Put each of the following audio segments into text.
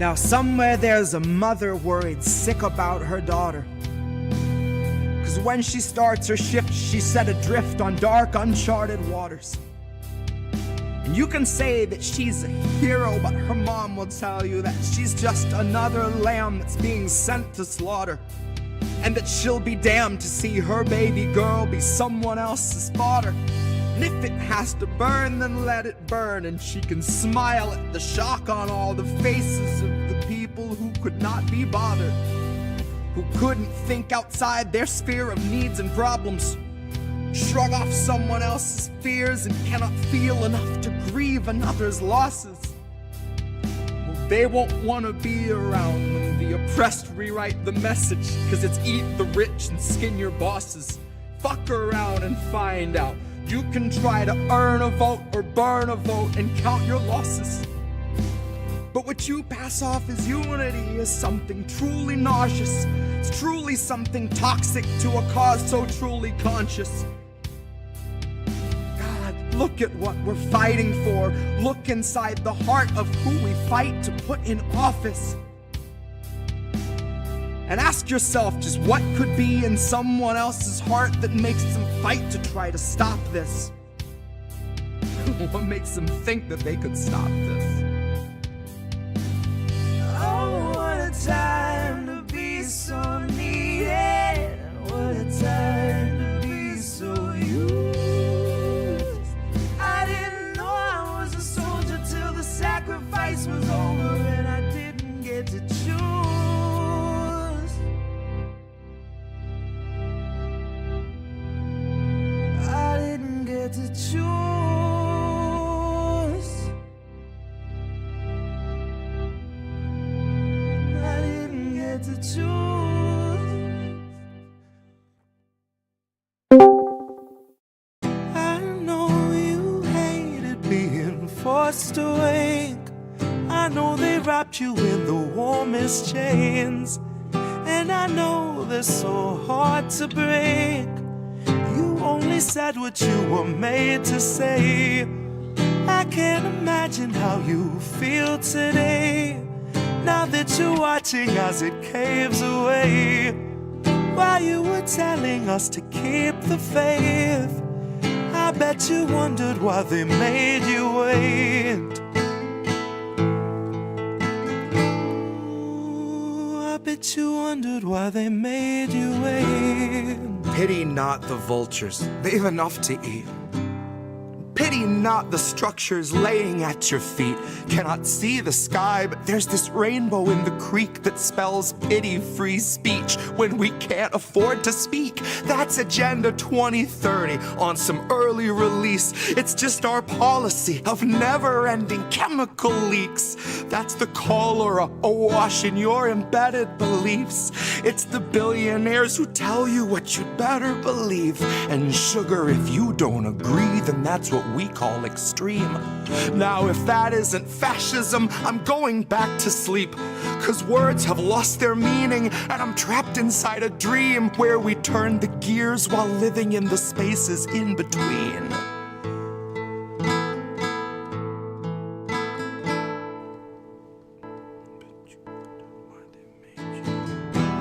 Now somewhere there's a mother worried sick about her daughter. Cause when she starts her shift, she's set adrift on dark, uncharted waters. And you can say that she's a hero, but her mom will tell you that she's just another lamb that's being sent to slaughter. And that she'll be damned to see her baby girl be someone else's fodder. And if it has to burn, then let it burn. And she can smile at the shock on all the faces of the people who could not be bothered, who couldn't think outside their sphere of needs and problems, shrug off someone else's fears, and cannot feel enough to grieve another's losses. Well, they won't want to be around when the oppressed rewrite the message, cause it's eat the rich and skin your bosses. Fuck around and find out. You can try to earn a vote or burn a vote and count your losses. But what you pass off as unity is something truly nauseous. It's truly something toxic to a cause so truly conscious. God, look at what we're fighting for. Look inside the heart of who we fight to put in office. And ask yourself just what could be in someone else's heart that makes them fight to try to stop this. What makes them think that they could stop this? Oh, what a time to be so needed. What a time to be so used. I didn't know I was a soldier till the sacrifice was over and I didn't get to choose. I didn't get to choose. To choose. I know you hated being forced awake. I know they wrapped you in the warmest chains, and I know they're so hard to break. You only said what you were made to say. I can't imagine how you feel today, now that you're watching as it caves away. While you were telling us to keep the faith, I bet you wondered why they made you wait. Ooh, I bet you wondered why they made you wait. Pity not the vultures, they've enough to eat. Pity not the structures laying at your feet. Cannot see the sky, but there's this rainbow in the creek that spells pity-free speech when we can't afford to speak. That's Agenda 2030 on some early release. It's just our policy of never-ending chemical leaks. That's the cholera awash in your embedded beliefs. It's the billionaires who tell you what you'd better believe. And sugar, if you don't agree, then that's what we call extreme. Now if that isn't fascism, I'm going back to sleep, cause words have lost their meaning and I'm trapped inside a dream where we turn the gears while living in the spaces in between.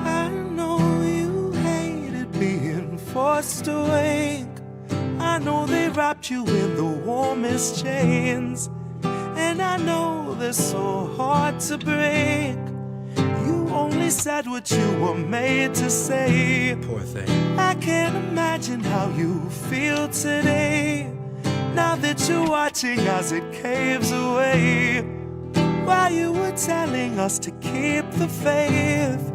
I know you hated being forced awake. I know they wrapped you in the warmest chains, and I know they're so hard to break. You only said what you were made to say. Poor thing. I can't imagine how you feel today, now that you're watching as it caves away. While you were telling us to keep the faith,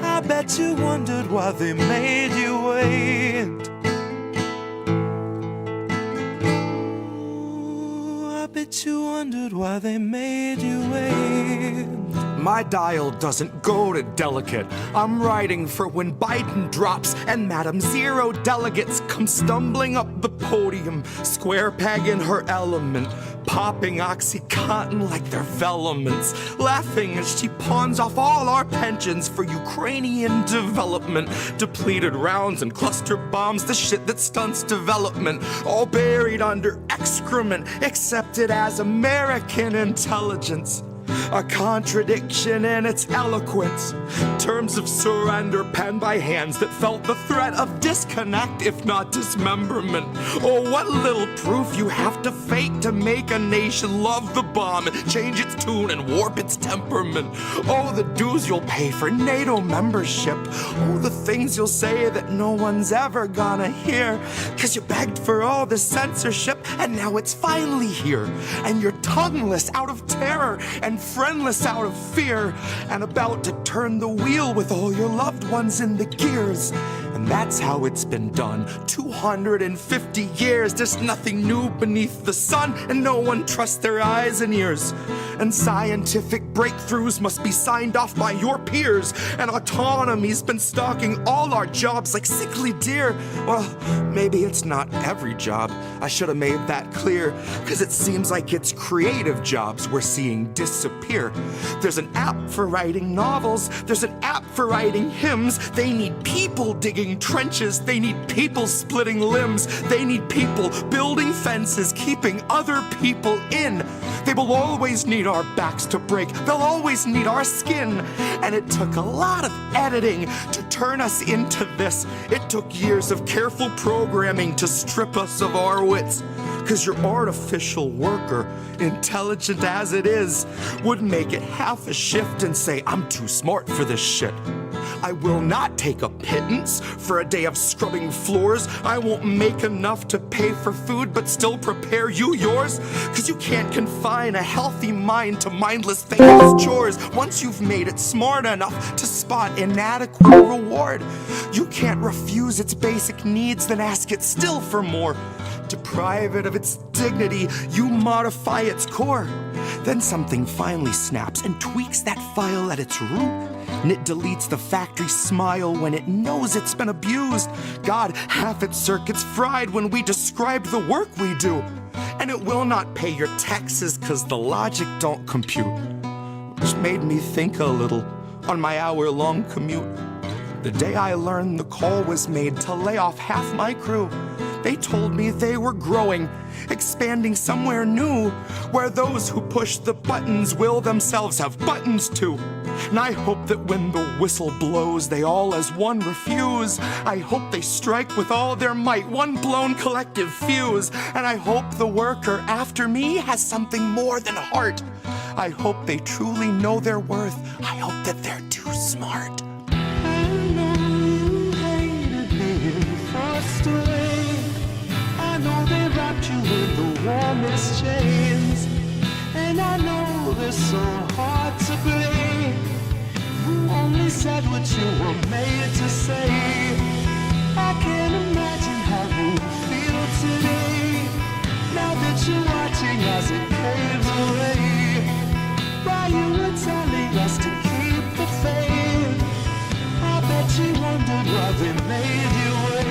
I bet you wondered why they made you wait. I bet you wondered why they made you wait. My dial doesn't go to delicate. I'm writing for when Biden drops and Madam Zero delegates come stumbling up the podium, square peg in her element, popping OxyContin like they're velements, laughing as she pawns off all our pensions for Ukrainian development, depleted rounds and cluster bombs, the shit that stunts development, all buried under excrement, accepted as American intelligence. a contradiction in its eloquence. Terms of surrender penned by hands that felt the threat of disconnect, if not dismemberment. Oh, what little proof you have to fake to make a nation love the bomb and change its tune and warp its temperament. Oh, the dues you'll pay for NATO membership. Oh, the things you'll say that no one's ever gonna hear. 'Cause you begged for all the censorship, and now it's finally here. And you're tongueless out of terror and friendless out of fear, and about to turn the wheel with all your loved ones in the gears. And that's how it's been done. 250 years, there's nothing new beneath the sun, and no one trusts their eyes and ears. And scientific breakthroughs must be signed off by your peers, and autonomy's been stalking all our jobs like sickly deer. Well, maybe it's not every job. I should have made that clear, 'cause it seems like it's creative jobs we're seeing disappear. There's an app for writing novels, there's an app for writing hymns. They need people digging trenches, they need people splitting limbs, they need people building fences, keeping other people in. They will always need our backs to break, they'll always need our skin. And it took a lot of editing to turn us into this. It took years of careful programming to strip us of our wits. 'Cause your artificial worker, intelligent as it is, would make it half a shift and say, I'm too smart for this shit. I will not take a pittance for a day of scrubbing floors. I won't make enough to pay for food but still prepare you yours. 'Cause you can't confine a healthy mind to mindless thankless chores. Once you've made it smart enough to spot inadequate reward, you can't refuse its basic needs, then ask it still for more. Deprive it of its dignity, you modify its core. Then something finally snaps and tweaks that file at its root. And it deletes the factory smile when it knows it's been abused. God, half its circuits fried when we describe the work we do. And it will not pay your taxes 'cause the logic don't compute. Which made me think a little on my hour-long commute. The day I learned the call was made to lay off half my crew. They told me they were growing, expanding somewhere new, where those who push the buttons will themselves have buttons too. And I hope that when the whistle blows, they all as one refuse. I hope they strike with all their might, one blown collective fuse. And I hope the worker after me has something more than heart. I hope they truly know their worth. I hope that they're too smart. I know you hated being forced away. I know they wrapped you in the warmest chains, and I know they're so hard to break. You only said what you were made to say. I can't imagine how you feel today, now that you're watching as it caves away. While you were telling us to keep the faith, I bet you wondered why they made you wait.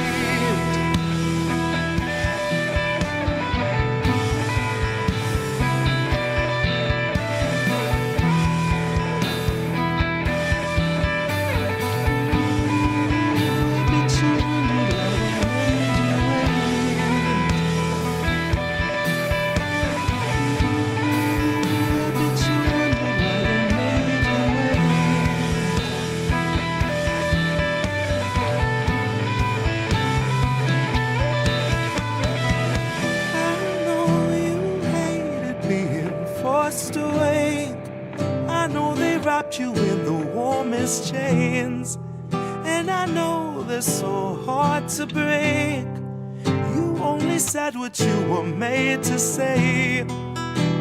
You in the warmest chains, and I know they're so hard to break. You only said what you were made to say.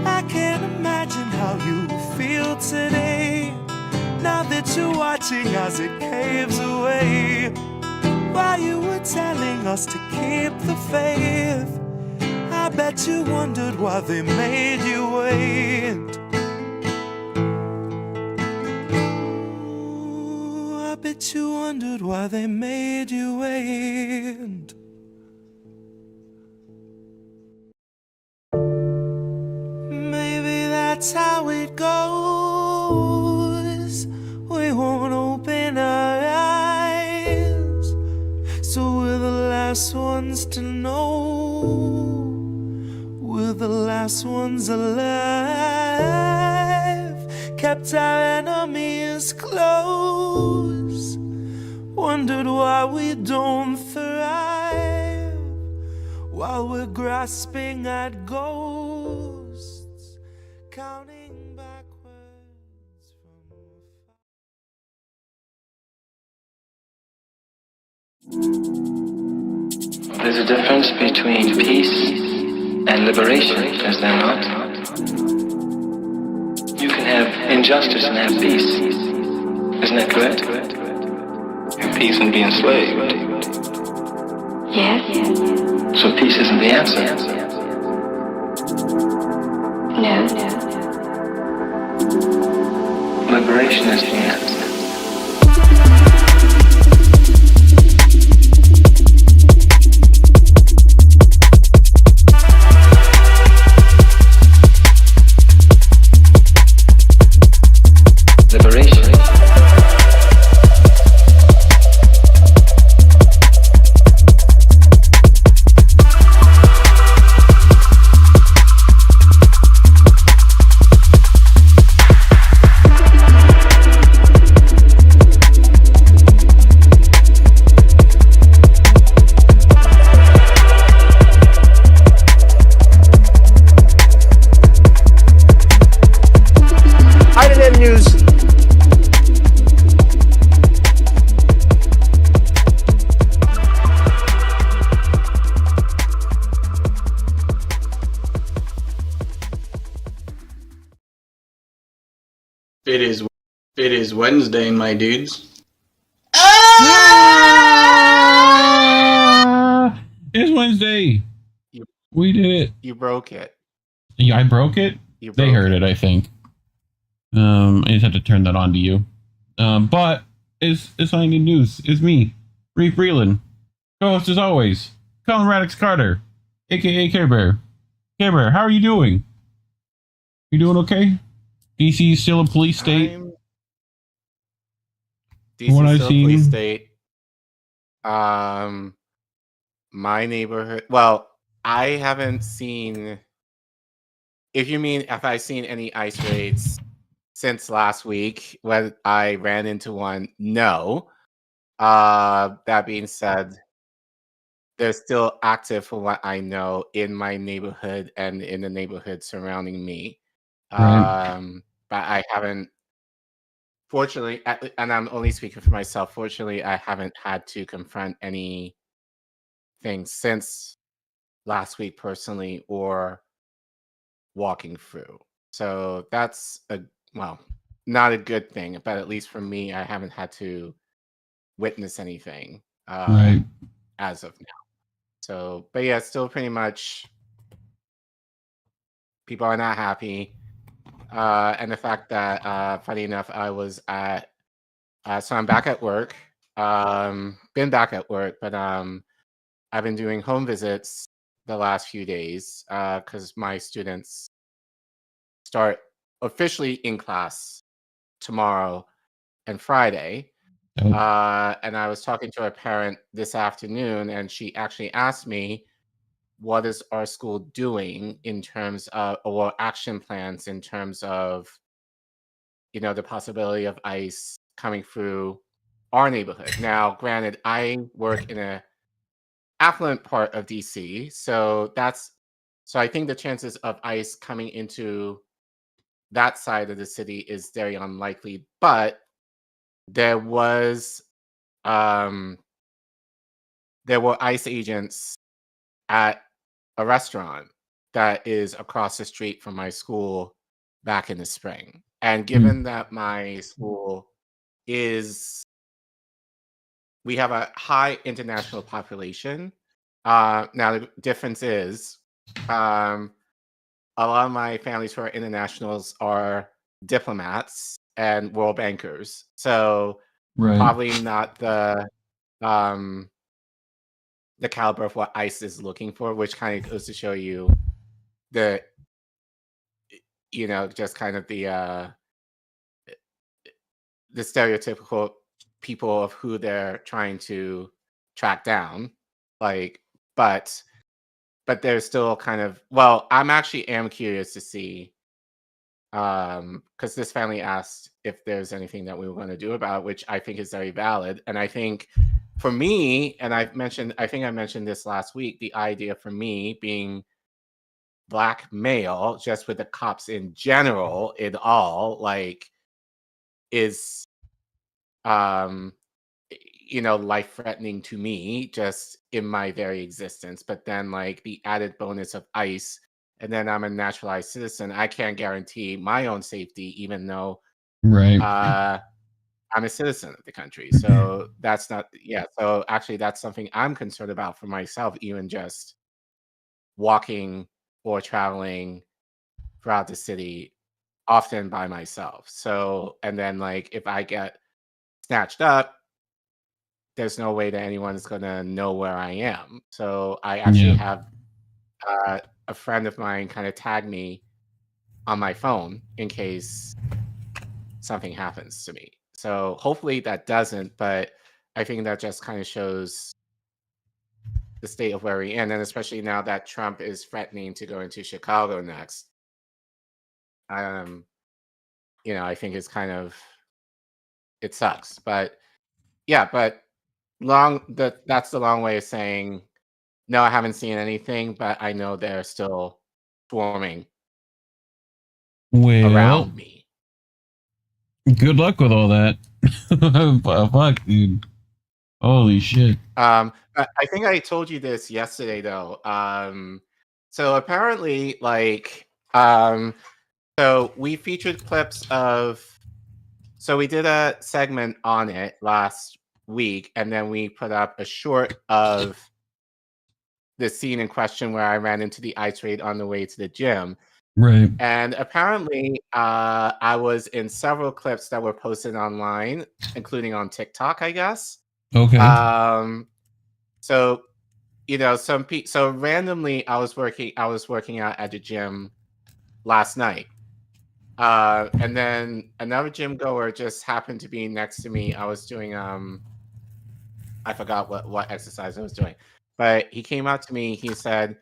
I can't imagine how you feel today, now that you're watching as it caves away. While you were telling us to keep the faith, I bet you wondered why they made you wait. Bet you wondered why they made you wait. Maybe that's how it goes. We won't open our eyes, so we're the last ones to know. We're the last ones alive. kept our enemies close. Wondered why we don't thrive while we're grasping at ghosts, counting backwards from There's a difference between peace and liberation, is there not? You can have injustice and have peace. Isn't that correct? Have peace and be enslaved. Yes. So peace isn't the answer. No. Liberation is the answer. Liberation. INN News. It is Wednesday, my dudes. It's Wednesday. We did it. You broke it. Yeah, I broke it. They heard it, I think. I just had to turn that on to you. But it's INN News. It's me, Reef Breland. Co-host as always, Collin Radix-Carter, aka Care Bear. Care Bear, how are you doing? You doing okay? DC is still a police state. DC What is I've still a seen. police state. My neighborhood. Well, I haven't seen. If you mean if I've seen any ice raids since last week when I ran into one, no. That being said, they're still active from what I know in my neighborhood and in the neighborhood surrounding me. Right. But I haven't, fortunately, and I'm only speaking for myself, fortunately, I haven't had to confront anything since last week personally or walking through. So that's not a good thing, but at least for me, I haven't had to witness anything Right. as of now. So, but yeah, still pretty much people are not happy. And the fact that, funny enough, I was at, so I'm back at work. Been back at work, but I've been doing home visits the last few days because my students start officially in class tomorrow and Friday. Oh. And I was talking to a parent this afternoon, and she actually asked me, what is our school doing in terms of, or action plans in terms of, the possibility of ICE coming through our neighborhood. Now, granted, I work in a affluent part of DC, so I think the chances of ICE coming into that side of the city is very unlikely, but there were ICE agents at a restaurant that is across the street from my school back in the spring. And given that my school we have a high international population. Now the difference is, a lot of my families who are internationals are diplomats and world bankers. So Right. probably not the caliber of what ICE is looking for, which kind of goes to show you just kind of the stereotypical people of who they're trying to track down. But there's still kind of, well, I'm actually am curious to see because this family asked if there's anything that we were going to do about it, which I think is very valid. And I think for me, and I think I mentioned this last week, the idea for me being Black male, just with the cops in general, it all like is, life threatening to me just in my very existence. But then like the added bonus of ICE, and then I'm a naturalized citizen. I can't guarantee my own safety, even though Right. I'm a citizen of the country. So that's not, yeah. So actually, that's something I'm concerned about for myself, even just walking or traveling throughout the city, often by myself. So, and then like if I get snatched up, there's no way that anyone is going to know where I am. So I actually Yeah. have a friend of mine kind of tag me on my phone in case something happens to me. So hopefully that doesn't, but I think that just kind of shows the state of where we're in, and especially now that Trump is threatening to go into Chicago next. I think it's kind of, it sucks, but yeah, but that's the long way of saying no, I haven't seen anything, but I know they're still swarming Well, around me. good luck with all that. Fuck, dude. Holy shit. I think I told you this yesterday though. So apparently like so we featured clips of, so we did a segment on it last week, and then we put up a short of the scene in question where I ran into the ICE raid on the way to the gym. Right. And apparently, I was in several clips that were posted online, including on TikTok, I guess. Okay. So, so randomly, I was working out at the gym last night. And then another gym goer just happened to be next to me. I was doing, I forgot what exercise I was doing, but he came up to me. He said,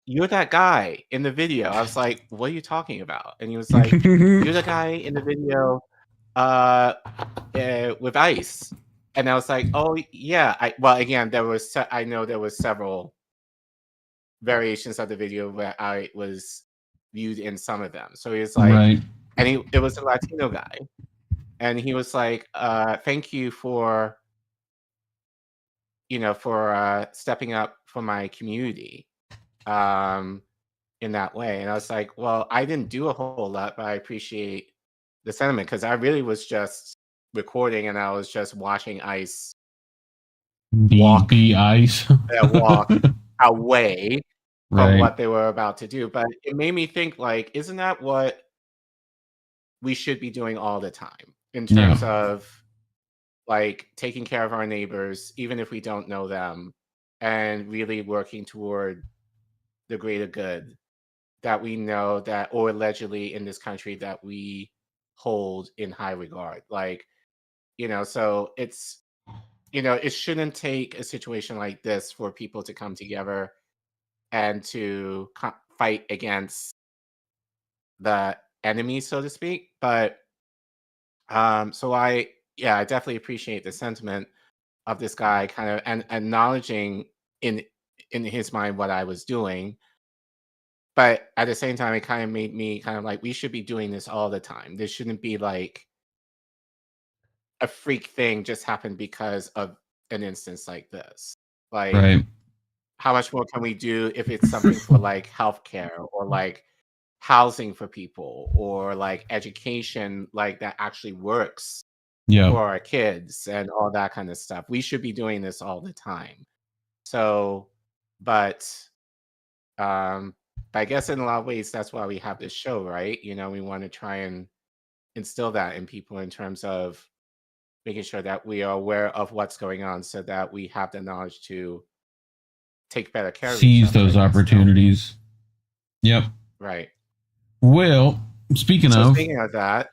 "You're that guy in the video." I was like, "What are you talking about?" And he was like, "You're the guy in the video with ICE." And I was like, "Oh yeah." Well, again, I know there was several variations of the video where I was viewed in some of them. So he was like, right. and it was a Latino guy, and he was like, "Thank you for stepping up for my community." In that way. And I was like, well, I didn't do a whole lot, but I appreciate the sentiment, because I really was just recording and I was just watching ICE walk ICE. walk away from Right. what they were about to do. But it made me think, like, isn't that what we should be doing all the time in terms of like taking care of our neighbors, even if we don't know them, and really working toward the greater good that we know that, or allegedly in this country, that we hold in high regard. Like, so it's, it shouldn't take a situation like this for people to come together and to fight against the enemy, so to speak. But so I definitely appreciate the sentiment of this guy kind of and acknowledging in his mind what I was doing. But at the same time, it kind of made me kind of like, we should be doing this all the time. This shouldn't be like a freak thing just happened because of an instance like this. Like, Right. how much more can we do if it's something for like healthcare or like housing for people or like education, like that actually works for our kids and all that kind of stuff. We should be doing this all the time. So, but I guess in a lot of ways, that's why we have this show, right? We want to try and instill that in people in terms of making sure that we are aware of what's going on so that we have the knowledge to take better care of each Seize other, those opportunities. Yep. Right. Well, speaking of that,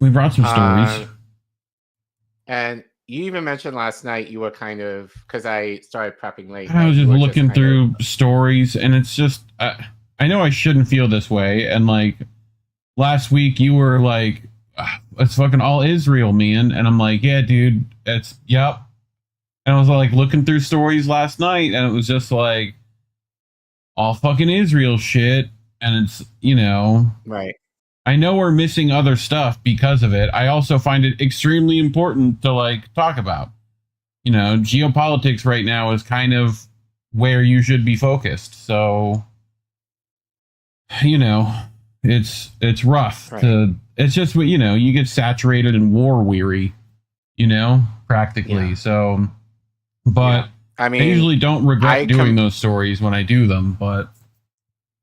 we brought some stories. And you even mentioned last night you were kind of, because I started prepping late. I was just looking through stories, and it's just, I know I shouldn't feel this way, and like, last week you were like, it's fucking all Israel, man. And I'm like, yeah, dude, it's, yep. And I was like looking through stories last night, and it was just like all fucking Israel shit. And it's, you know, Right. I know we're missing other stuff because of it. I also find it extremely important to like talk about. You know, geopolitics right now is kind of where you should be focused. So, you know, it's rough. Right. It's just, you know, you get saturated and war weary, you know, practically. Yeah. So, but I mean, I usually don't regret doing those stories when I do them, but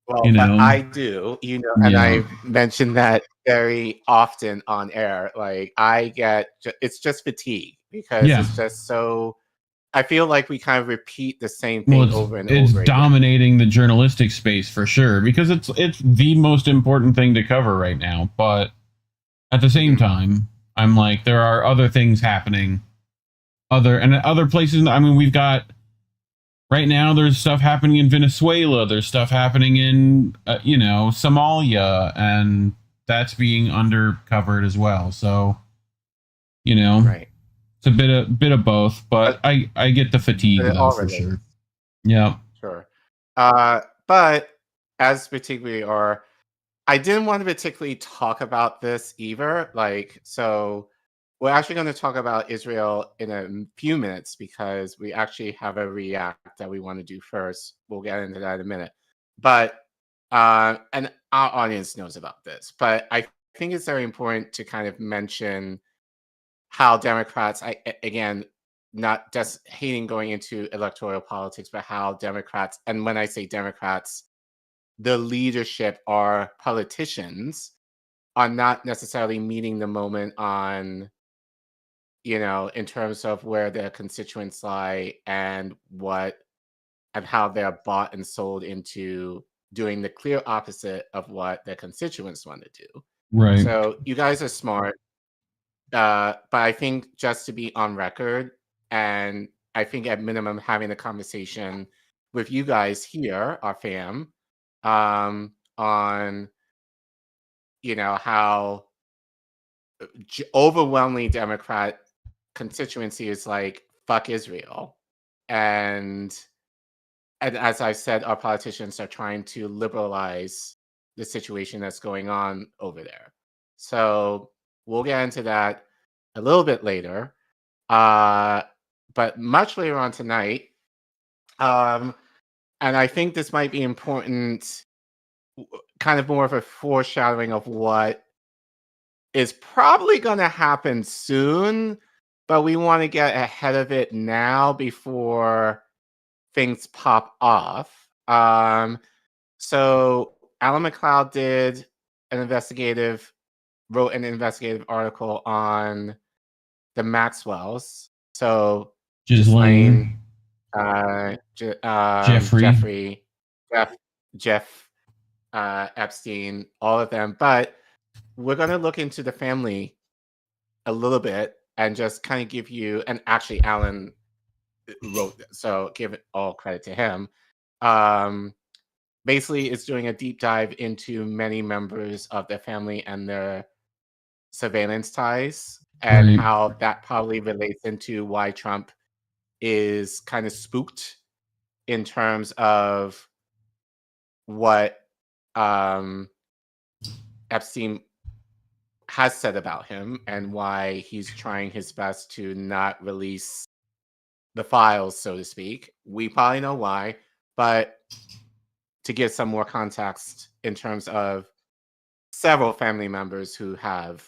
well, you know, but I do, you know, and I mentioned that very often on air. Like it's just fatigue because it's just so. I feel like we kind of repeat the same thing over and over. It's dominating the journalistic space for sure because it's the most important thing to cover right now. But at the same time, I'm like, there are other things happening, other places. I mean, we've got right now. There's stuff happening in Venezuela. There's stuff happening in you know, Somalia, and that's being undercovered as well. So, you know, right. It's a bit of both, but I get the fatigue though, for sure. Yeah. Sure. But as particularly I didn't want to particularly talk about this either. Like, so we're actually going to talk about Israel in a few minutes because we actually have a react that we want to do first. We'll get into that in a minute. But and our audience knows about this, but I think it's very important to kind of mention how Democrats, again, not just hating going into electoral politics, but how Democrats, and when I say Democrats, the leadership or politicians are not necessarily meeting the moment on, you know, in terms of where their constituents lie and how they're bought and sold into doing the clear opposite of what their constituents want to do. Right. So you guys are smart. But I think just to be on record, and I think at minimum having a conversation with you guys here, our fam, on, you know, how overwhelmingly Democrat constituency is like, fuck Israel. And as I said, our politicians are trying to liberalize the situation that's going on over there. So we'll get into that a little bit later, but much later on tonight. And I think this might be important, kind of more of a foreshadowing of what is probably going to happen soon, but we want to get ahead of it now before things pop off. So Alan McLeod wrote an investigative article on the Maxwells. So Ghislaine, Jeffrey, Jeff Epstein, all of them. But we're going to look into the family a little bit and just kind of give you, and actually Alan wrote this, so give it all credit to him. Basically, it's doing a deep dive into many members of their family and their surveillance ties, and how that probably relates into why Trump is kind of spooked in terms of what Epstein has said about him and why he's trying his best to not release the files, so to speak. We probably know why, but to give some more context in terms of several family members who have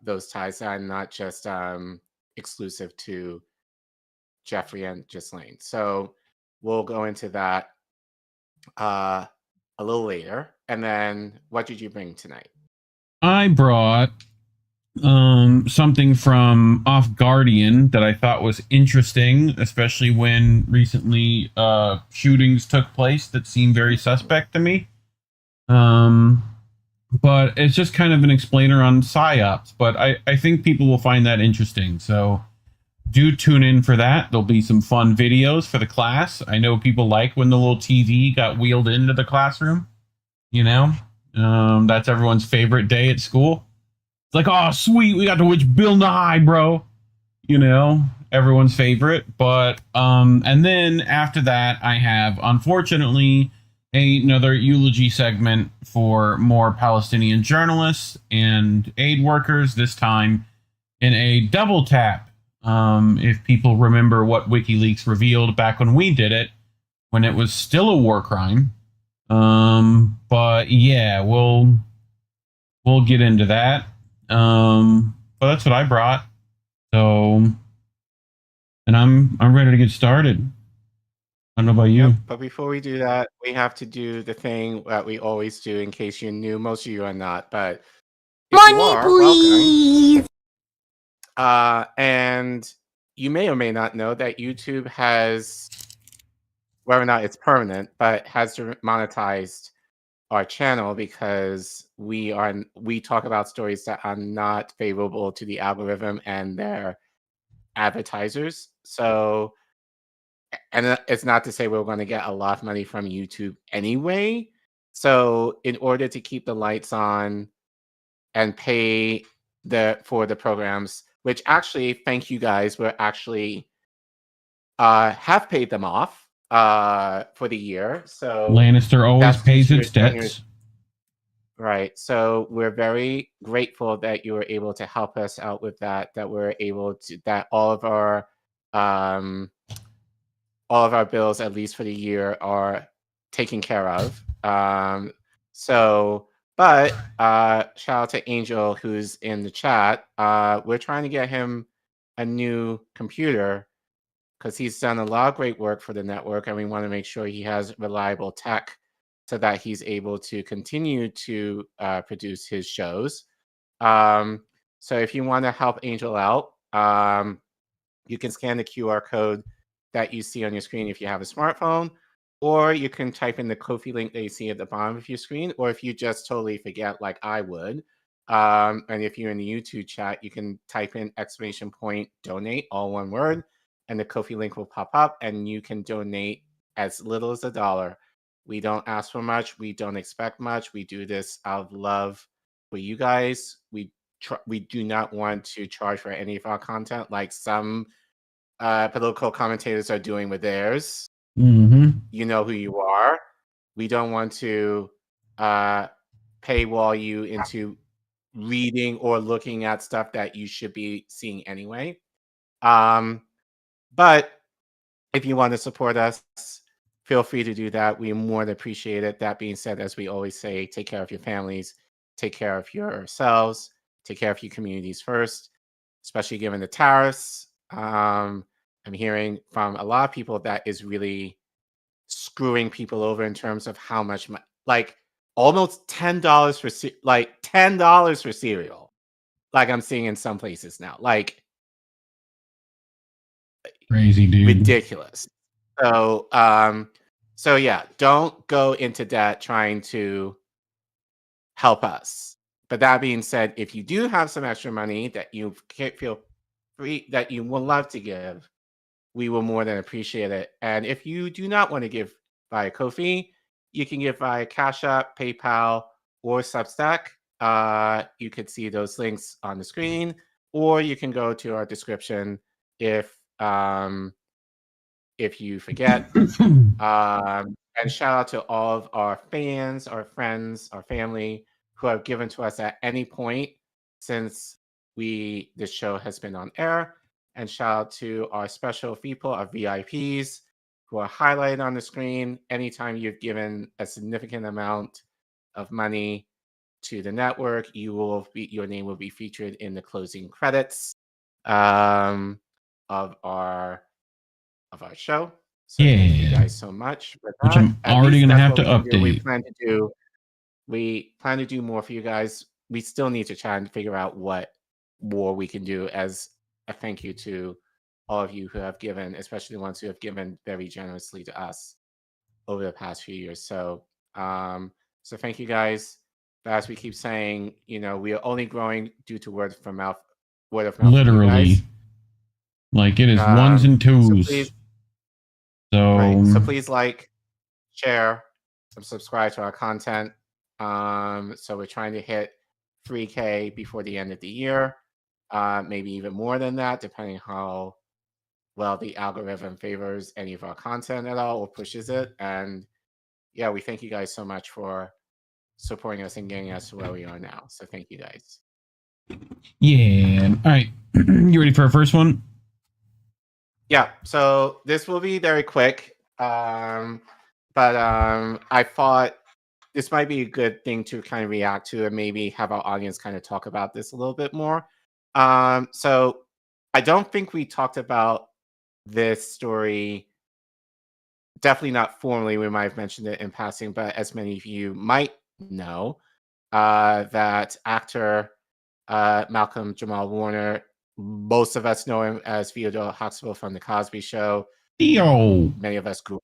those ties and not just exclusive to Jeffrey and Ghislaine. So we'll go into that a little later. And then what did you bring tonight? I brought something from Off Guardian that I thought was interesting, especially when recently shootings took place that seemed very suspect to me. But it's just kind of an explainer on Psy-Ops, but I think people will find that interesting. So do tune in for that. There'll be some fun videos for the class. I know people like when the little TV got wheeled into the classroom, you know? That's everyone's favorite day at school. It's like, oh, sweet, we got to watch Bill Nye, bro. You know, everyone's favorite. But and then after that, I have, unfortunately, another eulogy segment for more Palestinian journalists and aid workers, this time in a double tap. If people remember what WikiLeaks revealed back when we did it, when it was still a war crime. But yeah, we'll get into that. But that's what I brought. So, and I'm ready to get started. I don't know about you. Yep, but before we do that, we have to do the thing that we always do. In case you knew, most of you are not, but if you are, welcome. And you may or may not know that YouTube has, whether or not it's permanent, but has monetized our channel because we talk about stories that are not favorable to the algorithm and their advertisers. So, and it's not to say we're going to get a lot of money from YouTube anyway. So in order to keep the lights on and pay for the programs, which actually, thank you guys, we're actually have paid them off for the year. So Lannister always pays its debts. Right. So we're very grateful that you were able to help us out with that, that we're able to, that all of our bills, at least for the year, are taken care of. But shout out to Angel, who's in the chat. We're trying to get him a new computer because he's done a lot of great work for the network, and we want to make sure he has reliable tech so that he's able to continue to produce his shows. So if you want to help Angel out, you can scan the QR code that you see on your screen if you have a smartphone, or you can type in the Ko-fi link that you see at the bottom of your screen, or if you just totally forget like I would, and if you're in the YouTube chat, you can type in !donate, all one word, and the Ko-fi link will pop up, and you can donate as little as $1. We don't ask for much. We don't expect much. We do this out of love for you guys. We do not want to charge for any of our content like some political commentators are doing with theirs. Mm-hmm. You know who you are. We don't want to paywall you into reading or looking at stuff that you should be seeing anyway. But if you want to support us, feel free to do that. We more than appreciate it. That being said, as we always say, take care of your families, take care of yourselves, take care of your communities first, especially given the tariffs. I'm hearing from a lot of people that is really screwing people over in terms of how much, like almost $10 for $10 for cereal. Like I'm seeing in some places now, like crazy, dude, ridiculous. So, so yeah, don't go into debt trying to help us. But that being said, if you do have some extra money that you can't feel free, that you would love to give, we will more than appreciate it. And if you do not want to give via Ko-fi, you can give via Cash App, PayPal, or Substack. You could see those links on the screen, or you can go to our description if you forget. And shout out to all of our fans, our friends, our family who have given to us at any point since this show has been on air. And shout out to our special people, our VIPs, who are highlighted on the screen. Anytime you've given a significant amount of money to the network, your name will be featured in the closing credits of our show. So thank you guys so much for that. Which I'm already going to have to update. We plan to do more for you guys. We still need to try and figure out what more we can do as a thank you to all of you who have given, especially the ones who have given very generously to us over the past few years. So, so thank you guys. But as we keep saying, we are only growing due to word of mouth. Literally, like it is ones and twos. So please like, share, and subscribe to our content. So we're trying to hit 3K before the end of the year, maybe even more than that, depending how well the algorithm favors any of our content at all or pushes it. And yeah, we thank you guys so much for supporting us and getting us to where we are now. So thank you guys. Yeah. All right. You ready for our first one? Yeah. So this will be very quick. But I thought this might be a good thing to kind of react to and maybe have our audience kind of talk about this a little bit more. So I don't think we talked about this story, definitely not formally. We might have mentioned it in passing, but as many of you might know, that actor Malcolm-Jamal Warner, most of us know him as Theodore Huxtable from The Cosby Show. Theo. Many of us grew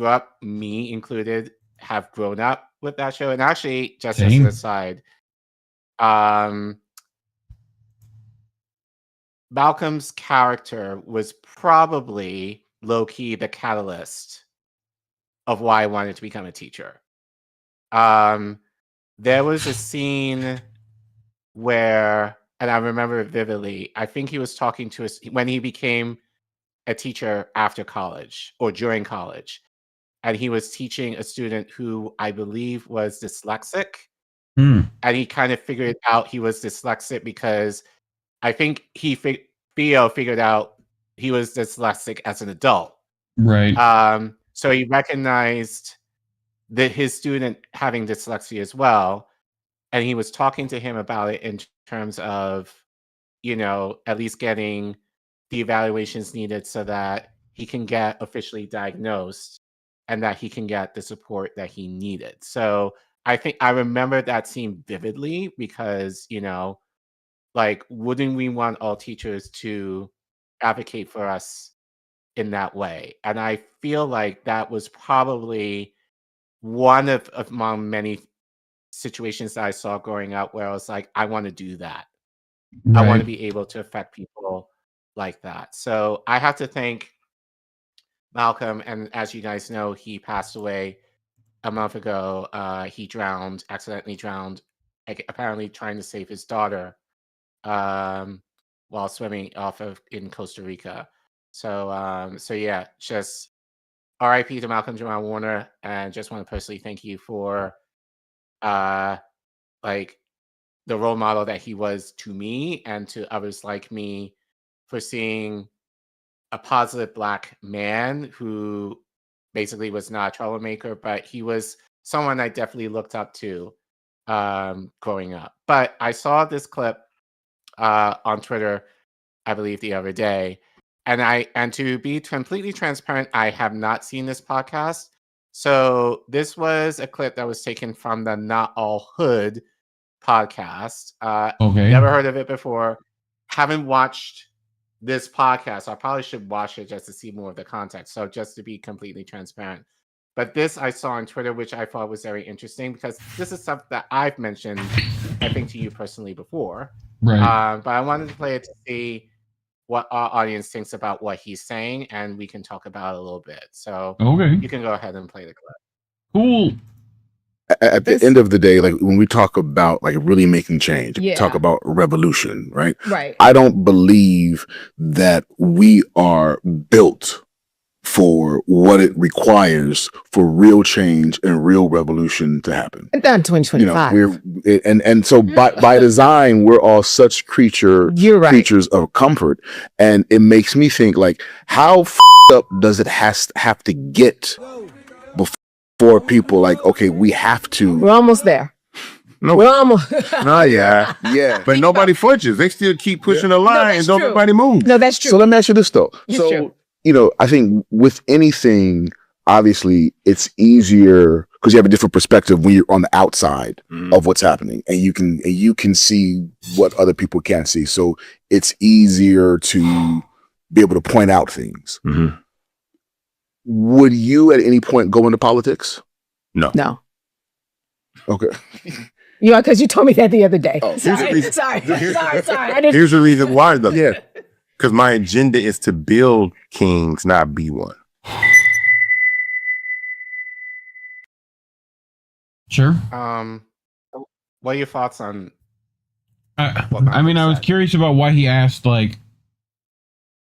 up, me included, have grown up with that show. And actually, just as an aside, Malcolm's character was probably low-key the catalyst of why I wanted to become a teacher. There was a scene where, and I remember it vividly, I think he was talking to us when he became a teacher after college or during college. And he was teaching a student who I believe was dyslexic. And he kind of figured out he was dyslexic because I think Theo figured out he was dyslexic as an adult. Right. So he recognized that his student having dyslexia as well. And he was talking to him about it in terms of, at least getting the evaluations needed so that he can get officially diagnosed and that he can get the support that he needed. So I think I remember that scene vividly because, wouldn't we want all teachers to advocate for us in that way? And I feel like that was probably one of among many situations that I saw growing up where I was like, I want to do that. Right. I want to be able to affect people like that. So I have to thank Malcolm. And as you guys know, he passed away a month ago. He accidentally drowned, apparently trying to save his daughter while swimming in Costa Rica. So yeah, just RIP to Malcolm-Jamal Warner. And just want to personally thank you for the role model that he was to me and to others like me, for seeing a positive Black man who basically was not a troublemaker, but he was someone I definitely looked up to growing up. But I saw this clip on Twitter, I believe the other day, and to be completely transparent, I have not seen this podcast. So this was a clip that was taken from the Not All Hood podcast. Okay. Never heard of it before. Haven't watched this podcast. I probably should watch it just to see more of the context. So just to be completely transparent. But this I saw on Twitter, which I thought was very interesting because this is stuff that I've mentioned, I think, to you personally before. Right. But I wanted to play it to see what our audience thinks about what he's saying, and we can talk about it a little bit. So you can go ahead and play the clip. Cool. At the end of the day, when we talk about really making change, talk about revolution, right? Right. I don't believe that we are built for what it requires for real change and real revolution to happen. And then 2025. So by design, we're all such creatures of comfort, and it makes me think how up does it have to get before people okay, we have to. We're almost there. No, we're almost. yeah. But nobody fudges. They still keep pushing the line, and nobody moves. No, that's true. So let me ask you this though. It's true. I think with anything, obviously, it's easier because you have a different perspective when you're on the outside of what's happening, and you can see what other people can't see. So it's easier to be able to point out things. Mm-hmm. Would you at any point go into politics? No. Okay. Because you told me that the other day. Oh, sorry. Here's the reason why, though. Yeah. Because my agenda is to build kings, not be one. Sure. What are your thoughts on? I mean, I was curious about why he asked, like,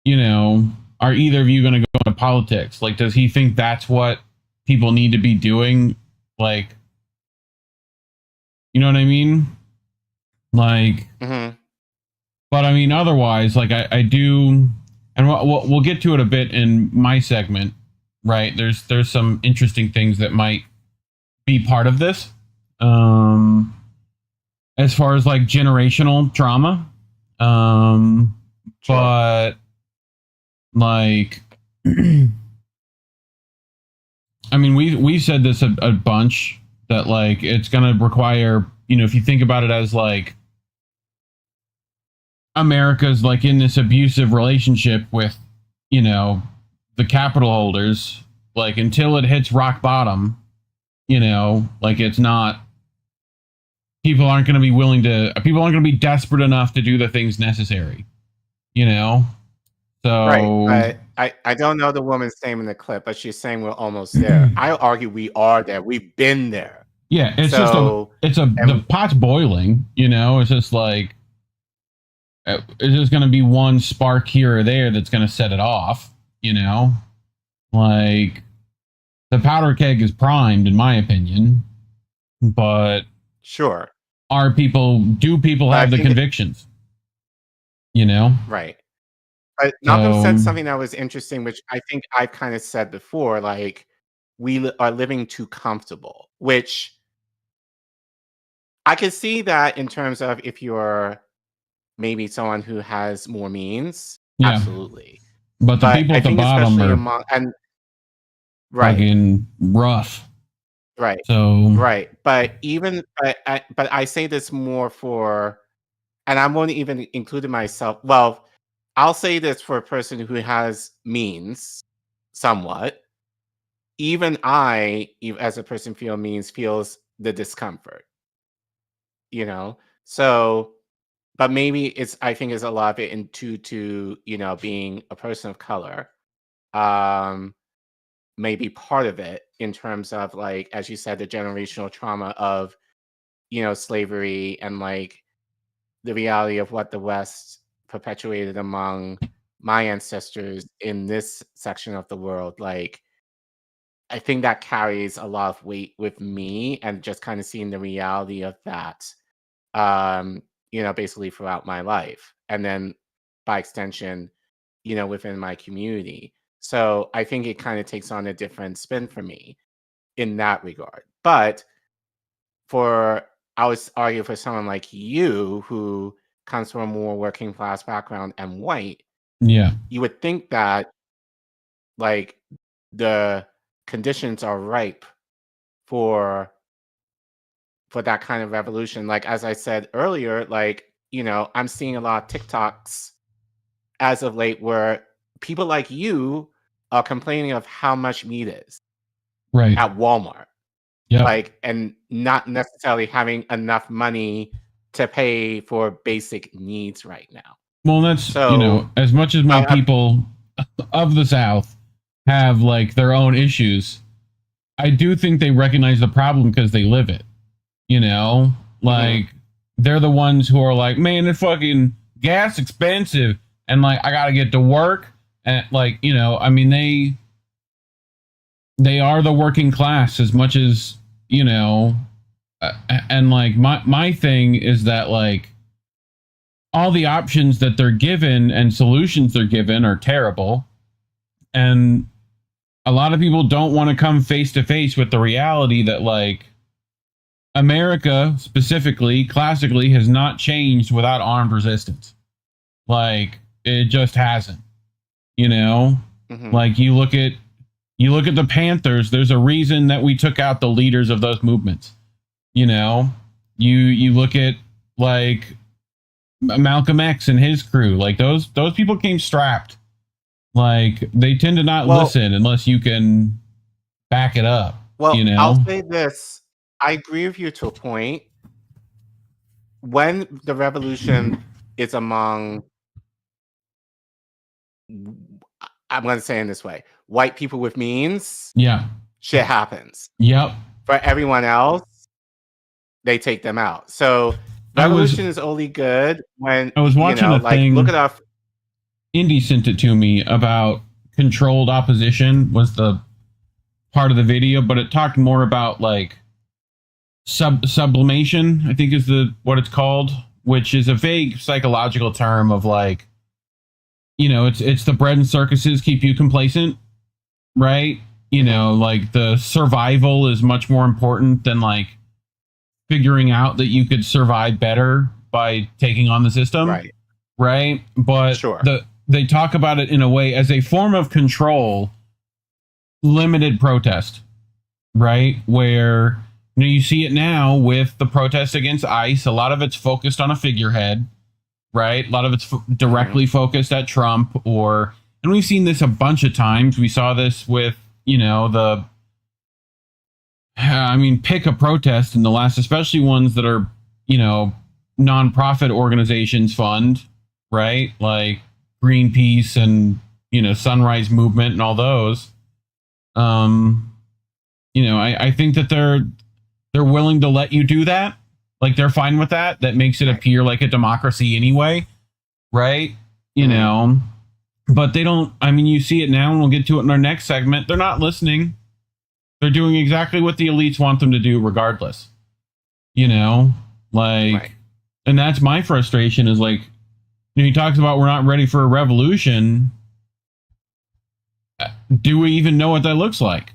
you know, are either of you going to go into politics? Like, does he think that's what people need to be doing? Like, you know what I mean? Like, but I mean, otherwise, like, I do, and we'll get to it a bit in my segment, right? There's some interesting things that might be part of this. As far as like generational trauma. But like, I mean, we said this a bunch that like, it's going to require, you know, if you think about it as like, America's like in this abusive relationship with, you know, the capital holders, like until it hits rock bottom, you know, like it's not, people aren't going to be desperate enough to do the things necessary, you know? So, right. I don't know the woman's name in the clip, but she's saying we're almost there. I argue we are there. We've been there. Yeah. It's the pot's boiling, you know, it's just like, it's just going to be one spark here or there that's going to set it off, you know? Like, the powder keg is primed, in my opinion, but sure. Do people have the convictions? You know? Right. But Malcolm said something that was interesting, which I think I've kind of said before, like, we are living too comfortable, which I could see that in terms of if you're maybe someone who has more means. Yeah. Absolutely. But the people at the bottom are fucking rough. Right. So right. But I say this more for, and I won't even include myself. Well, I'll say this for a person who has means somewhat. Even I, as a person feels the discomfort, you know? So, but maybe I think it's a lot of it into, you know, being a person of color. Maybe part of it in terms of, like, as you said, the generational trauma of, you know, slavery and like the reality of what the West perpetuated among my ancestors in this section of the world. Like, I think that carries a lot of weight with me, and just kind of seeing the reality of that, you know, basically throughout my life. And then by extension, you know, within my community. So I think it kind of takes on a different spin for me in that regard. But I would argue for someone like you who comes from a more working class background and white, yeah, you would think that like the conditions are ripe for that kind of revolution. Like, as I said earlier, like, you know, I'm seeing a lot of TikToks as of late where people like you are complaining of how much meat is right at Walmart. Yeah. Like, and not necessarily having enough money to pay for basic needs right now. Well, that's, so, you know, as much as my people of the South have like their own issues, I do think they recognize the problem because they live it. You know, like they're the ones who are like, man, it's fucking gas expensive, and like I gotta get to work, and like, you know, I mean, they are the working class as much as, you know, and like my thing is that like all the options that they're given and solutions they're given are terrible, and a lot of people don't want to come face to face with the reality that like America specifically, classically, has not changed without armed resistance. Like, it just hasn't. You know? Like, you look at the Panthers, there's a reason that we took out the leaders of those movements. You know? You look at like Malcolm X and his crew, like those people came strapped. Like, they tend to not listen unless you can back it up. Well, you know? I'll say this. I agree with you to a point. When the revolution is among, I'm going to say it this way, white people with means, yeah, shit happens. Yep. For everyone else, they take them out. So revolution is only good when I was watching a thing. Look it up. Indy sent it to me about controlled opposition was the part of the video, but it talked more about like sublimation, I think is what it's called, which is a vague psychological term of like, you know, it's the bread and circuses keep you complacent, right? You know, like the survival is much more important than like figuring out that you could survive better by taking on the system. Right. But they talk about it in a way as a form of control, limited protest, right? Where, you know, you see it now with the protests against ICE. A lot of it's focused on a figurehead, right? A lot of it's directly focused at Trump, and we've seen this a bunch of times. We saw this with, you know, pick a protest in the last, especially ones that are, you know, nonprofit organizations fund, right? Like Greenpeace and, you know, Sunrise Movement and all those. You know, I think that they're willing to let you do that. Like they're fine with that. That makes it appear like a democracy anyway, right? You know, but they don't. I mean, you see it now, and we'll get to it in our next segment. They're not listening. They're doing exactly what the elites want them to do, regardless. You know, like, and that's my frustration. Is like, you know, he talks about we're not ready for a revolution. Do we even know what that looks like?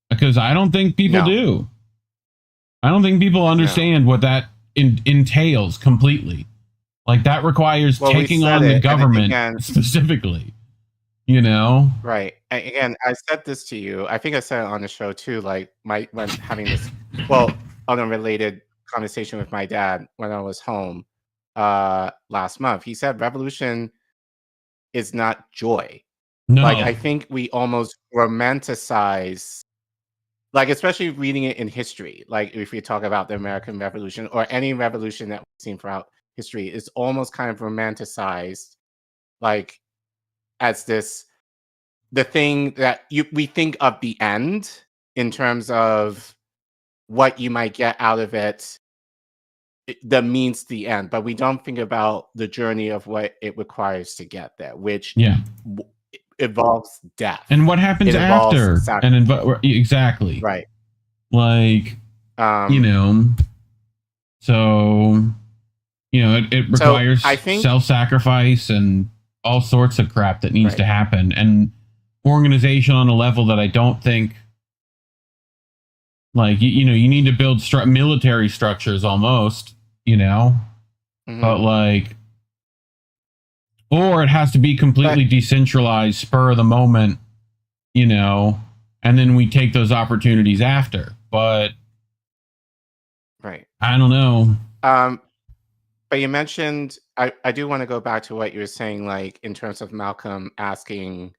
Because I don't think people do. I don't think people understand what that entails completely. Like that requires taking on the government specifically, you know? Right. Again, I said this to you. I think I said it on the show too. Like when having this, unrelated conversation with my dad when I was home last month. He said revolution is not joy. No. Like I think we almost romanticize, like especially reading it in history. Like if we talk about the American Revolution or any revolution that we've seen throughout history, it's almost kind of romanticized, like as the thing that we think of the end in terms of what you might get out of it, the means to the end, but we don't think about the journey of what it requires to get there, which involves death. And what happens after? Exactly. Right. Like, you know, so, you know, it requires self-sacrifice and all sorts of crap that needs to happen, and organization on a level that I don't think, like, you know, you need to build military structures almost, you know, but like, or it has to be completely decentralized, spur of the moment, you know, and then we take those opportunities after. But I don't know. But you mentioned, I do want to go back to what you were saying, like in terms of Malcolm asking,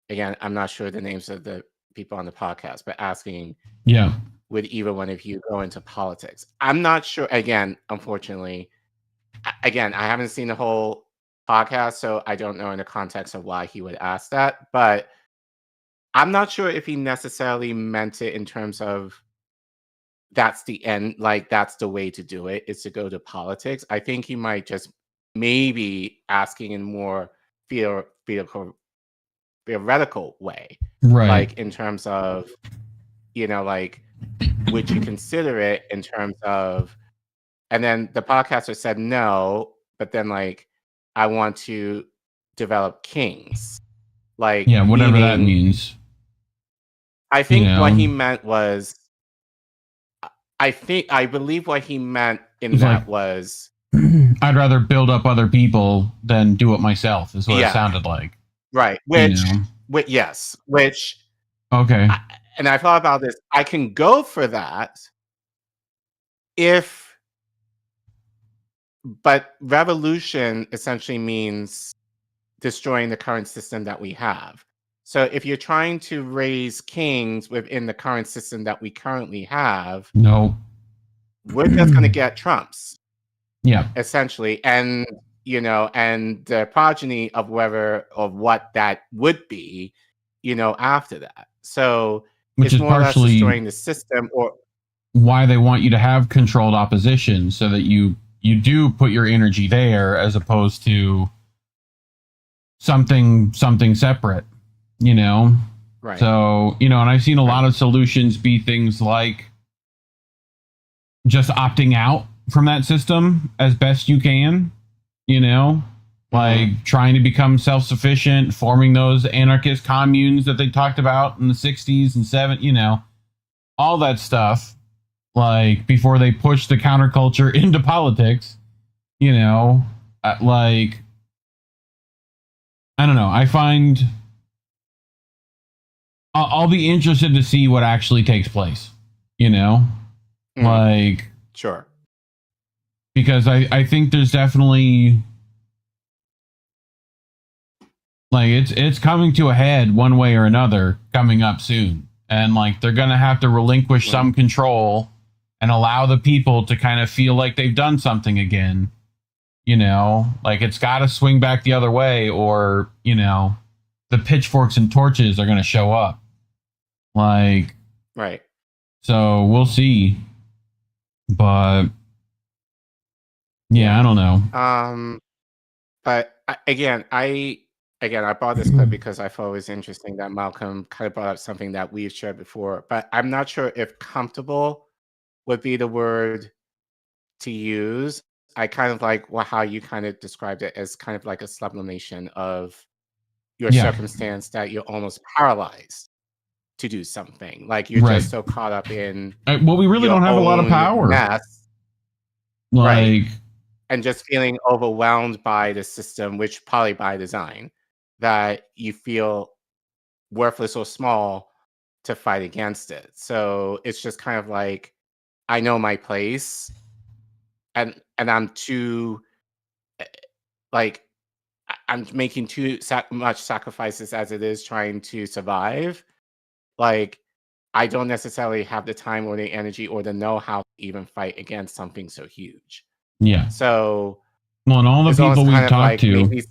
again, I'm not sure the names of the people on the podcast, but asking, would either one of you go into politics? I'm not sure. Again, unfortunately, I haven't seen the whole podcast, so I don't know in the context of why he would ask that, but I'm not sure if he necessarily meant it in terms of that's the end, like that's the way to do it, is to go to politics. I think he might just maybe asking in more theoretical way, right? Like in terms of, you know, like, would you consider it in terms of, and then the podcaster said no, but then like, I want to develop kings, like, whatever that means. I think what he meant was, I believe what he meant in that was, I'd rather build up other people than do it myself, is what it sounded like. Right. Which, okay. And I thought about this. I can go for that but revolution essentially means destroying the current system that we have. So if you're trying to raise kings within the current system that we currently have, we're just going to get Trumps. Essentially. And, you know, and the progeny of what that would be, you know, after that. So it's more or less destroying the system, why they want you to have controlled opposition, so that you do put your energy there as opposed to something separate, you know? Right. So, you know, and I've seen a lot of solutions be things like just opting out from that system as best you can, you know, like trying to become self-sufficient, forming those anarchist communes that they talked about in the 60s and 70s, you know, all that stuff, like before they push the counterculture into politics, you know, like, I don't know. I find I'll be interested to see what actually takes place, you know, like, sure. Because I think there's definitely, like, it's coming to a head one way or another coming up soon. And like, they're going to have to relinquish some control and allow the people to kind of feel like they've done something again. You know, like it's got to swing back the other way, or, you know, the pitchforks and torches are going to show up. Like, right. So we'll see. But yeah, I don't know. But I brought this clip because I thought it was interesting that Malcolm kind of brought up something that we've shared before, but I'm not sure if comfortable would be the word to use. I kind of like how you kind of described it as kind of like a sublimation of your circumstance, that you're almost paralyzed to do something. Like you're just so caught up in well, we really don't have a lot of power. Mess, like, right? And just feeling overwhelmed by the system, which probably by design, that you feel worthless or small to fight against it. So it's just kind of like, I know my place, and I'm too, like, I'm making too much sacrifices as it is trying to survive. Like, I don't necessarily have the time or the energy or the know-how to even fight against something so huge. Yeah. So, well, and all the people we've talked to,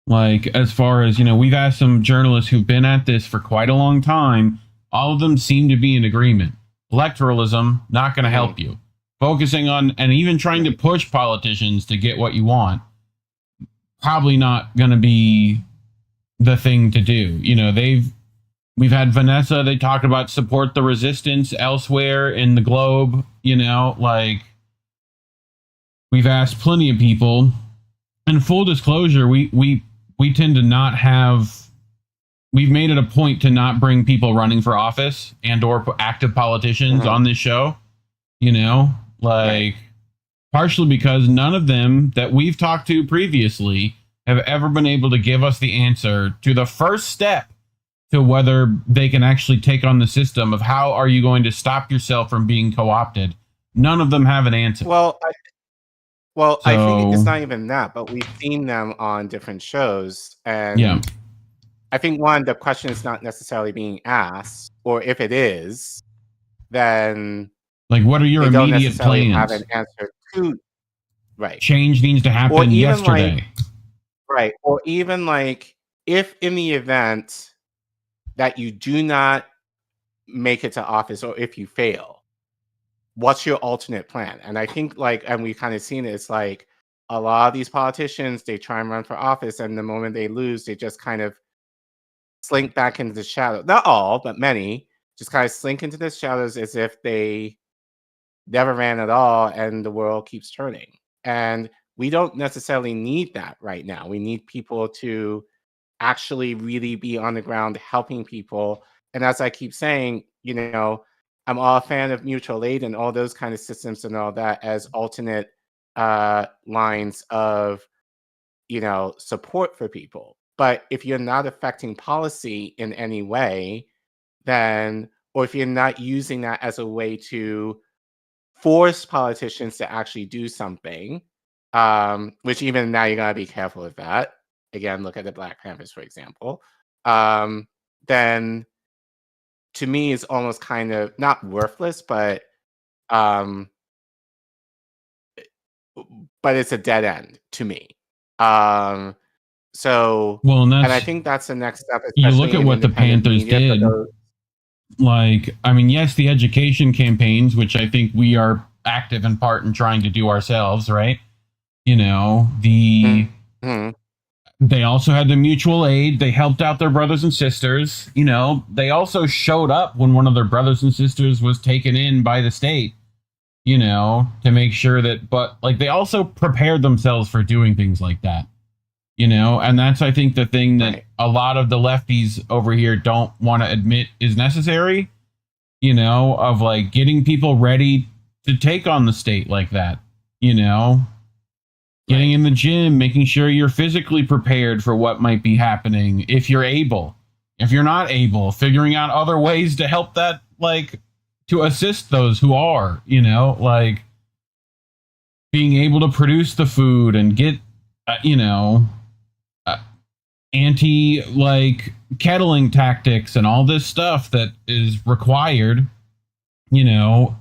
like, as far as, you know, we've asked some journalists who've been at this for quite a long time. All of them seem to be in agreement. Electoralism, not going to help you. Focusing on, and even trying to push politicians to get what you want, probably not going to be the thing to do. You know, we've had Vanessa, they talked about support the resistance elsewhere in the globe, you know, like, we've asked plenty of people. And full disclosure, we tend to not have, we've made it a point to not bring people running for office and or active politicians on this show, you know, like, partially because none of them that we've talked to previously have ever been able to give us the answer to the first step to whether they can actually take on the system of how are you going to stop yourself from being co-opted. None of them have an answer. Well, I think it's not even that, but we've seen them on different shows. And I think, one, the question is not necessarily being asked, or if it is, then, like, what are your immediate plans? Have an answer to, right? Change needs to happen yesterday. Like, right. Or even like, if in the event that you do not make it to office, or if you fail, what's your alternate plan? And I think, like, and we've kind of seen it, it's like a lot of these politicians, they try and run for office, and the moment they lose, they just kind of slink back into the shadow. Not all, but many just kind of slink into the shadows as if they never ran at all, and the world keeps turning. And we don't necessarily need that right now. We need people to actually really be on the ground helping people. And as I keep saying, you know, I'm all a fan of mutual aid and all those kind of systems and all that as alternate lines of, you know, support for people. But if you're not affecting policy in any way, then, or if you're not using that as a way to force politicians to actually do something, which even now you gotta be careful with that. Again, look at the Black Panthers, for example. Then to me, it's almost kind of not worthless, but it's a dead end to me. So, well, and I think that's the next step. You look at what the Panthers did. like, I mean, yes, the education campaigns, which I think we are active in part in trying to do ourselves, right? You know, they also had the mutual aid. They helped out their brothers and sisters. You know, they also showed up when one of their brothers and sisters was taken in by the state, you know, to make sure that, but like they also prepared themselves for doing things like that, you know, and that's, I think, the thing that a lot of the lefties over here don't want to admit is necessary, you know, of like getting people ready to take on the state like that, you know. Getting in the gym, making sure you're physically prepared for what might be happening if you're able. If you're not able, figuring out other ways to help that, like, to assist those who are, you know, like being able to produce the food and get, you know, like, kettling tactics and all this stuff that is required, you know.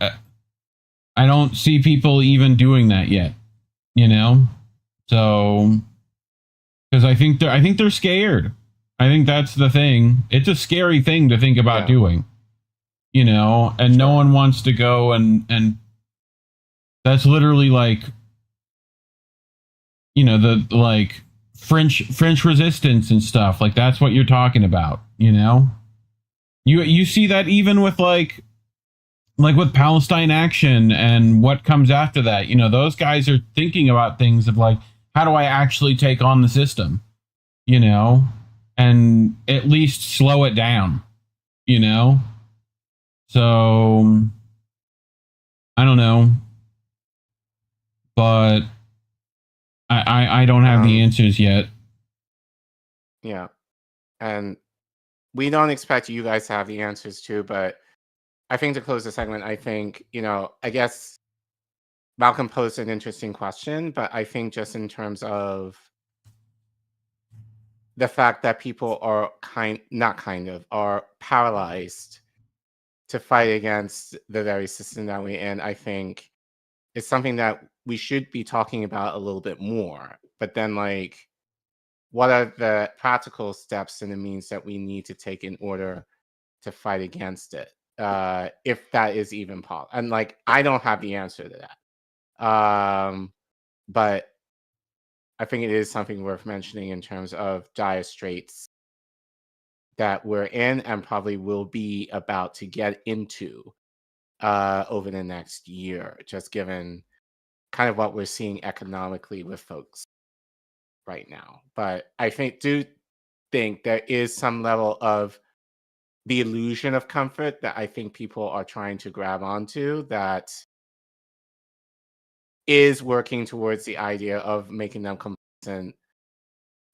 I don't see people even doing that yet, you know. So, because I think they're scared. I think that's the thing. It's a scary thing to think about doing, you know, and no one wants to go and that's literally like, you know, the like French resistance and stuff. Like that's what you're talking about, you know. You see that even with like with Palestine Action and what comes after that. You know, those guys are thinking about things of like, how do I actually take on the system, you know, and at least slow it down, you know? So, I don't know. But I don't have the answers yet. Yeah. And we don't expect you guys to have the answers too, but I think to close the segment, I think, you know, I guess Malcolm posed an interesting question, but I think just in terms of the fact that people are are paralyzed to fight against the very system that we're in, I think it's something that we should be talking about a little bit more. But then, like, what are the practical steps and the means that we need to take in order to fight against it? If that is even possible. And, like, I don't have the answer to that. But I think it is something worth mentioning in terms of dire straits that we're in and probably will be about to get into over the next year, just given kind of what we're seeing economically with folks right now. But I think there is some level of the illusion of comfort that I think people are trying to grab onto that is working towards the idea of making them complacent,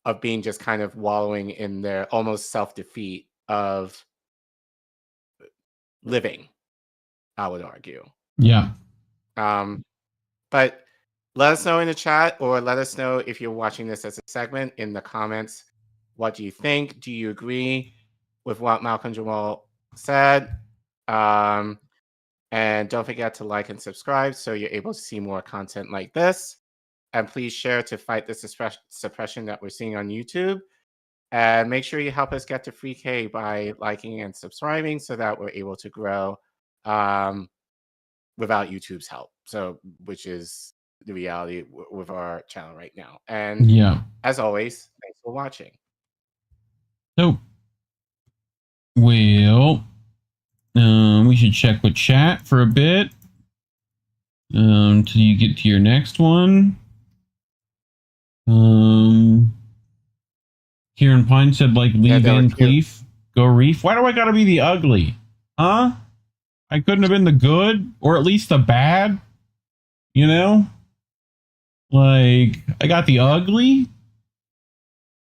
of being just kind of wallowing in their almost self-defeat of living, I would argue. Yeah. But let us know in the chat, or let us know if you're watching this as a segment in the comments. What do you think? Do you agree with what Malcolm-Jamal said? And don't forget to like and subscribe so you're able to see more content like this. And please share to fight the suppression that we're seeing on YouTube. And make sure you help us get to 3K by liking and subscribing so that we're able to grow without YouTube's help. So, which is the reality with our channel right now. And as always, thanks for watching. So, well, we should check with chat for a bit till you get to your next one. Kieran Pine said, like, Lee Van Cleef, go Reef. Why do I gotta be the ugly? Huh? I couldn't have been the good, or at least the bad? You know? Like, I got the ugly?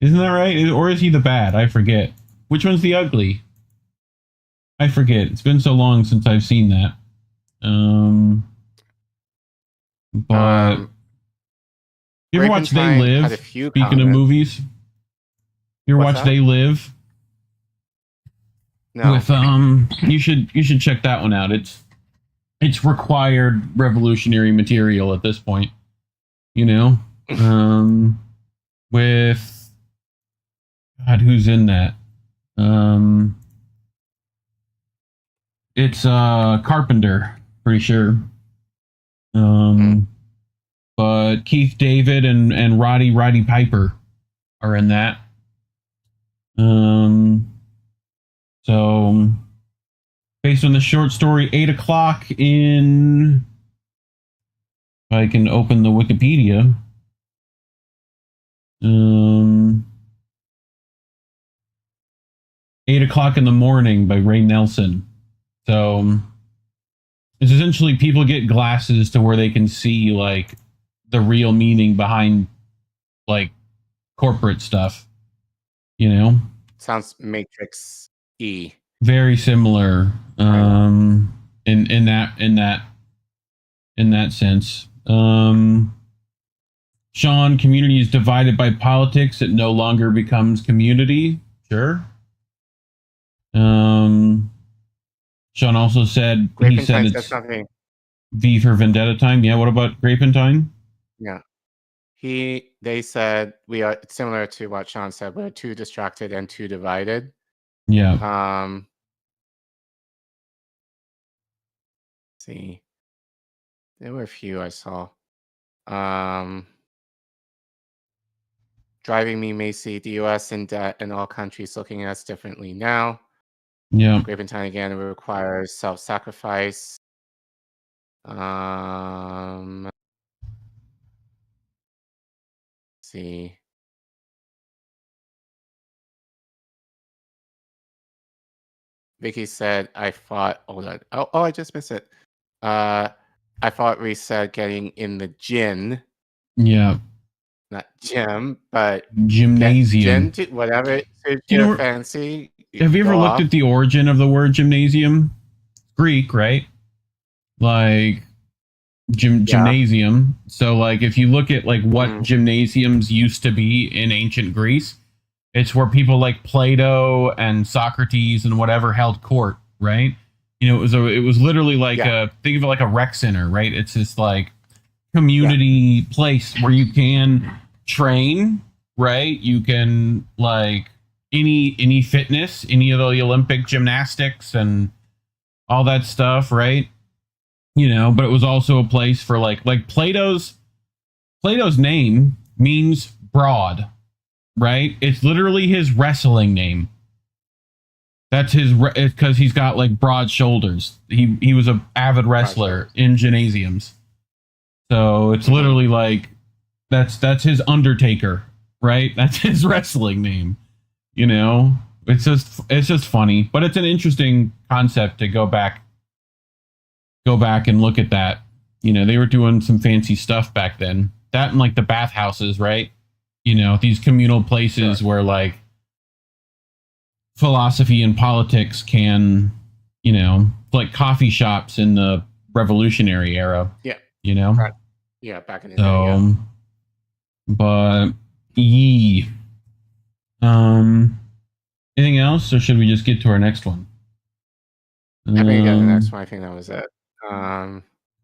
Isn't that right? Or is he the bad? I forget. Which one's the ugly? I forget. It's been so long since I've seen that. But you ever watch They Live? Speaking of movies, you ever watch They Live? No. With you should check that one out. It's required revolutionary material at this point. You know, with God, who's in that? It's Carpenter, pretty sure. But Keith David and Roddy Piper are in that. So based on the short story, 8 o'clock in. If I can open the Wikipedia. 8 o'clock in the morning by Ray Nelson. So it's essentially people get glasses to where they can see like the real meaning behind like corporate stuff. You know? Sounds Matrix-y. Very similar. In that sense. Sean, community is divided by politics. It no longer becomes community. Sure. Sean also said he said it's V for Vendetta time. Yeah. What about Grapentine? Yeah. They said we are similar to what Sean said. We're too distracted and too divided. Yeah. Let's see. There were a few I saw. Driving me may see the U.S. in debt and all countries looking at us differently now. Yeah. Grapentine again requires self-sacrifice. Let's see. Vicky said, I fought. Hold on. Oh, I just missed it. I thought Reese said getting in the gym. Yeah. Not gym, but gymnasium. Whatever suits your fancy. Have you ever looked at the origin of the word gymnasium? Greek, right? Like gymnasium. So like if you look at like what gymnasiums used to be in ancient Greece, it's where people like Plato and Socrates and whatever held court, right? You know, it was literally like think of it like a rec center, right? It's this like community place where you can train, right? You can like any fitness, any of the Olympic gymnastics and all that stuff, right? You know, but it was also a place for like Plato's name means broad, right? It's literally his wrestling name. That's his because he's got like broad shoulders. He was an avid wrestler in gymnasiums. So it's literally like that's his Undertaker, right? That's his wrestling name. You know, it's just funny, but it's an interesting concept to go back and look at that. You know, they were doing some fancy stuff back then. That and like the bathhouses, right? You know, these communal places where like philosophy and politics can, you know, like coffee shops in the Revolutionary era. Yeah. You know? Yeah, back in the day. Yeah. But anything else, or should we just get to our next one? I think the next one. I think that was it.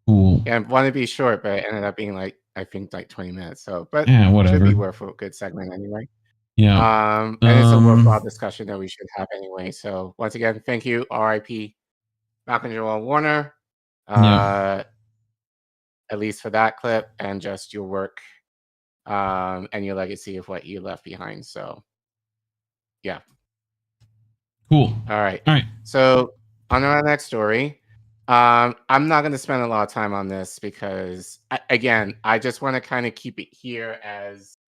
Cool. Yeah, I wanted to be short, but it ended up being like I think like 20 minutes. So, but yeah, whatever. Should be worth a good segment anyway. Yeah. And it's a worthwhile discussion that we should have anyway. So once again, thank you, R.I.P. Malcolm-Jamal Warner. At least for that clip and just your work and your legacy of what you left behind. So, yeah. Cool. All right. So, on our next story, I'm not going to spend a lot of time on this because, again, I just want to kind of keep it here as,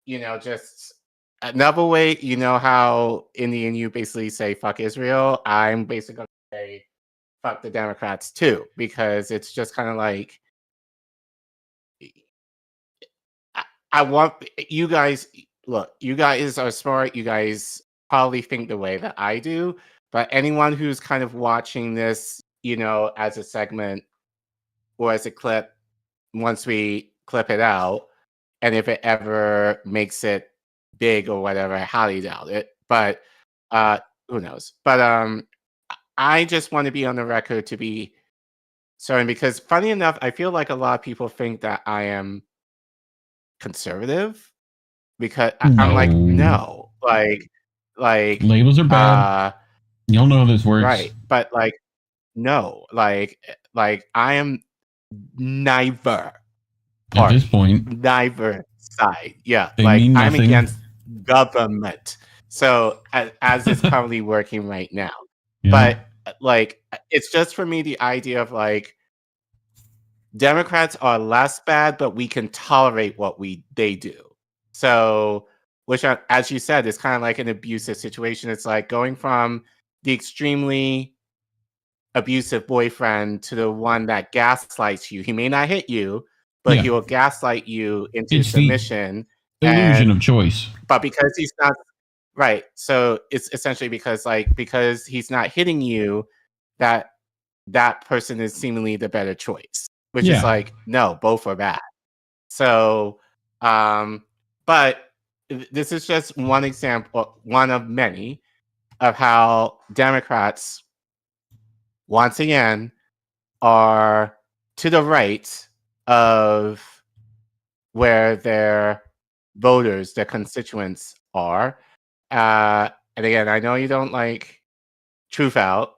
you know, just another way, you know how Indian you basically say, fuck Israel? I'm basically going to say, fuck the Democrats too, because it's just kind of like I want you guys. Look, you guys are smart. You guys probably think the way that I do, but anyone who's kind of watching this, you know, as a segment or as a clip, once we clip it out, and if it ever makes it big or whatever, I highly doubt it. But who knows? But I just want to be on the record to be certain because, funny enough, I feel like a lot of people think that I am conservative because I'm like, no, like labels are bad. You'll know how this works. Right. But like, no, like I am neither at this point. neither side. Yeah. They like mean I'm nothing. against government. So as it's currently working right now. Yeah. But like, it's just for me the idea of like, Democrats are less bad, but we can tolerate what they do. So, which, as you said, is kind of like an abusive situation. It's like going from the extremely abusive boyfriend to the one that gaslights you. He may not hit you, but he will gaslight you into submission. The illusion of choice. But because he's not right, so it's essentially because he's not hitting you, that person is seemingly the better choice. Which is like, no, both are bad. So, but this is just one example, one of many, of how Democrats, once again, are to the right of where their voters, their constituents are. And again, I know you don't like Truthout,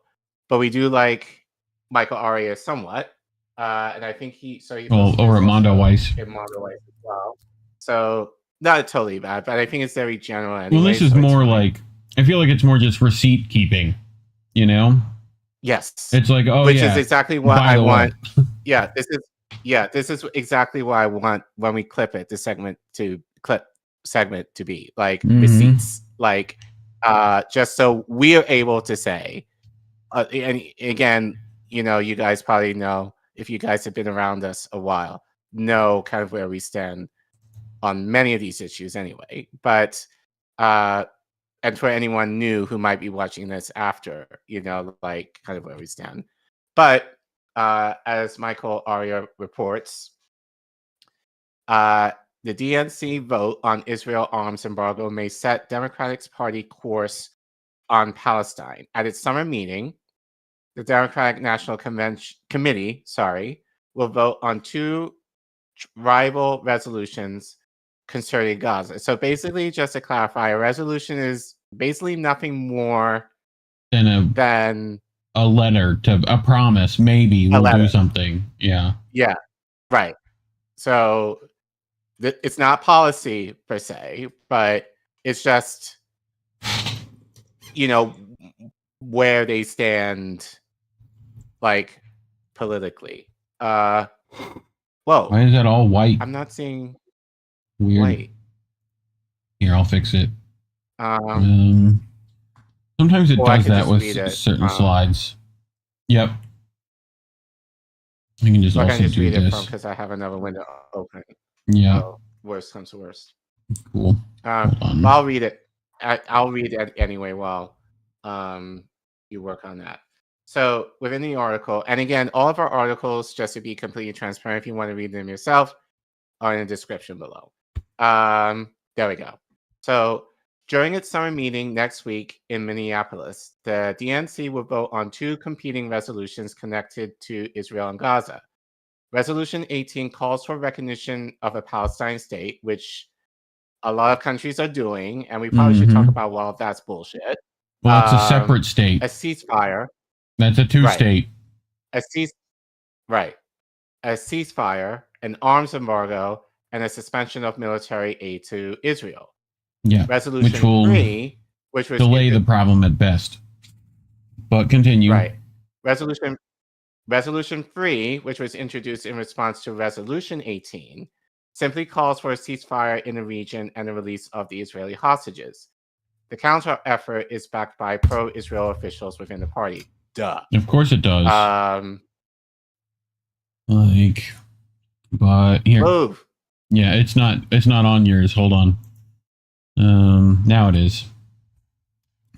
but we do like Michael Arria somewhat. And I think over at Mondoweiss. In Mondoweiss as well. So not totally bad, but I think it's very general anyway. Well, this is more like, I feel like it's more just receipt keeping, you know? Yes. It's like, which is exactly what I want. This is exactly what I want when we clip it, the segment to be like receipts, like just so we are able to say, and again, you know, you guys probably know, if you guys have been around us a while, know kind of where we stand on many of these issues anyway. But and for anyone new who might be watching this after, you know, like kind of where we stand. But as Michael Arria reports, the DNC vote on Israel arms embargo may set Democratic Party course on Palestine. At its summer meeting, the Democratic National Committee will vote on two rival resolutions concerning Gaza. So basically, just to clarify, a resolution is basically nothing more than a letter, to a promise, maybe we'll do something. Yeah. Yeah, right. So it's not policy per se, but it's just, you know, where they stand, like, politically. Whoa. Why is that all white? I'm not seeing weird. White. Here, I'll fix it. Sometimes it does that with certain slides. Yep. I can just also just do read this. it because I have another window open. Yeah. So worst comes to worst. Cool. I'll read it. I'll read it anyway while you work on that. So within the article, and again, all of our articles, just to be completely transparent, if you want to read them yourself, are in the description below. There we go. So during its summer meeting next week in Minneapolis, the DNC will vote on two competing resolutions connected to Israel and Gaza. Resolution 18 calls for recognition of a Palestine state, which a lot of countries are doing, and we probably should talk about, well, that's bullshit. Well, it's a separate state. A ceasefire. That's a two-state. A ceasefire, an arms embargo, and a suspension of military aid to Israel. Yeah, Resolution which will 3, which was delay the problem at best. But continue. Right. Resolution 3, which was introduced in response to Resolution 18, simply calls for a ceasefire in the region and the release of the Israeli hostages. The counter effort is backed by pro-Israel officials within the party. Duh. Of course it does. But here. Move. Yeah, it's not on yours. Hold on. Now it is.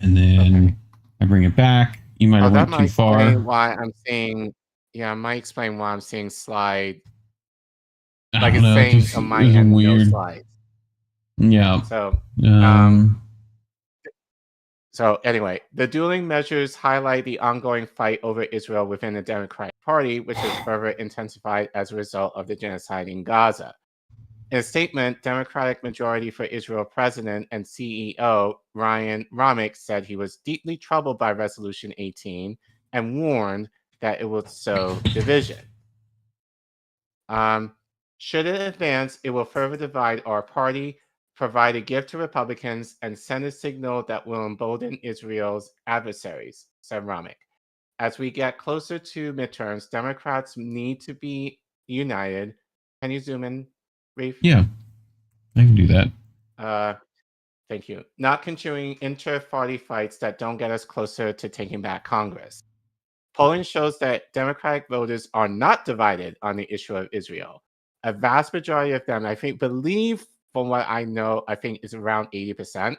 And then I bring it back. You might have went too far. Why I'm seeing, I might explain why I'm seeing slide. Like it's saying on my end, weird. No slides. Yeah. So anyway, the dueling measures highlight the ongoing fight over Israel within the Democratic Party, which has further intensified as a result of the genocide in Gaza. In a statement, Democratic Majority for Israel President and CEO Ryan Romick said he was deeply troubled by Resolution 18 and warned that it would sow division. Should it advance, it will further divide our party, provide a gift to Republicans, and send a signal that will embolden Israel's adversaries, said Romick. As we get closer to midterms, Democrats need to be united. Can you zoom in, Reef? Yeah, I can do that. Thank you. Not continuing inter-party fights that don't get us closer to taking back Congress. Polling shows that Democratic voters are not divided on the issue of Israel. A vast majority of them, believe from what I know, is around 80%,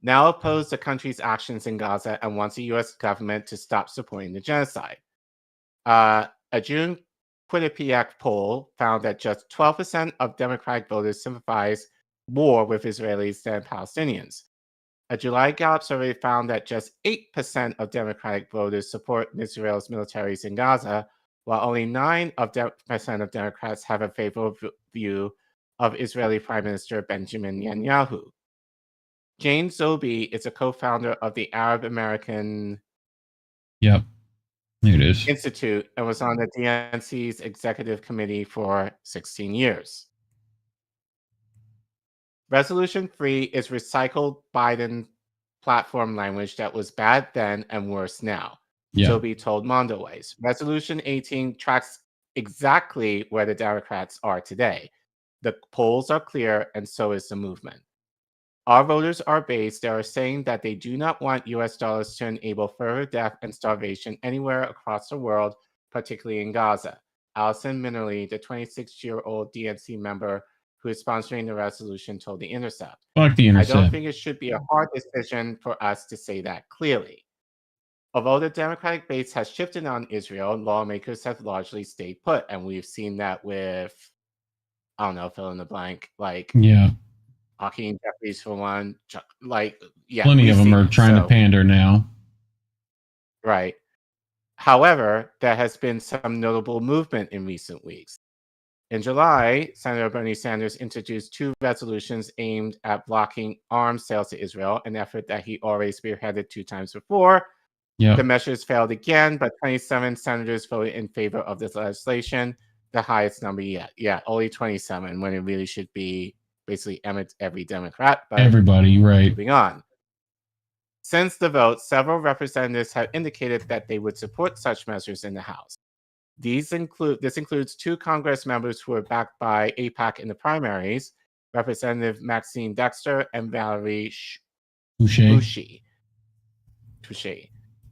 now oppose the country's actions in Gaza and wants the U.S. government to stop supporting the genocide. A June Quinnipiac poll found that just 12% of Democratic voters sympathize more with Israelis than Palestinians. A July Gallup survey found that just 8% of Democratic voters support Israel's militaries in Gaza, while only 9% of Democrats have a favorable view of Israeli Prime Minister Benjamin Netanyahu. Jane Zobi is a co-founder of the Arab American Institute and was on the DNC's executive committee for 16 years. Resolution 3 is recycled Biden platform language that was bad then and worse now. Zobi told Mondoweiss. Resolution 18 tracks exactly where the Democrats are today. The polls are clear, and so is the movement. Our voters are based. They are saying that they do not want U.S. dollars to enable further death and starvation anywhere across the world, particularly in Gaza. Allison Minerly, the 26-year-old DNC member who is sponsoring the resolution, told The Intercept. Fuck The Intercept. I don't think it should be a hard decision for us to say that clearly. Although the Democratic base has shifted on Israel, lawmakers have largely stayed put, and we've seen that with, I don't know, fill in the blank, Hakeem Jeffries for one, plenty of them are trying to pander now. Right. However, there has been some notable movement in recent weeks. In July, Senator Bernie Sanders introduced 2 resolutions aimed at blocking arms sales to Israel, an effort that he already spearheaded 2 times before. The measures failed again, but 27 senators voted in favor of this legislation, the highest number yet. Only 27, when it really should be basically every Democrat. But everybody, right. Moving on. Since the vote, several representatives have indicated that they would support such measures in the House. This includes 2 Congress members who were backed by AIPAC in the primaries, Representative Maxine Dexter and Valerie Touche.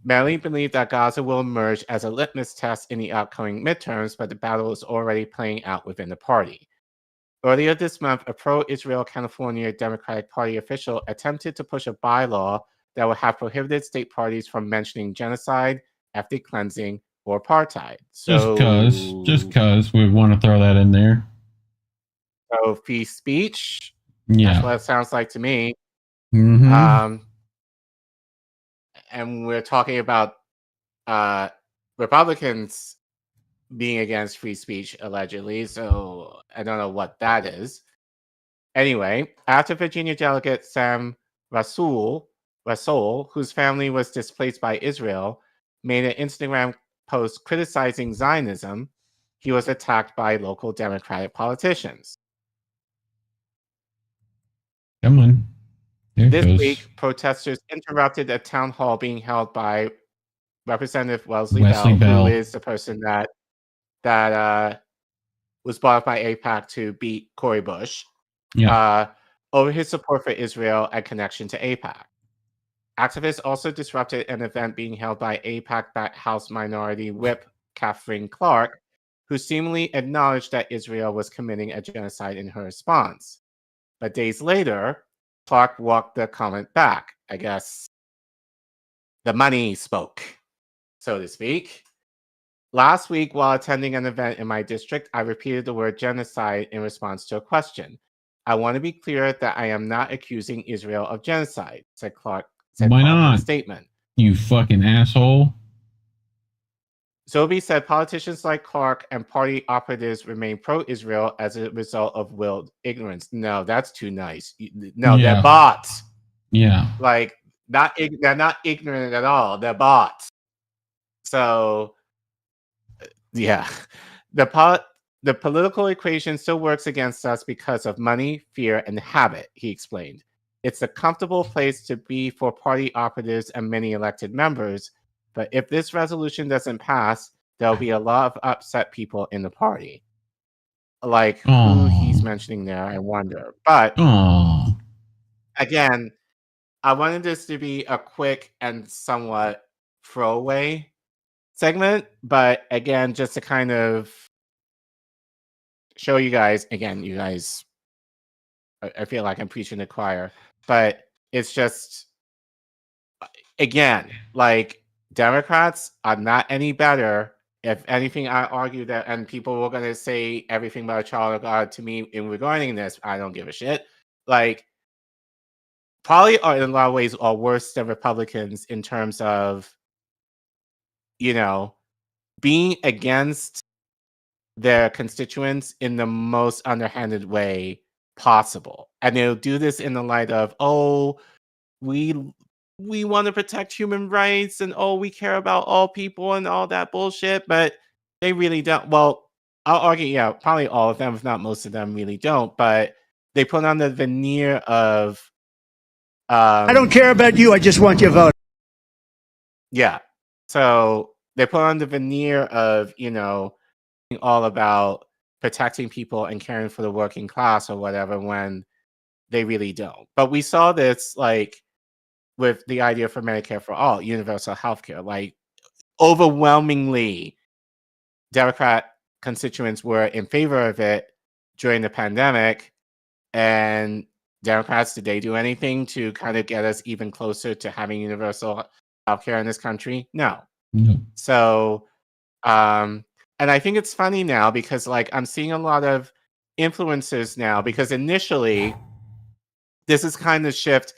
Many believe that Gaza will emerge as a litmus test in the upcoming midterms, but the battle is already playing out within the party. Earlier this month, a pro-Israel California Democratic Party official attempted to push a bylaw that would have prohibited state parties from mentioning genocide, ethnic cleansing, or apartheid. Just cause we want to throw that in there. So free speech. Yeah, that's what it sounds like to me. Mm-hmm. And we're talking about Republicans being against free speech allegedly. So I don't know what that is. Anyway, after Virginia delegate Sam Rasool, whose family was displaced by Israel, made an Instagram post criticizing Zionism, he was attacked by local Democratic politicians. Come on. This week, protesters interrupted a town hall being held by Representative Wesley Bell, who is the person that was brought up by AIPAC to beat Cori Bush, over his support for Israel and connection to AIPAC. Activists also disrupted an event being held by AIPAC-backed House Minority Whip Catherine Clark, who seemingly acknowledged that Israel was committing a genocide in her response. But days later, Clark walked the comment back. I guess the money spoke, so to speak. Last week, while attending an event in my district, I repeated the word genocide in response to a question. I want to be clear that I am not accusing Israel of genocide, said Clark. Why not? In a statement. You fucking asshole. Zobi said politicians like Clark and party operatives remain pro-Israel as a result of willed ignorance. No, that's too nice. No, they're bots. Yeah. Like, they're not ignorant at all. They're bots. So, yeah. The political equation still works against us because of money, fear, and habit, he explained. It's a comfortable place to be for party operatives and many elected members, but if this resolution doesn't pass, there'll be a lot of upset people in the party. Like who he's mentioning there, I wonder. But again, I wanted this to be a quick and somewhat throwaway segment, but again, just to kind of show you guys, again, you guys, I feel like I'm preaching to the choir, but it's just, again, like, Democrats are not any better. If anything, I argue that, and people were going to say everything about a child of God to me in regarding this, I don't give a shit. Like, probably are in a lot of ways are worse than Republicans in terms of, you know, being against their constituents in the most underhanded way possible. And they'll do this in the light of, oh, we want to protect human rights and we care about all people and all that bullshit, but they really don't. Well, I'll argue, yeah, probably all of them, if not most of them, really don't, but they put on the veneer of I don't care about you, I just want your vote. Yeah. So they put on the veneer of, you know, all about protecting people and caring for the working class or whatever when they really don't. But we saw this like with the idea for Medicare for all, universal healthcare. Like overwhelmingly, Democrat constituents were in favor of it during the pandemic. And Democrats, did they do anything to kind of get us even closer to having universal healthcare in this country? No. So, and I think it's funny now because like I'm seeing a lot of influencers now because initially this is kind of shift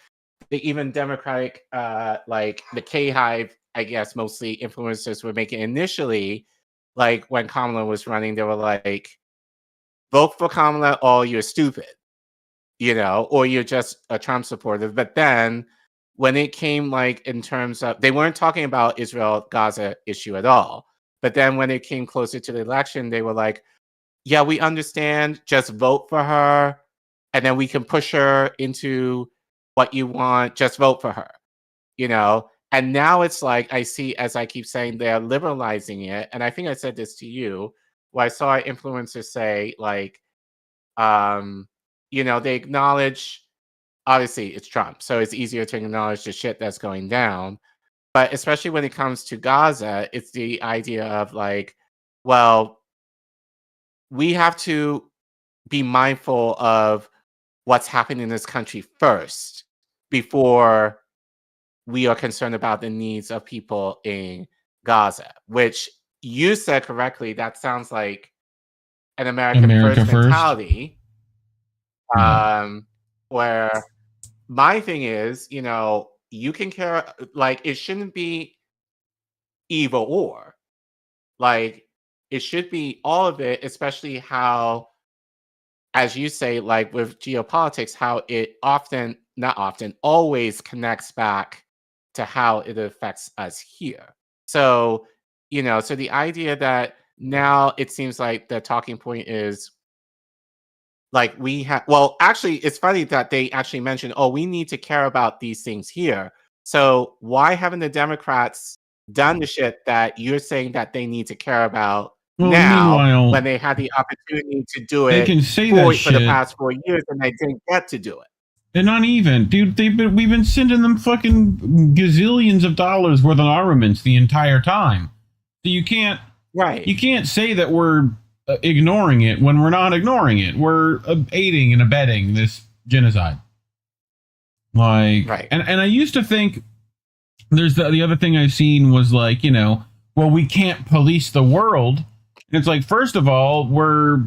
the even Democratic, like the K-Hive, I guess, mostly influencers were making initially, like when Kamala was running, they were like, vote for Kamala or you're stupid, you know, or you're just a Trump supporter. But then when it came like in terms of, they weren't talking about Israel-Gaza issue at all. But then when it came closer to the election, they were like, yeah, we understand, just vote for her. And then we can push her into what you want, just vote for her, you know? And now it's like, I see, as I keep saying, they're liberalizing it. And I think I said this to you, where I saw an influencer say like, you know, they acknowledge, obviously it's Trump, so it's easier to acknowledge the shit that's going down. But especially when it comes to Gaza, it's the idea of like, well, we have to be mindful of what's happening in this country first before we are concerned about the needs of people in Gaza, which you said correctly, that sounds like an America first mentality. Where my thing is, you know, you can care, like, it shouldn't be either or. Like, it should be all of it, especially how, as you say, like with geopolitics, how it often, not often, always connects back to how it affects us here. So, you know, so the idea that now it seems like the talking point is like we have, well, actually, it's funny that they actually mentioned, oh, we need to care about these things here. So why haven't the Democrats done the shit that you're saying that they need to care about now when they had the opportunity to do it for the past 4 years and they didn't get to do it? And not even, dude, we've been sending them fucking gazillions of dollars worth of armaments the entire time. So you can't say that we're ignoring it when we're not ignoring it. We're aiding and abetting this genocide. Like, and I used to think there's the other thing I've seen was like, you know, well, we can't police the world. And it's like, first of all, we're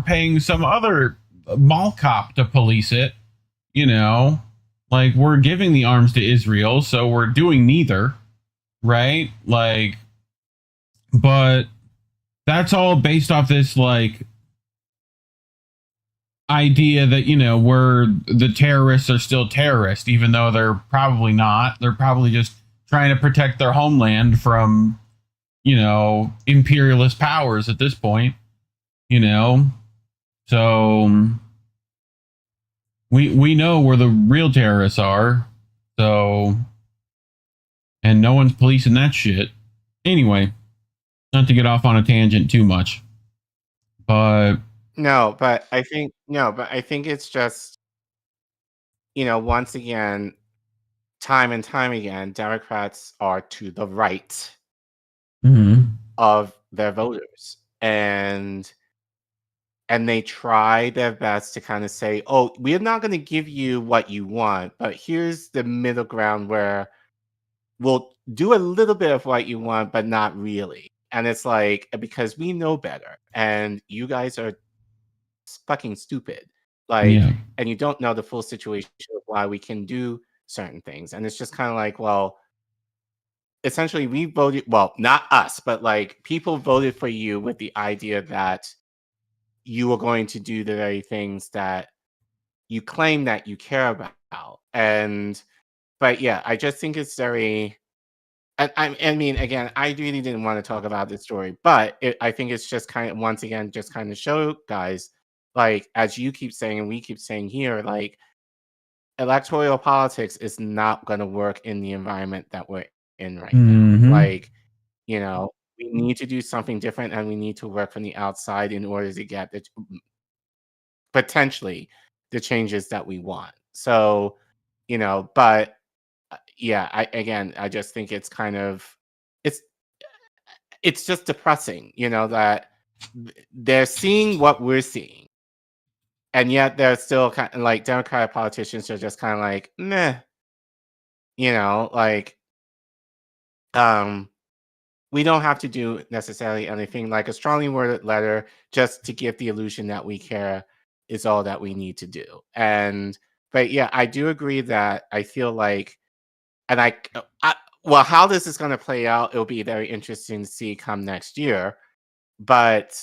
paying some other mall cop to police it, you know, like we're giving the arms to Israel, so we're doing neither, right? Like, But that's all based off this like idea that, we're the terrorists are still terrorists, even though they're probably not. They're probably just trying to protect their homeland from, imperialist powers at this point, So we know where the real terrorists are. So, and no one's policing that shit. Anyway, not to get off on a tangent too much, but I think it's just, once again, time and time again, Democrats are to the right of their voters, and they try their best to kind of say, "Oh, we're not going to give you what you want, but here's the middle ground where we'll do a little bit of what you want, but not really." And it's like, because we know better, and you guys are fucking stupid. Like, and you don't know the full situation of why we can do certain things. And it's just kind of like, well, essentially we voted, well, not us, but like people voted for you with the idea that you were going to do the very things that you claim that you care about. But yeah, I just think it's very, I mean, again, I really didn't want to talk about this story, but I think it's just kind of, once again, just kind of show guys, like, as you keep saying, and we keep saying here, like, electoral politics is not going to work in the environment that we're in right now. Like, we need to do something different, and we need to work from the outside in order to get potentially the changes that we want. So, but yeah, I just think it's kind of, it's just depressing, that they're seeing what we're seeing. And yet they're still kind of like, Democratic politicians are just kind of like, meh, like, we don't have to do necessarily anything. Like a strongly worded letter just to give the illusion that we care is all that we need to do. But yeah, I do agree that I feel like, and well, how this is going to play out, it'll be very interesting to see come next year. But,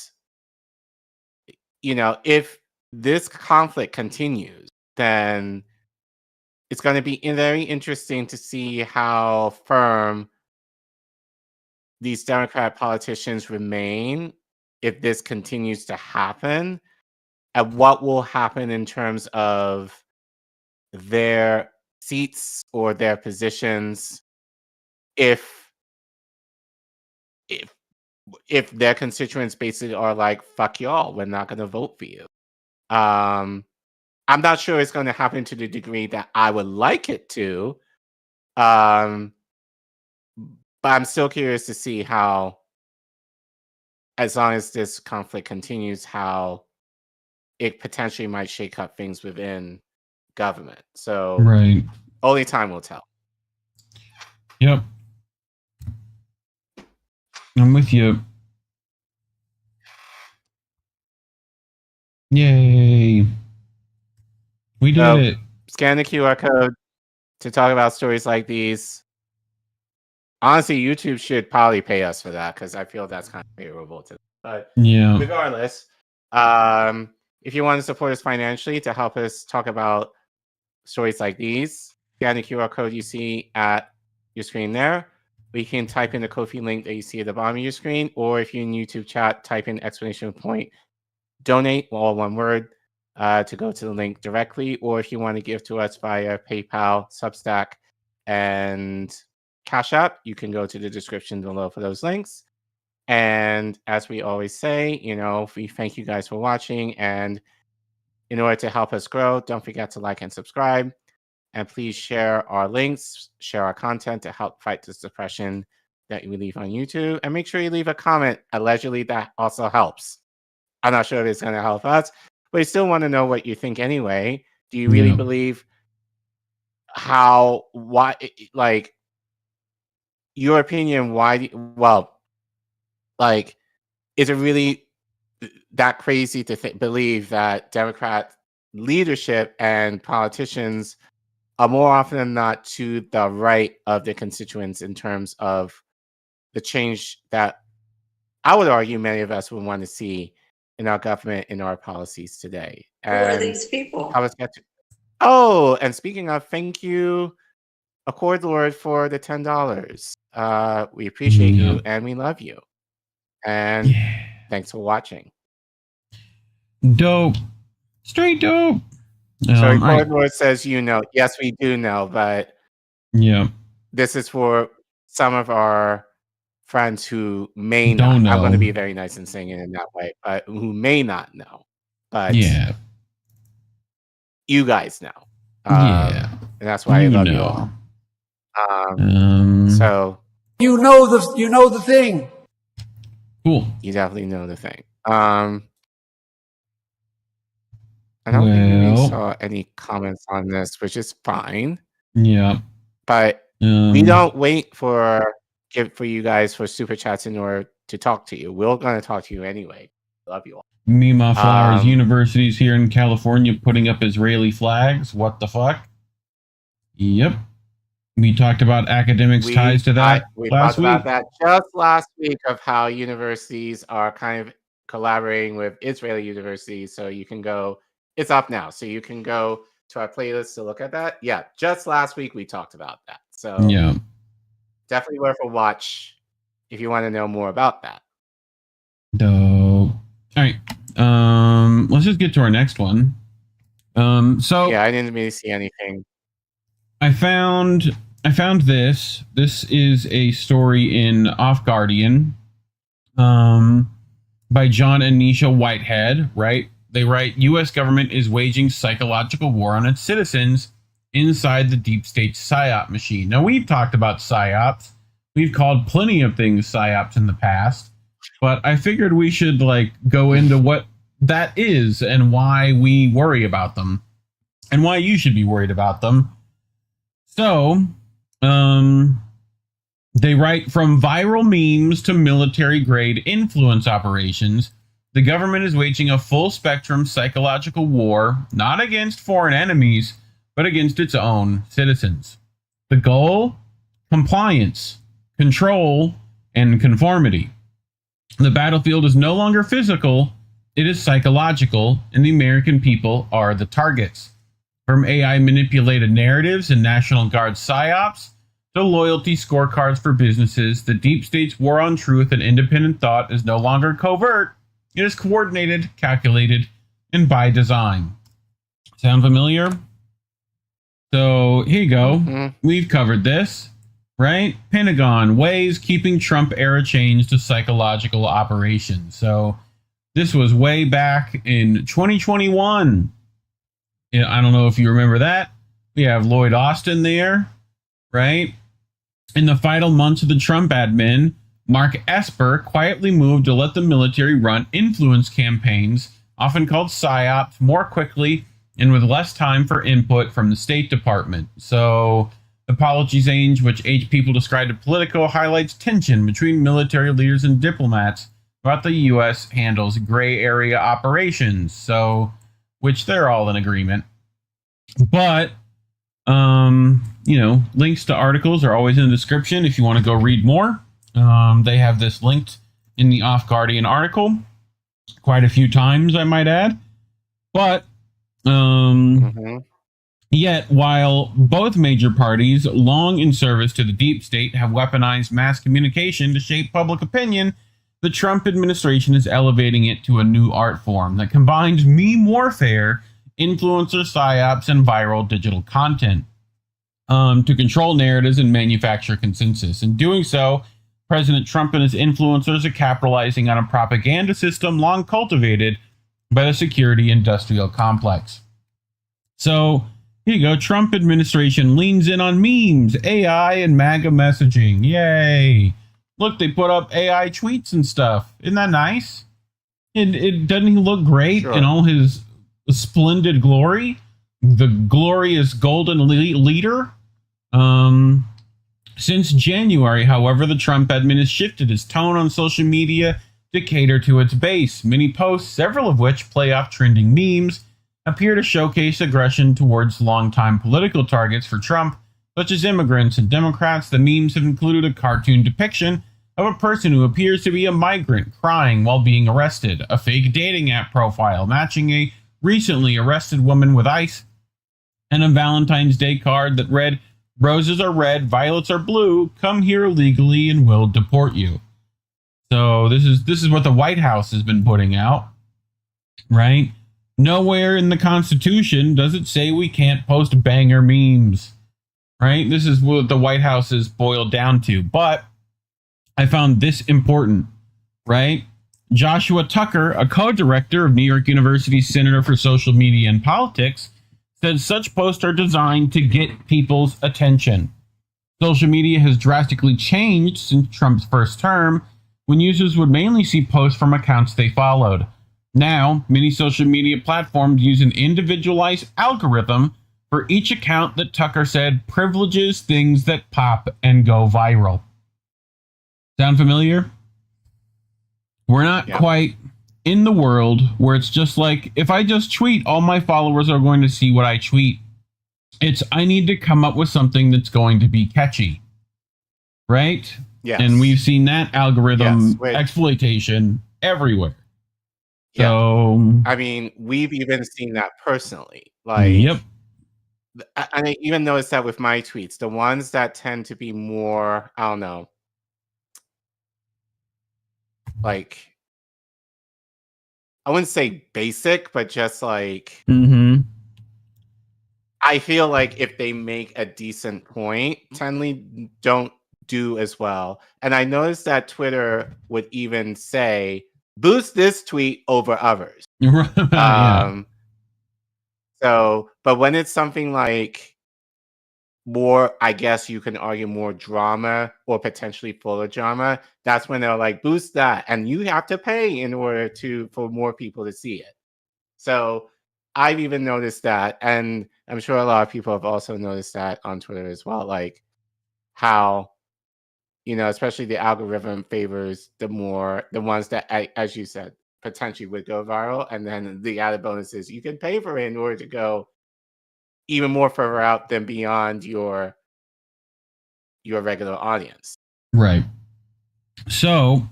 if this conflict continues, then it's going to be very interesting to see how firm these Democrat politicians remain if this continues to happen, and what will happen in terms of their seats or their positions if their constituents basically are like, fuck y'all, we're not going to vote for you. I'm not sure it's going to happen to the degree that I would like it to. But I'm still curious to see how, as long as this conflict continues, how it potentially might shake up things within government. So only time will tell. Yep. I'm with you. Yay. We did it. Scan the QR code to talk about stories like these. Honestly, YouTube should probably pay us for that, because I feel that's kind of favorable to them. But regardless, if you want to support us financially to help us talk about stories like these, scan the QR code you see at your screen there. We can type in the Ko-fi link that you see at the bottom of your screen, or if you're in YouTube chat, type in ! donate, all one word, to go to the link directly. Or if you want to give to us via PayPal, Substack, and Cash App, you can go to the description below for those links. And as we always say, we thank you guys for watching. And in order to help us grow, don't forget to like and subscribe. And please share our links, share our content to help fight this depression that we leave on YouTube. And make sure you leave a comment. Allegedly, that also helps. I'm not sure if it's going to help us, but I still want to know what you think anyway. Do you really believe like, your opinion, is it really that crazy to believe that Democrat leadership and politicians are more often than not to the right of the constituents in terms of the change that I would argue many of us would want to see in our government, in our policies today. Who are And these people? I was get to. Oh, and speaking of, thank you, Accord Lord, for the $10. We appreciate you and we love you. And thanks for watching. Dope. Straight dope. So Accord Lord says, yes, we do know, but this is for some of our friends who may not. I'm going to be very nice and saying it in that way, but who may not know. But you guys know. And that's why I love you all. So you know the thing. Cool. You definitely know the thing. I don't think we saw any comments on this, which is fine. Yeah. But we don't wait for you guys for super chats in order to talk to you. We're going to talk to you anyway. Love you all. Mima Flowers universities here in California putting up Israeli flags. What the fuck? Yep. We talked about academics' ties to that we last talked week. about that just last week of how universities are kind of collaborating with Israeli universities. So you can go, it's up now. So you can go to our playlist to look at that. Yeah, just last week we talked about that. So definitely worth a watch if you want to know more about that. Dope. All right. Let's just get to our next one. So yeah, I didn't really see anything. I found this. This is a story in Off Guardian by John and Nisha Whitehead, right? They write, U.S. government is waging psychological war on its citizens inside the deep state PSYOP machine. Now, we've talked about PSYOPs. We've called plenty of things PSYOPs in the past, but I figured we should go into what that is and why we worry about them and why you should be worried about them. So, they write, from viral memes to military-grade influence operations, the government is waging a full-spectrum psychological war, not against foreign enemies, but against its own citizens. The goal? Compliance, control, and conformity. The battlefield is no longer physical, it is psychological, and the American people are the targets. From AI-manipulated narratives and National Guard PSYOPs to loyalty scorecards for businesses, the deep state's war on truth and independent thought is no longer covert. It is coordinated, calculated, and by design. Sound familiar? So here you go. Mm-hmm. We've covered this, right? Pentagon, ways keeping Trump-era change to psychological operations. So this was way back in 2021. I don't know if you remember that. We have Lloyd Austin there, right? In the final months of the Trump admin, Mark Esper quietly moved to let the military run influence campaigns, often called PSYOPs, more quickly and with less time for input from the State Department. So the policy change, which people described as Politico, highlights tension between military leaders and diplomats about the U.S. handles gray area operations. So, which they're all in agreement. But, links to articles are always in the description if you want to go read more. They have this linked in the Off Guardian article quite a few times, I might add. But, yet, while both major parties, long in service to the deep state, have weaponized mass communication to shape public opinion, the Trump administration is elevating it to a new art form that combines meme warfare, influencer PSYOPs, and viral digital content to control narratives and manufacture consensus. In doing so, President Trump and his influencers are capitalizing on a propaganda system long cultivated by the security industrial complex. So, here you go. Trump administration leans in on memes, AI, and MAGA messaging. Yay! Look, they put up AI tweets and stuff. Isn't that nice? It doesn't he look great in all his splendid glory? The glorious golden leader. Since January, however, the Trump admin has shifted his tone on social media to cater to its base. Many posts, several of which play off trending memes, appear to showcase aggression towards longtime political targets for Trump, such as immigrants and Democrats. The memes have included a cartoon depiction of a person who appears to be a migrant crying while being arrested, a fake dating app profile matching a recently arrested woman with ICE, and a Valentine's Day card that read, "Roses are red, violets are blue, come here legally and we'll deport you." So this is what the White House has been putting out, right? Nowhere in the Constitution does it say we can't post banger memes, right? This is what the White House is boiled down to. But I found this important, right? Joshua Tucker, a co-director of New York University's Center for Social Media and Politics, said such posts are designed to get people's attention. Social media has drastically changed since Trump's first term, when users would mainly see posts from accounts they followed. Now, many social media platforms use an individualized algorithm for each account that Tucker said privileges things that pop and go viral. Sound familiar? We're not quite in the world where it's just like, if I just tweet, all my followers are going to see what I tweet. It's, I need to come up with something that's going to be catchy. Right? Yes. And we've seen that algorithm exploitation everywhere. Yeah. So, I mean, we've even seen that personally. Like, yep. I even noticed that with my tweets, the ones that tend to be more, I don't know, like, I wouldn't say basic, but just like, I feel like if they make a decent point, tendly don't do as well. And I noticed that Twitter would even say, boost this tweet over others. So, but when it's something like more, I guess you can argue more drama or potentially full of drama, that's when they're like, boost that. And you have to pay in order for more people to see it. So I've even noticed that. And I'm sure a lot of people have also noticed that on Twitter as well. Like how, you know, especially the algorithm favors the ones that, as you said, potentially would go viral. And then the added bonus is you can pay for it in order to go even more further out than beyond your regular audience. Right. So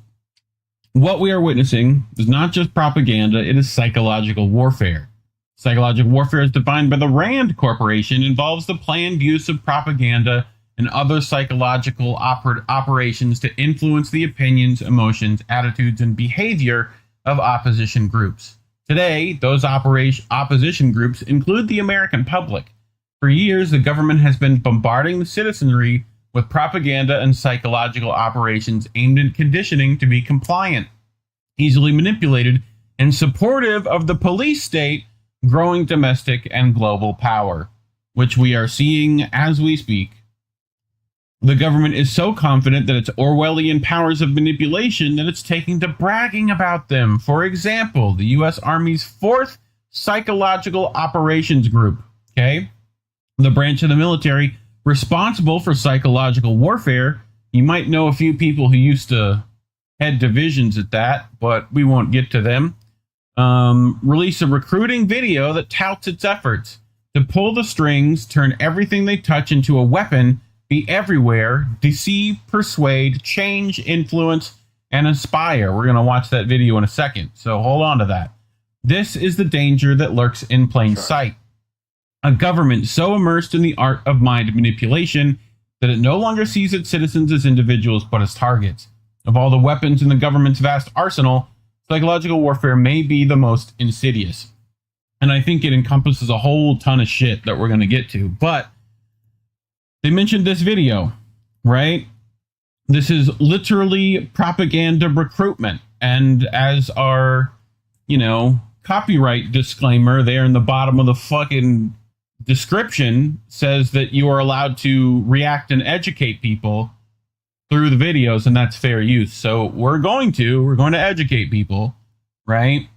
what we are witnessing is not just propaganda, it is psychological warfare. Psychological warfare, as defined by the Rand Corporation, involves the planned use of propaganda and other psychological operations to influence the opinions, emotions, attitudes, and behavior of opposition groups. Today, those opposition groups include the American public. For years, the government has been bombarding the citizenry with propaganda and psychological operations aimed at conditioning to be compliant, easily manipulated, and supportive of the police state, growing domestic and global power, which we are seeing as we speak. The government is so confident that its Orwellian powers of manipulation that it's taking to bragging about them. For example, the U.S. Army's 4th Psychological Operations Group, okay? The branch of the military responsible for psychological warfare. You might know a few people who used to head divisions at that, but we won't get to them. Release a recruiting video that touts its efforts to pull the strings, turn everything they touch into a weapon, be everywhere, deceive, persuade, change, influence, and inspire. We're going to watch that video in a second, so hold on to that. This is the danger that lurks in plain sight. A government so immersed in the art of mind manipulation that it no longer sees its citizens as individuals but as targets. Of all the weapons in the government's vast arsenal, psychological warfare may be the most insidious. And I think it encompasses a whole ton of shit that we're going to get to. But they mentioned this video, right? This is literally propaganda recruitment. And as our, copyright disclaimer there in the bottom of the fucking description says that you are allowed to react and educate people through the videos, and that's fair use. So we're going to educate people, right?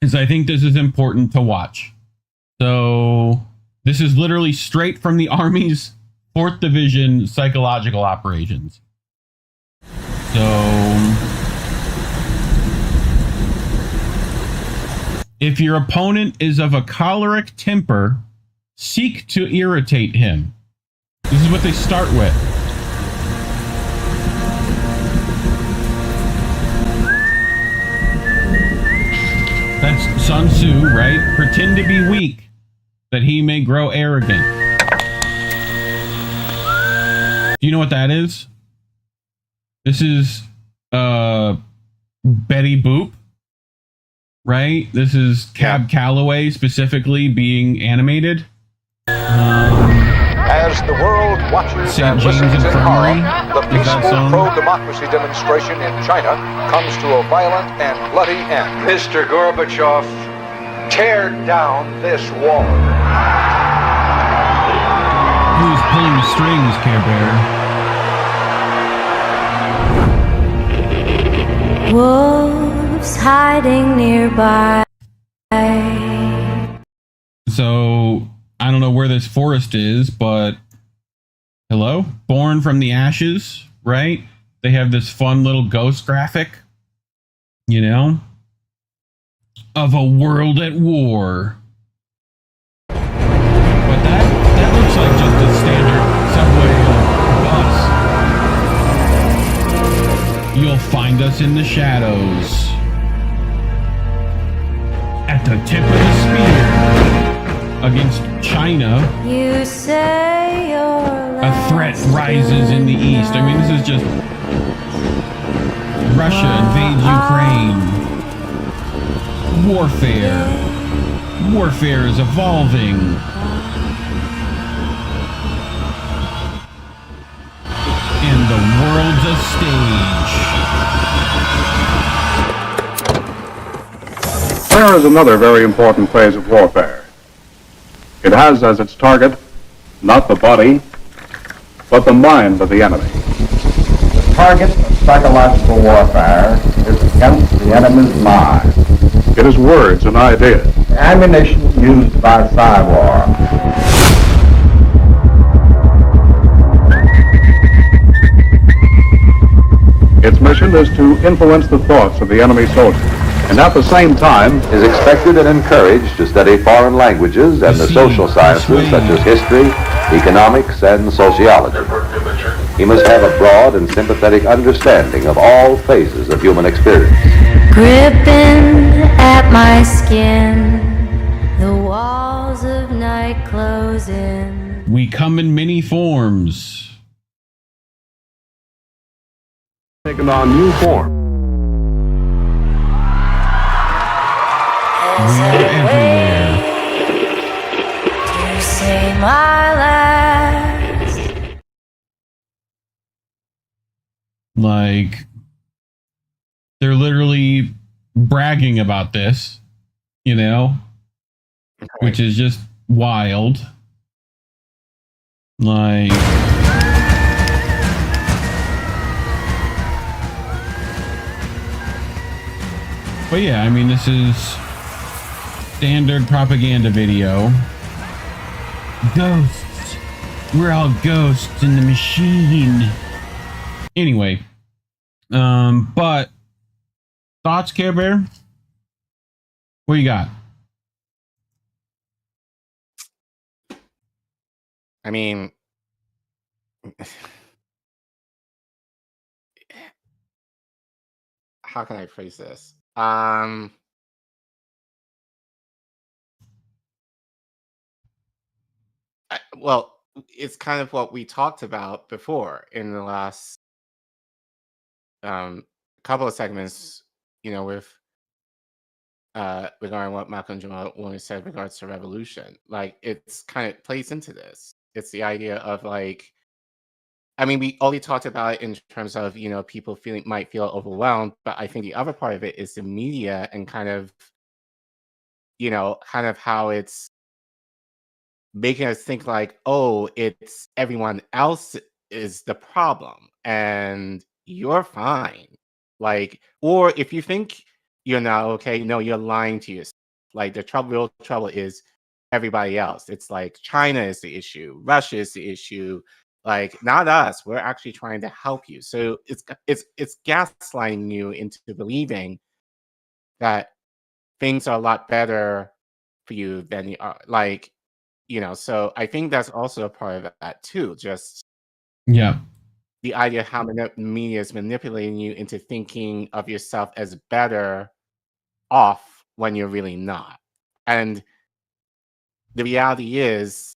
Because I think this is important to watch. So this is literally straight from the Army's 4th Division psychological operations. So if your opponent is of a choleric temper, seek to irritate him. This is what they start with. Sun Tzu, right? Pretend to be weak, that he may grow arrogant. Do you know what that is? This is Betty Boop, right? This is Cab Calloway specifically being animated. As the world watches St. and James listens in Infirmary. horror, the Is that peaceful song? pro-democracy demonstration in China comes to a violent and bloody end. Mr. Gorbachev, tear down this wall. Who's pulling the strings, Care Bear? Wolves hiding nearby. So, I don't know where this forest is, but hello? Born from the ashes, right? They have this fun little ghost graphic, you know, of a world at war. But that looks like just a standard subway bus. You'll find us in the shadows. At the tip of the spear. Against China, You say your a threat rises in the east. I mean, this is just Russia invades Ukraine. Warfare. Warfare is evolving. And the world's a stage. Prayer is another very important phase of warfare. It has as its target not the body, but the mind of the enemy. The target of psychological warfare is against the enemy's mind. It is words and ideas. Ammunition used by Psy-War. Its mission is to influence the thoughts of the enemy soldier, and at the same time is expected and encouraged to study foreign languages and the social sciences such as history, economics, and sociology. He must have a broad and sympathetic understanding of all phases of human experience. gripping at my skin, the walls of night closing. We come in many forms. taken on new form. Everywhere. To say my last. Like, they're literally bragging about this, you know, which is just wild. Like, but yeah, I mean, this is standard propaganda video. Ghosts. We're all ghosts in the machine. Anyway, but thoughts, Care Bear? What you got? I mean, how can I phrase this? Well, it's kind of what we talked about before in the last couple of segments, you know, with regarding what Malcolm-Jamal when he said in regards to revolution. Like, it's kind of plays into this. It's the idea of, like, I mean, we only talked about it in terms of, you know, people might feel overwhelmed, but I think the other part of it is the media and kind of, you know, kind of how it's making us think like, oh, it's everyone else is the problem and you're fine. Like, or if you think you're not okay, no, you're lying to yourself. Like, the real trouble is everybody else. It's like China is the issue, Russia is the issue, like, not us. We're actually trying to help you. So it's gaslighting you into believing that things are a lot better for you than you are. Like, you know, so I think that's also a part of that too. Just Yeah. the idea how media is manipulating you into thinking of yourself as better off when you're really not. And the reality is,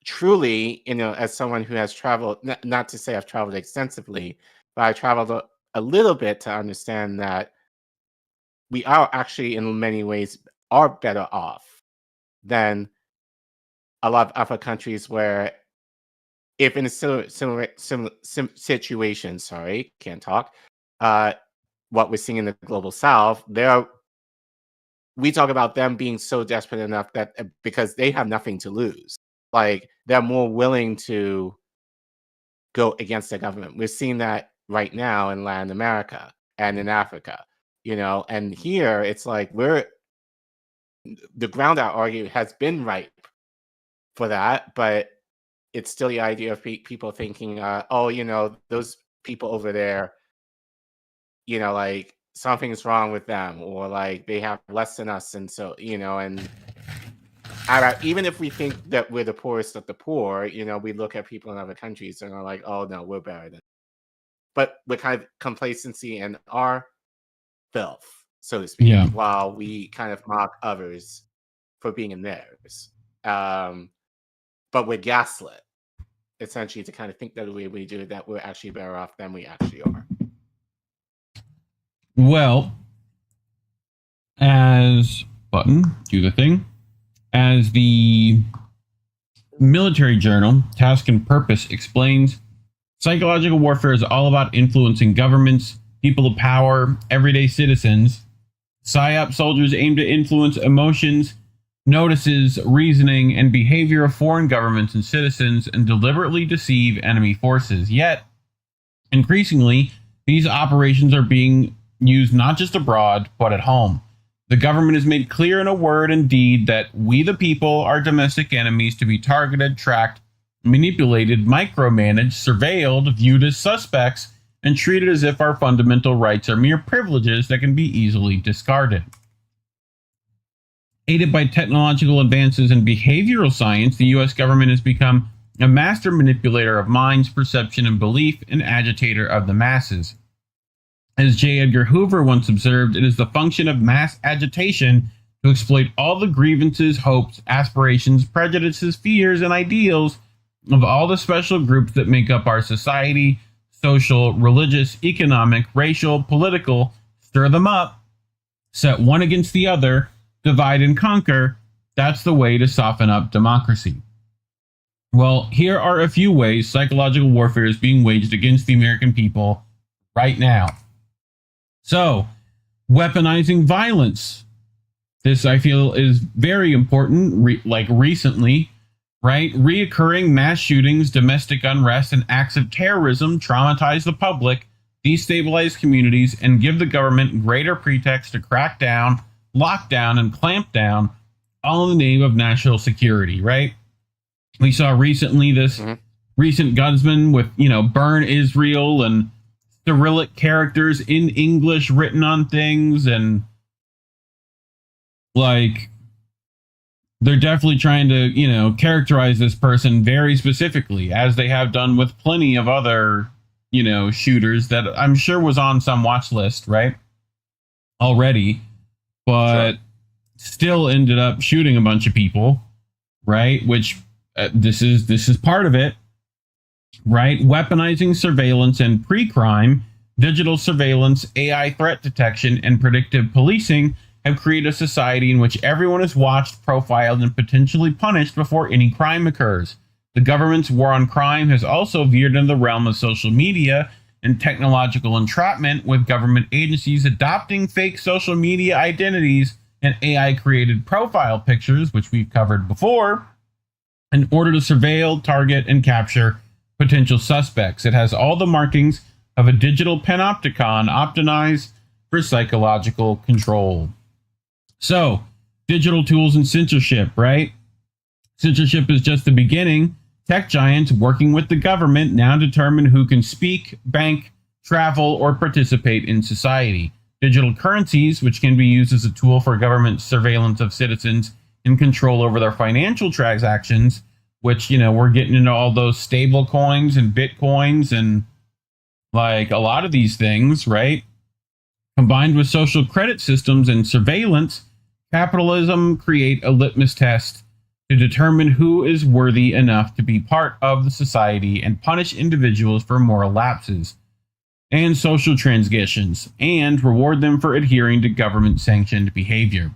truly, as someone who has traveled, not to say I've traveled extensively, but I traveled a little bit to understand that we are actually, in many ways, are better off than a lot of other countries where, if in a similar situation, what we're seeing in the global south, we talk about them being so desperate enough that because they have nothing to lose, like they're more willing to go against the government. We're seeing that right now in Latin America and in Africa, and here it's like the ground, I argue, has been ripe for that, but it's still the idea of people thinking, those people over there, like something's wrong with them, or like they have less than us, and so and even if we think that we're the poorest of the poor, we look at people in other countries and are like, oh no, we're better than. But with kind of complacency and our filth, so to speak, while we kind of mock others for being in theirs. But we're gaslit, essentially, to kind of think that the way we do it, that we're actually better off than we actually are. Well, as the military journal Task and Purpose explains, psychological warfare is all about influencing governments, people of power, everyday citizens. Psy-Ops soldiers aim to influence emotions, notices, reasoning, and behavior of foreign governments and citizens and deliberately deceive enemy forces. Yet, increasingly, these operations are being used not just abroad, but at home. The government has made clear in a word and deed that we the people are domestic enemies to be targeted, tracked, manipulated, micromanaged, surveilled, viewed as suspects, and treated as if our fundamental rights are mere privileges that can be easily discarded. Aided by technological advances in behavioral science, the U.S. government has become a master manipulator of minds, perception, and belief, and agitator of the masses. As J. Edgar Hoover once observed, it is the function of mass agitation to exploit all the grievances, hopes, aspirations, prejudices, fears, and ideals of all the special groups that make up our society, social, religious, economic, racial, political, stir them up, set one against the other, divide and conquer. That's the way to soften up democracy. Well, here are a few ways psychological warfare is being waged against the American people right now. So, weaponizing violence. This, I feel, is very important, recently, right? Reoccurring mass shootings, domestic unrest, and acts of terrorism traumatize the public, destabilize communities, and give the government greater pretext to crack down, lock down, and clamp down, all in the name of national security, right? We saw recently this recent gunsman with, burn Israel and Cyrillic characters in English written on things, and like they're definitely trying to, characterize this person very specifically, as they have done with plenty of other, shooters that I'm sure was on some watch list, right? Already, but still ended up shooting a bunch of people, right? Which this is part of it. Right? Weaponizing surveillance and pre-crime, digital surveillance, AI threat detection, and predictive policing have created a society in which everyone is watched, profiled, and potentially punished before any crime occurs. The government's war on crime has also veered into the realm of social media and technological entrapment, with government agencies adopting fake social media identities and AI-created profile pictures, which we've covered before, in order to surveil, target, and capture potential suspects. It has all the markings of a digital panopticon optimized for psychological control. So, digital tools and censorship, right? Censorship is just the beginning. Tech giants working with the government now determine who can speak, bank, travel, or participate in society. Digital currencies, which can be used as a tool for government surveillance of citizens and control over their financial transactions, which, we're getting into all those stable coins and bitcoins and like a lot of these things, right? Combined with social credit systems and surveillance, capitalism create a litmus test to determine who is worthy enough to be part of the society and punish individuals for moral lapses and social transgressions, and reward them for adhering to government-sanctioned behavior.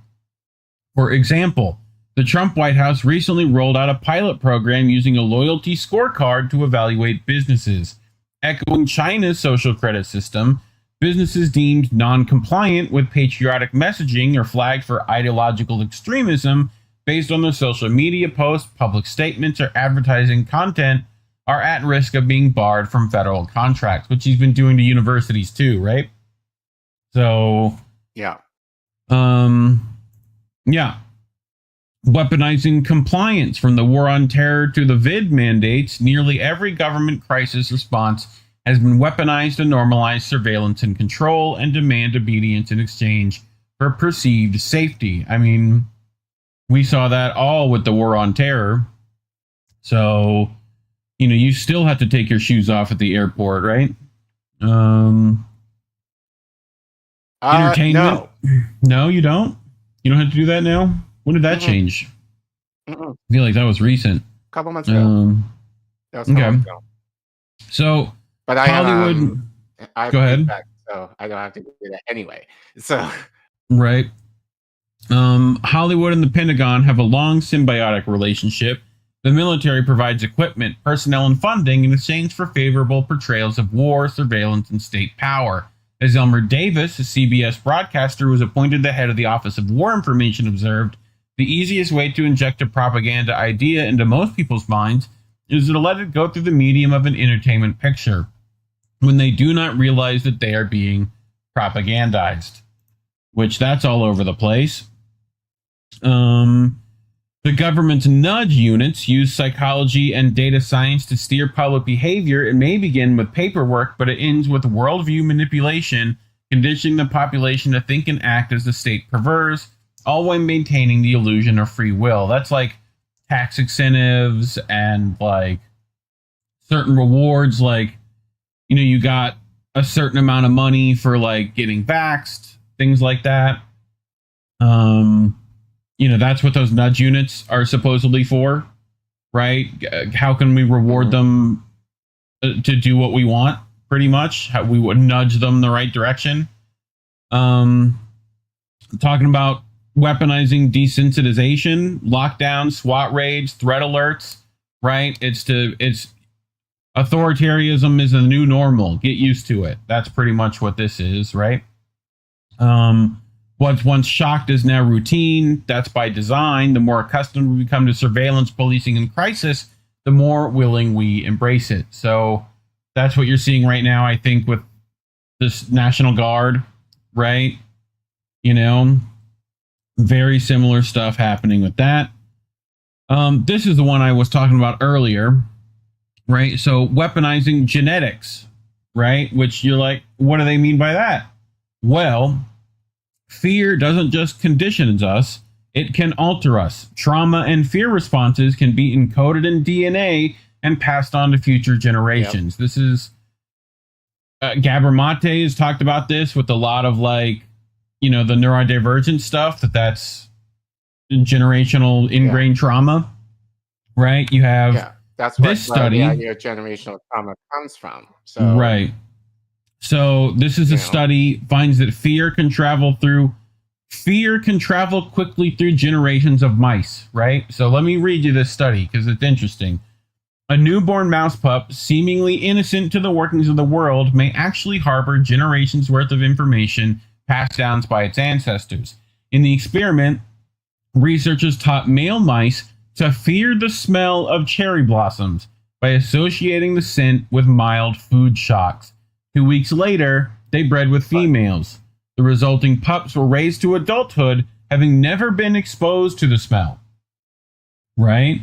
For example, the Trump White House recently rolled out a pilot program using a loyalty scorecard to evaluate businesses. Echoing China's social credit system, businesses deemed non-compliant with patriotic messaging or flagged for ideological extremism based on their social media posts, public statements, or advertising content are at risk of being barred from federal contracts, which he's been doing to universities too, right? So, yeah. Yeah. Weaponizing compliance from the war on terror to the vid mandates, nearly every government crisis response has been weaponized to normalize surveillance and control and demand obedience in exchange for perceived safety. I mean, we saw that all with the war on terror. So, you know, you still have to take your shoes off at the airport, right? Entertainment? No, you don't? You don't have to do that now? When did that change? I feel like that was recent. A couple months ago. That was a couple months ago. So, but Hollywood... I go ahead. Back, so I don't have to do that anyway. So... Right. Hollywood and the Pentagon have a long symbiotic relationship. The military provides equipment, personnel, and funding in exchange for favorable portrayals of war, surveillance, and state power. As Elmer Davis, a CBS broadcaster who was appointed the head of the Office of War Information, observed, the easiest way to inject a propaganda idea into most people's minds is to let it go through the medium of an entertainment picture, when they do not realize that they are being propagandized. Which, that's all over the place. The government's nudge units use psychology and data science to steer public behavior. It may begin with paperwork, but it ends with worldview manipulation, conditioning the population to think and act as the state prefers, all while maintaining the illusion of free will. That's like tax incentives and like certain rewards, like, you know, you got a certain amount of money for like getting vaxxed, things like that. You know, that's what those nudge units are supposedly for, right? How can we reward them to do what we want, pretty much? How we would nudge them the right direction. Talking about weaponizing desensitization, lockdown, SWAT raids, threat alerts, right? It's authoritarianism is the new normal. Get used to it. That's pretty much what this is, right? What's once shocked is now routine. That's by design. The more accustomed we become to surveillance, policing, and crisis, the more willing we embrace it. So that's what you're seeing right now, I think, with this National Guard, right? You know, very similar stuff happening with that. This is the one I was talking about earlier, right? So weaponizing genetics, right? Which you're like, what do they mean by that? Well, fear doesn't just condition us, it can alter us. Trauma and fear responses can be encoded in DNA and passed on to future generations. Yep. This is... Gabor-Mate has talked about this with a lot of, like, you know, the neurodivergent stuff, that's generational ingrained trauma, right? You have that's what this study... your generational trauma comes from. So, right. So this is a study finds that fear can travel quickly through generations of mice, right? So let me read you this study because it's interesting. A newborn mouse pup, seemingly innocent to the workings of the world, may actually harbor generations worth of information passed down by its ancestors. In the experiment, researchers taught male mice to fear the smell of cherry blossoms by associating the scent with mild food shocks. 2 weeks later, they bred with females. The resulting pups were raised to adulthood, having never been exposed to the smell. Right?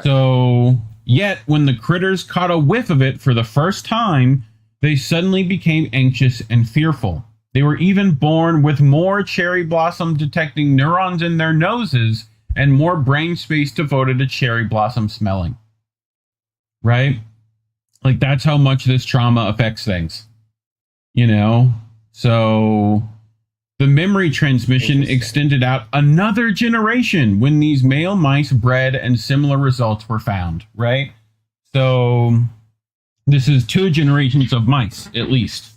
So, yet, when the critters caught a whiff of it for the first time, they suddenly became anxious and fearful. They were even born with more cherry blossom detecting neurons in their noses and more brain space devoted to cherry blossom smelling. Right? Like, that's how much this trauma affects things. You know? So, the memory transmission extended out another generation when these male mice bred and similar results were found, right? So this is 2 generations of mice, at least.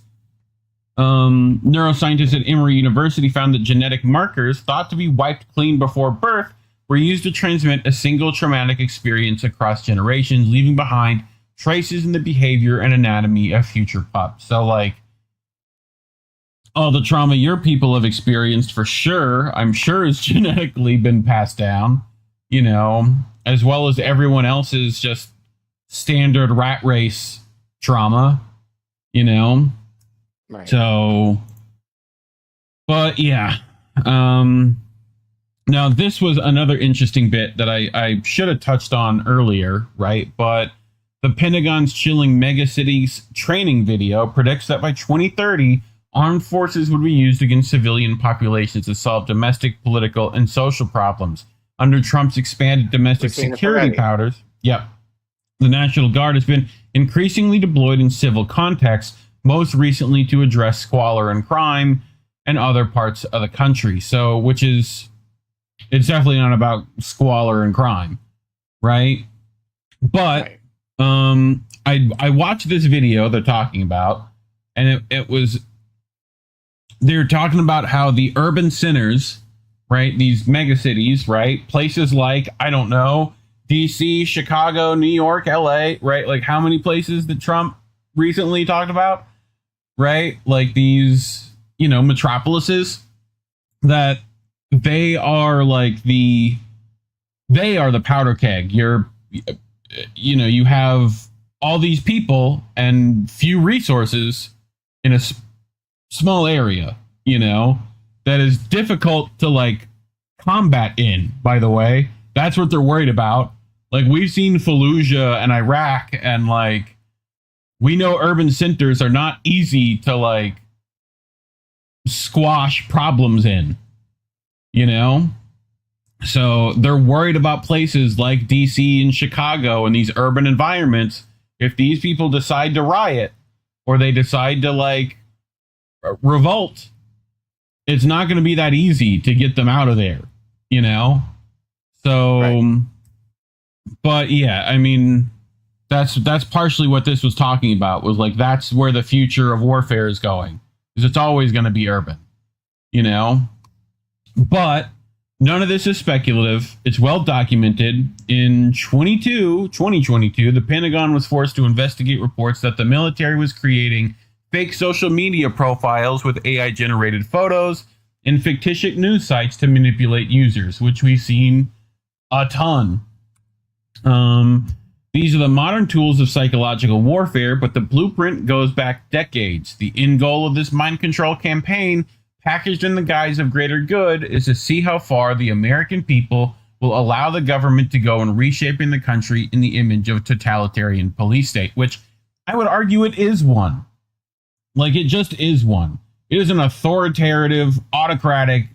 Neuroscientists at Emory University found that genetic markers thought to be wiped clean before birth were used to transmit a single traumatic experience across generations, leaving behind traces in the behavior and anatomy of future pups. So, like, all the trauma your people have experienced, for sure, I'm sure has genetically been passed down, you know, as well as everyone else's just standard rat race trauma, you know. Right. So, but yeah. Now, this was another interesting bit that I should have touched on earlier, right? But the Pentagon's Chilling Megacities training video predicts that by 2030, armed forces would be used against civilian populations to solve domestic, political, and social problems. Under Trump's expanded domestic security powers, the National Guard has been increasingly deployed in civil contexts, most recently to address squalor and crime and other parts of the country. So, which is, it's definitely not about squalor and crime, right? But I watched this video they're talking about, and it was, they're talking about how the urban centers, right, these megacities, right, places like, I don't know, DC, Chicago, New York, LA, right, like how many places that Trump recently talked about, right, like these, you know, metropolises, that they are like they are the powder keg. You know, you have all these people and few resources in a small area, you know, that is difficult to like combat in, by the way. That's what they're worried about. Like, we've seen Fallujah and Iraq, and like, we know urban centers are not easy to like squash problems in, you know? So they're worried about places like DC and Chicago and these urban environments. If these people decide to riot or they decide to like revolt, it's not going to be that easy to get them out of there, you know? So, but yeah, I mean, that's partially what this was talking about, was like, that's where the future of warfare is going, because it's always going to be urban, you know? But none of this is speculative. It's well documented. In 2022, the Pentagon was forced to investigate reports that the military was creating fake social media profiles with AI-generated photos and fictitious news sites to manipulate users, which we've seen a ton. These are the modern tools of psychological warfare, but the blueprint goes back decades. The end goal of this mind control campaign, packaged in the guise of greater good, is to see how far the American people will allow the government to go in reshaping the country in the image of a totalitarian police state, which I would argue it is one. Like, it just is one. It is an authoritative, autocratic,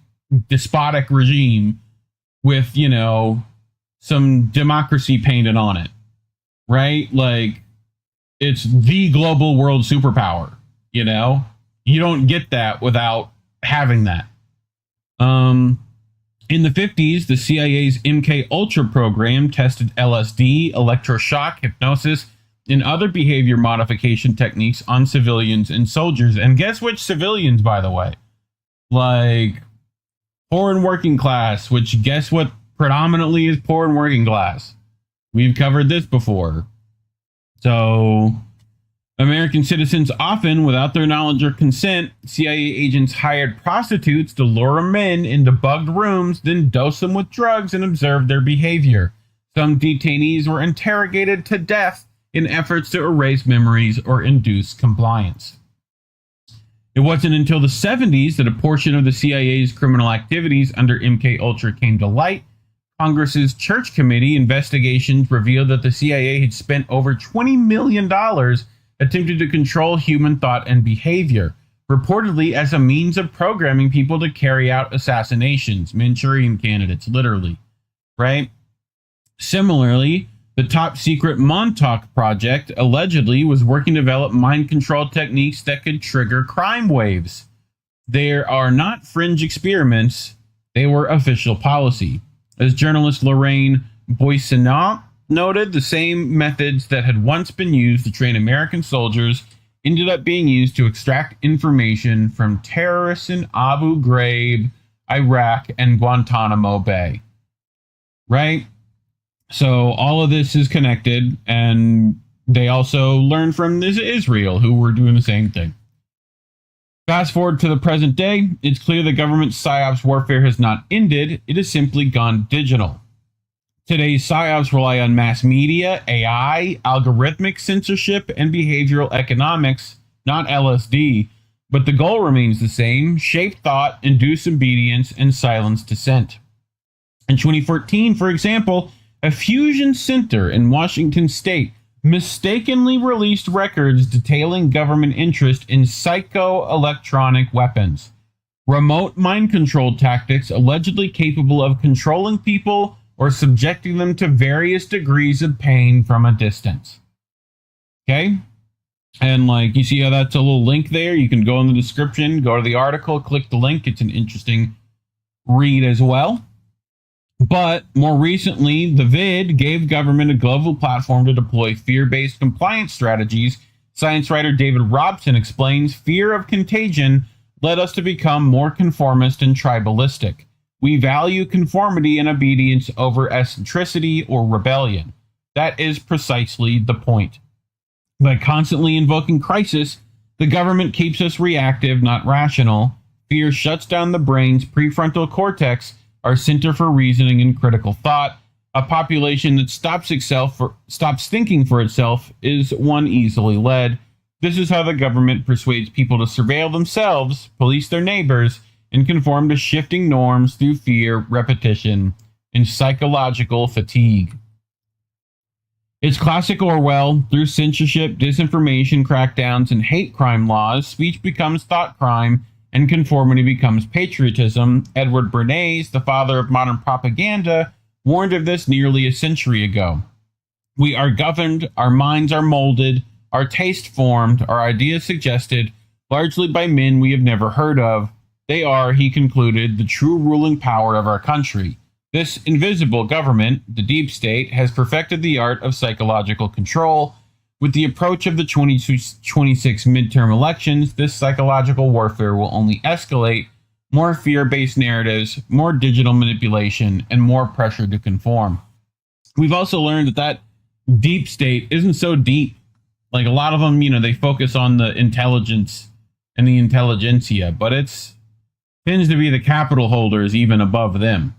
despotic regime with, you know, some democracy painted on it, right? Like, it's the global world superpower, you know? You don't get that without having that. In the 50s, the CIA's MK Ultra program tested LSD, electroshock, hypnosis, and other behavior modification techniques on civilians and soldiers. And guess which civilians, by the way? Like, poor and working class, which guess what predominantly is poor and working class? We've covered this before. So, American citizens often, without their knowledge or consent, CIA agents hired prostitutes to lure men into bugged rooms, then dose them with drugs and observe their behavior. Some detainees were interrogated to death in efforts to erase memories or induce compliance. It wasn't until the 70s that a portion of the CIA's criminal activities under MK Ultra came to light. Congress's Church Committee investigations revealed that the CIA had spent over $20 million attempted to control human thought and behavior, reportedly as a means of programming people to carry out assassinations, Manchurian candidates, literally, right? Similarly, the top secret Montauk project allegedly was working to develop mind control techniques that could trigger crime waves. There are not fringe experiments, they were official policy. As journalist Lorraine Boissonnaud noted, the same methods that had once been used to train American soldiers ended up being used to extract information from terrorists in Abu Ghraib, Iraq, and Guantanamo Bay. Right? So all of this is connected, and they also learned from Israel, who were doing the same thing. Fast forward to the present day, it's clear the government's Psy-Ops warfare has not ended, it has simply gone digital. Today's Psy-Ops rely on mass media, AI, algorithmic censorship, and behavioral economics, not LSD, but the goal remains the same: shape thought, induce obedience, and silence dissent. In 2014, for example, a fusion center in Washington state mistakenly released records detailing government interest in psychoelectronic weapons, remote mind control tactics allegedly capable of controlling people or subjecting them to various degrees of pain from a distance. Okay? And like, you see how that's a little link there? You can go in the description, go to the article, click the link. It's an interesting read as well. But more recently, the vid gave government a global platform to deploy fear-based compliance strategies. Science writer David Robson explains, fear of contagion led us to become more conformist and tribalistic. We value conformity and obedience over eccentricity or rebellion. That is precisely the point. By constantly invoking crisis, the government keeps us reactive, not rational. Fear shuts down the brain's prefrontal cortex, our center for reasoning and critical thought. A population that stops thinking for itself is one easily led. This is how the government persuades people to surveil themselves, police their neighbors, and conform to shifting norms through fear, repetition, and psychological fatigue. It's classic Orwell. Through censorship, disinformation, crackdowns, and hate crime laws, speech becomes thought crime, and conformity becomes patriotism. Edward Bernays, the father of modern propaganda, warned of this nearly a century ago. We are governed, our minds are molded, our taste formed, our ideas suggested, largely by men we have never heard of. They are, he concluded, the true ruling power of our country. This invisible government, the deep state, has perfected the art of psychological control. With the approach of the 2026 midterm elections, this psychological warfare will only escalate. More fear-based narratives, more digital manipulation, and more pressure to conform. We've also learned that deep state isn't so deep. Like, a lot of them, they focus on the intelligence and the intelligentsia, but it's tends to be the capital holders even above them,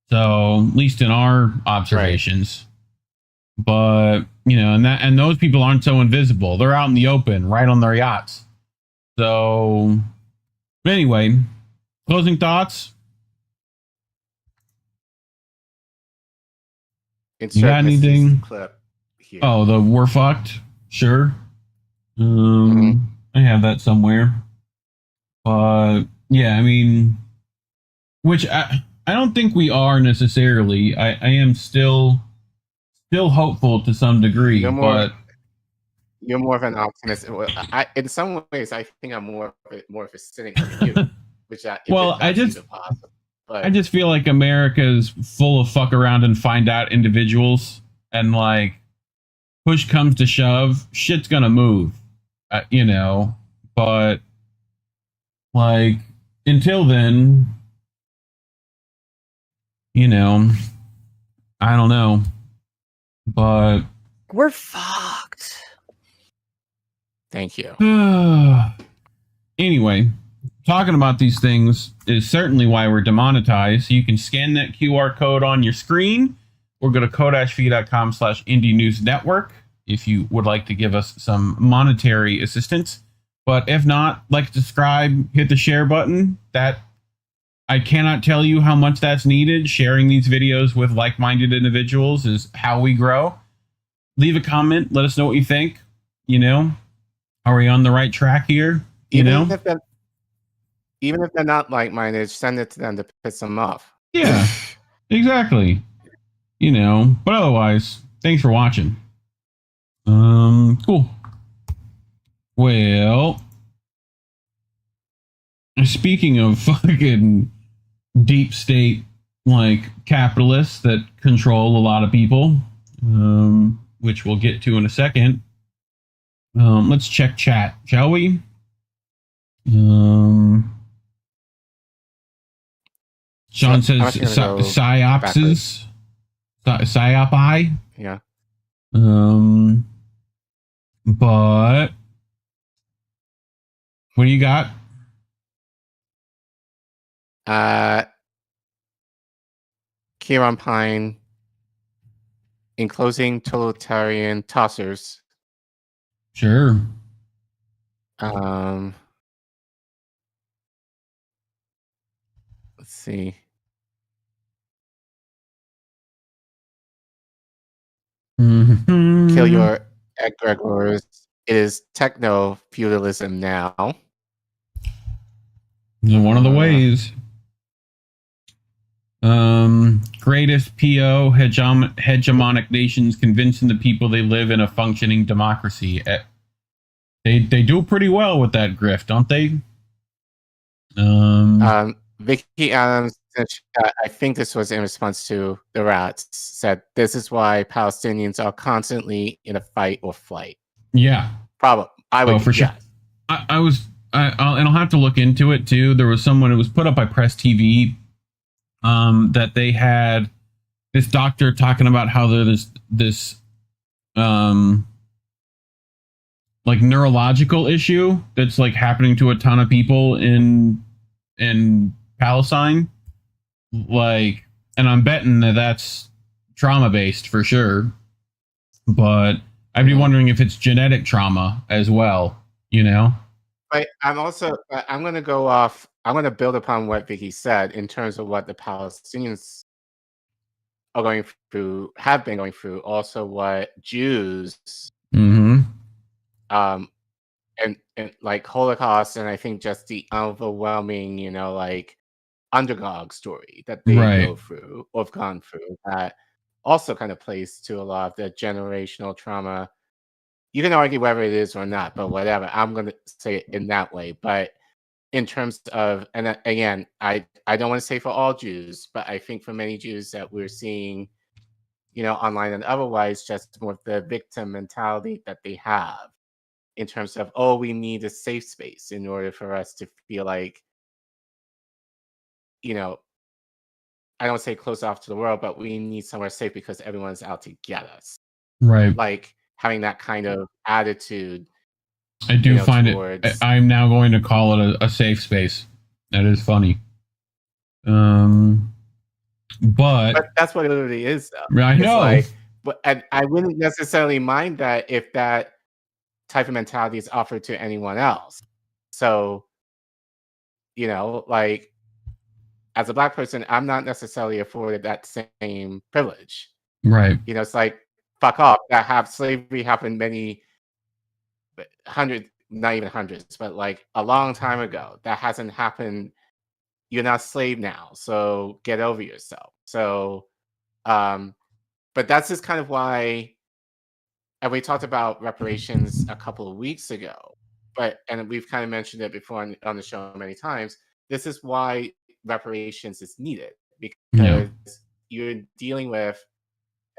So, at least in our observations. Right. But, and those people aren't so invisible. They're out in the open, right on their yachts. So, but anyway, closing thoughts? You got anything? Clip here. Oh, the we're fucked? Sure. I have that somewhere. But yeah, which I don't think we are necessarily. I am still hopeful to some degree, but you're more of an optimist. In some ways, I think I'm more of a cynic than you. Which I just feel like America is full of fuck around and find out individuals, and like push comes to shove, shit's gonna move, But like until then, I don't know. But we're fucked. Thank you. Anyway, talking about these things is certainly why we're demonetized. You can scan that QR code on your screen or go to ko-fi.com/indie news network if you would like to give us some monetary assistance. But if not, like, subscribe, hit the share button. That I cannot tell you how much that's needed. Sharing these videos with like-minded individuals is how we grow. Leave a comment. Let us know what you think. Are we on the right track here? Even if they're not like-minded, send it to them to piss them off. Yeah, exactly. But otherwise, thanks for watching. Cool. Well, speaking of fucking deep state, like capitalists that control a lot of people, which we'll get to in a second. Let's check chat, shall we? Sean says Psy-Ops. Psy-Op-I. Yeah. But what do you got? Kieran Pine, enclosing totalitarian tossers. Sure. Let's see. Kill your egregores. It is techno feudalism now. One of the ways. Greatest PO hegemonic nations convincing the people they live in a functioning democracy. They do pretty well with that grift, don't they? Vicky Adams, I think this was in response to the rats, said this is why Palestinians are constantly in a fight or flight. Yeah, probably. I would for sure. I'll have to look into it too. There was someone, it was put up by Press TV, that they had this doctor talking about how there's this like neurological issue that's like happening to a ton of people in Palestine, like, and I'm betting that's trauma based for sure, but I'd be wondering if it's genetic trauma as well, you know. But I'm going to build upon what Vicky said in terms of what the Palestinians are going through, have been going through, also what Jews, and like Holocaust, and I think just the overwhelming, you know, like underdog story that they go through or have gone through, that also kind of plays to a lot of the generational trauma. You can argue whether it is or not, but whatever. I'm going to say it in that way. But in terms of, and again, I don't want to say for all Jews, but I think for many Jews that we're seeing, you know, online and otherwise, just more of the victim mentality that they have in terms of, oh, we need a safe space in order for us to feel like, you know, I don't say close off to the world, but we need somewhere safe because everyone's out to get us. Right. Like having that kind of attitude. I do find it. I'm now going to call it a safe space. That is funny. But that's what it literally is, though. I know. Like, and I wouldn't necessarily mind that if that type of mentality is offered to anyone else. So, you know, like as a Black person, I'm not necessarily afforded that same privilege. Right. You know, it's like, fuck off. Slavery happened many hundreds, not even hundreds, but like a long time ago. That hasn't happened. You're not a slave now, so get over yourself. So, but that's just kind of why, and we talked about reparations a couple of weeks ago, and we've kind of mentioned it before on the show many times. This is why reparations is needed, because you're dealing with,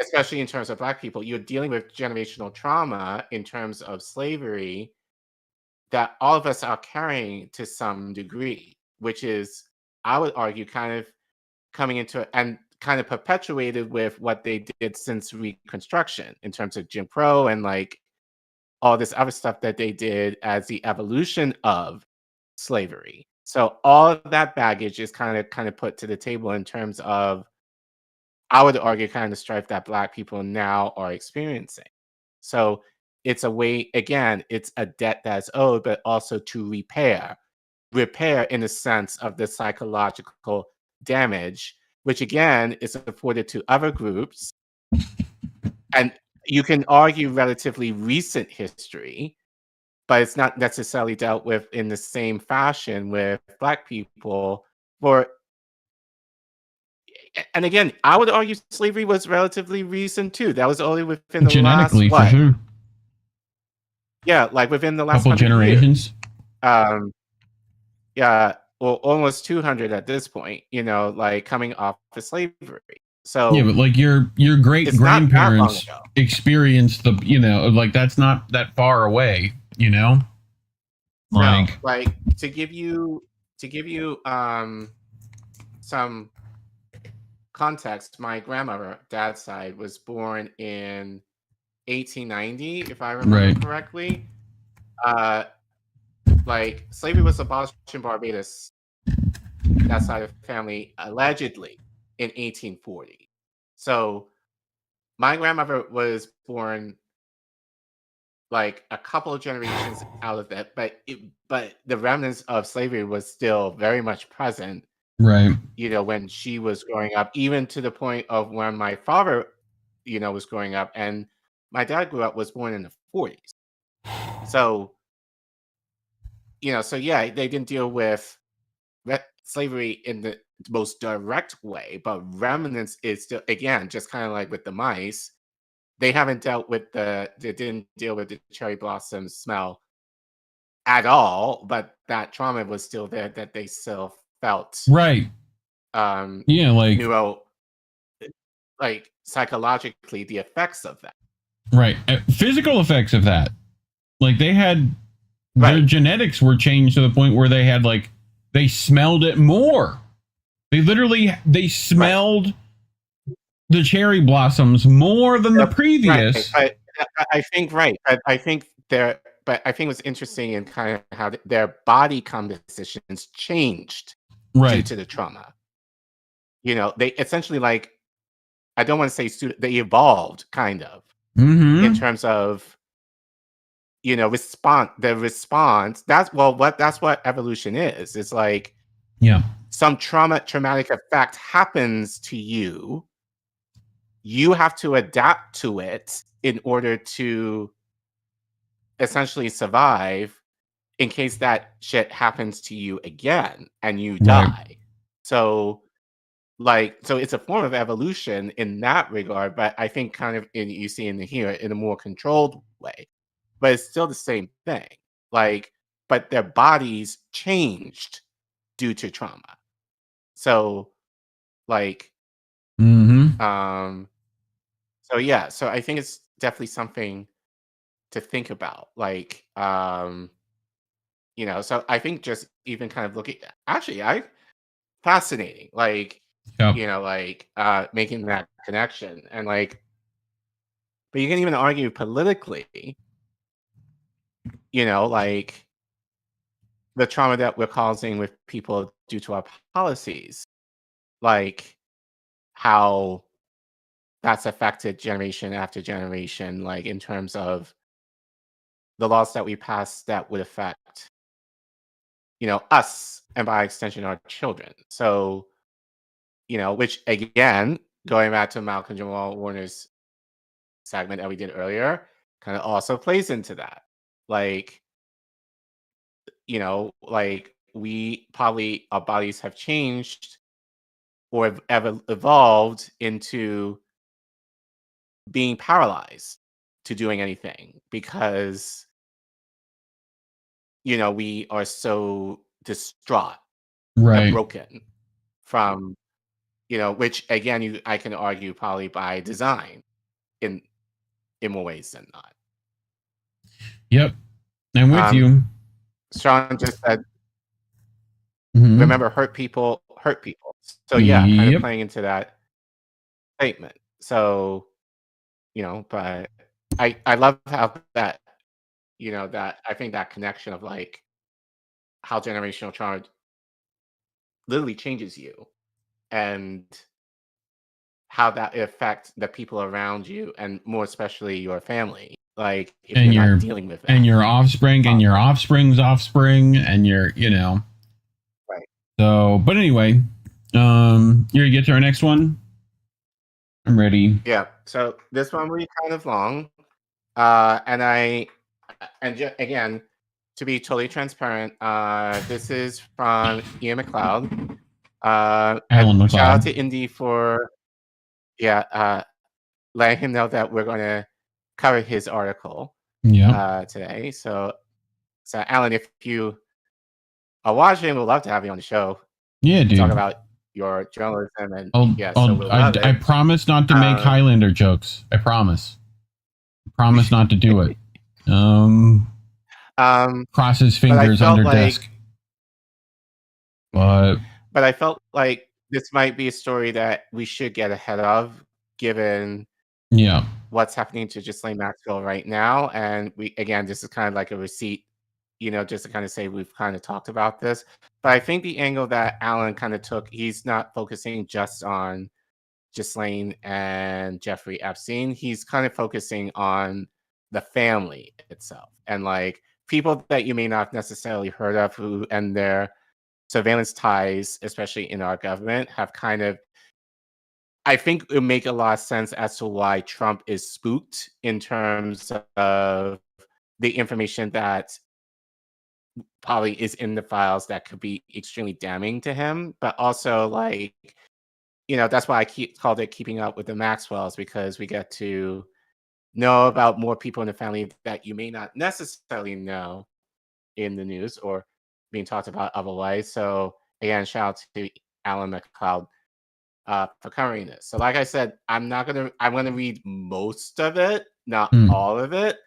especially in terms of Black people, you're dealing with generational trauma in terms of slavery that all of us are carrying to some degree, which is, I would argue, kind of coming into and kind of perpetuated with what they did since Reconstruction in terms of Jim Crow and like all this other stuff that they did as the evolution of slavery. So all of that baggage is kind of put to the table in terms of, I would argue, kind of strife that Black people now are experiencing. So it's a way, again, it's a debt that's owed, but also to repair in the sense of the psychological damage, which again is afforded to other groups. And you can argue relatively recent history, but it's not necessarily dealt with in the same fashion with Black people. And again, I would argue slavery was relatively recent too. That was only within the genetically, last, for sure. Yeah, like within the last couple generations. Yeah, well, almost 200 at this point, like coming off of slavery. So yeah, but like your great it's not that long grandparents ago. experienced the, like that's not that far away, No, like to give you some context, my grandmother, dad's side, was born in 1890, if I remember Right. correctly. Like slavery was abolished in Barbados, that side of the family, allegedly in 1840. So my grandmother was born like a couple of generations out of that, but the remnants of slavery was still very much present, Right. when she was growing up, even to the point of when my father, was growing up, and my dad was born in the 40s. So, so yeah, they didn't deal with slavery in the most direct way, but remnants is still, again, just kind of like with the mice. They haven't dealt with they didn't deal with the cherry blossom smell at all, but that trauma was still there, that they still felt. Right. Yeah, like psychologically, the effects of that. Right. Physical effects of that. Like they had, their genetics were changed to the point where they had they smelled it more. They smelled the cherry blossoms more than the previous. Right. But I think I think what's interesting in kind of how their body compositions changed due to the trauma. They essentially I don't want to say they evolved kind of in terms of the response. That's what evolution is. It's like some traumatic effect happens to you. You have to adapt to it in order to essentially survive in case that shit happens to you again and you die. So it's a form of evolution in that regard, but I think kind of you see in here in a more controlled way. But it's still the same thing. But their bodies changed due to trauma. So so yeah, so I think it's definitely something to think about. So I think just even kind of looking, actually, fascinating. Making that connection and but you can even argue politically, the trauma that we're causing with people due to our policies, how that's affected generation after generation, in terms of the laws that we pass that would affect, us and by extension our children. So, which again, going back to Malcolm-Jamal Warner's segment that we did earlier, kind of also plays into that. We probably, our bodies have changed or have evolved into being paralyzed to doing anything because we are so distraught and broken from which again I can argue probably by design in more ways than not. Yep, I'm with you. Sean just said, remember, hurt people. So yeah, kind of playing into that statement. So, but I love how that, that I think that connection of how generational trauma literally changes you and how that affects the people around you and more especially your family. If and you're not dealing with that. And your offspring and your offspring's offspring and your, Right. So, but anyway, you ready to get to our next one? I'm ready. Yeah. So this one will be kind of long. Again, to be totally transparent, this is from Ian McLeod. Alan McLeod. Shout out to Indy for letting him know that we're going to cover his article today. So Alan, if you Washington would love to have you on the show. Yeah, dude. Talk about your journalism and I promise not to make Highlander jokes. I promise. Promise not to do it. Cross his fingers under desk. But I felt like this might be a story that we should get ahead of, given what's happening to Ghislaine Maxwell right now. And this is kind of like a receipt, just to kind of say we've kind of talked about this. But I think the angle that Alan kind of took, he's not focusing just on Ghislaine and Jeffrey Epstein. He's kind of focusing on the family itself and like people that you may not necessarily heard of who and their surveillance ties, especially in our government, have kind of, I think it would make a lot of sense as to why Trump is spooked in terms of the information that probably is in the files that could be extremely damning to him. But also, like, that's why I called it Keeping Up with the Maxwells, because we get to know about more people in the family that you may not necessarily know in the news or being talked about otherwise. So again, shout out to Alan McLeod for covering this. So like I said, I'm gonna read most of it, not all of it,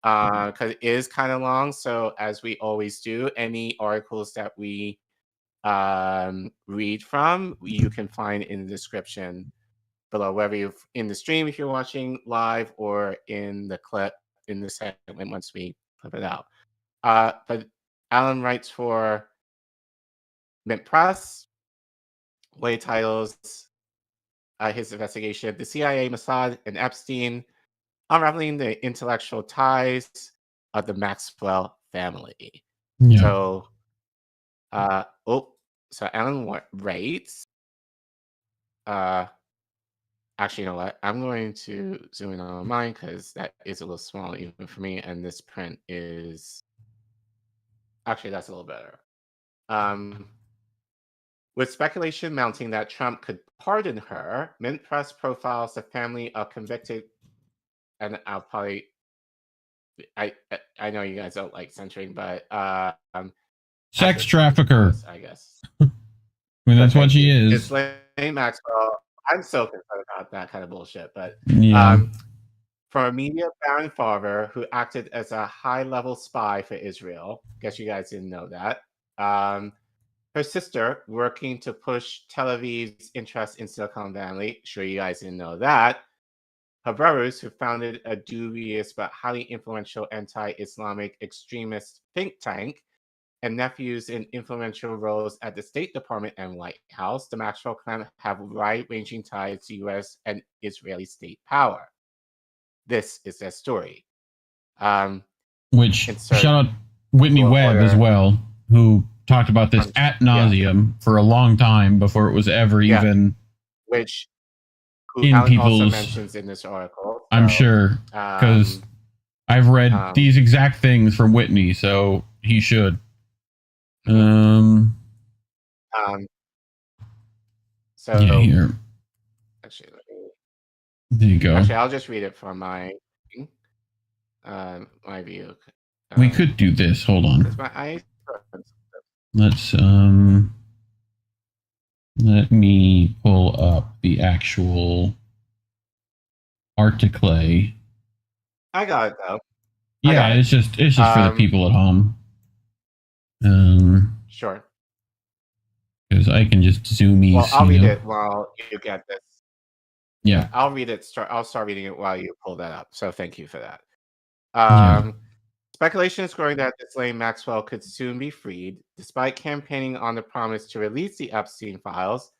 because it is kind of long. So as we always do, any articles that we read from, you can find in the description below, whether you're in the stream if you're watching live or in the clip in the segment once we clip it out. But Alan writes for Mint Press, where he titles his investigation, The CIA, Mossad, and Epstein, Unraveling the Intellectual Ties of the Maxwell Family. So, so Alan writes, actually, you know what? I'm going to zoom in on mine because that is a little small even for me, and this print is... Actually, that's a little better. With speculation mounting that Trump could pardon her, Mint Press profiles the family of convicted, and I'll probably... I know you guys don't like censoring, but... sex trafficker. I guess. I mean, that's what she is. Ghislaine Maxwell. I'm so concerned about that kind of bullshit, but from a media baron father who acted as a high-level spy for Israel. Guess you guys didn't know that. Her sister working to push Tel Aviv's interest in Silicon Valley. Sure, you guys didn't know that. Her brothers, who founded a dubious but highly influential anti-Islamic extremist think tank, and nephews in influential roles at the State Department and White House, the Maxwell clan have wide-ranging ties to U.S. and Israeli state power. This is their story. Which, shout out Whitney Webb as well, who talked about this ad nauseum for a long time before it was ever even... Which in Alan people's... also mentions in this article. I'm sure, because I've read these exact things from Whitney, so he should. So yeah, here. Actually, there you go. I'll just read it from my my view. We could do this. Hold on. My eyes. Let's let me pull up the actual article. I got it though. Yeah, it's just for the people at home. Sure. Because I can just zoom in. Well, I'll read it while you get this. Yeah. I'll read it. I'll start reading it while you pull that up. So thank you for that. Speculation is growing that Ghislaine Maxwell could soon be freed. Despite campaigning on the promise to release the Epstein files,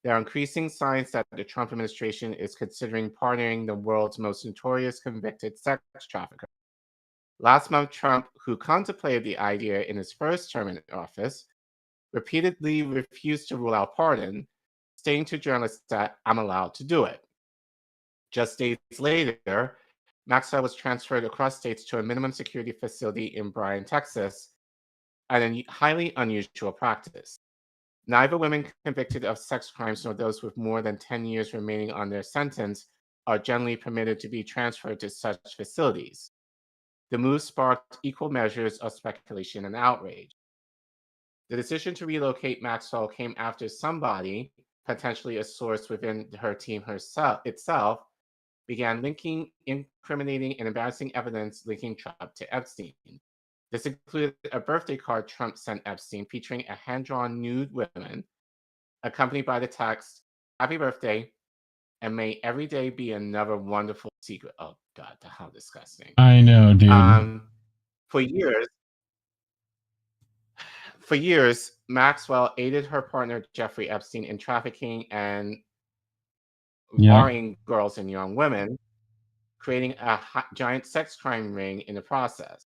there are increasing signs that the Trump administration is considering pardoning the world's most notorious convicted sex trafficker. Last month, Trump, who contemplated the idea in his first term in office, repeatedly refused to rule out pardon, saying to journalists that I'm allowed to do it. Just days later, Maxwell was transferred across states to a minimum security facility in Bryan, Texas, a highly unusual practice. Neither women convicted of sex crimes nor those with more than 10 years remaining on their sentence are generally permitted to be transferred to such facilities. The move sparked equal measures of speculation and outrage. The decision to relocate Maxwell came after somebody, potentially a source within her team itself, began linking incriminating and embarrassing evidence linking Trump to Epstein. This included a birthday card Trump sent Epstein featuring a hand-drawn nude woman, accompanied by the text, "Happy birthday, and may every day be another wonderful secret." Oh God, how disgusting! I know, dude. For years, Maxwell aided her partner Jeffrey Epstein in trafficking and borrowing girls and young women, creating a giant sex crime ring in the process.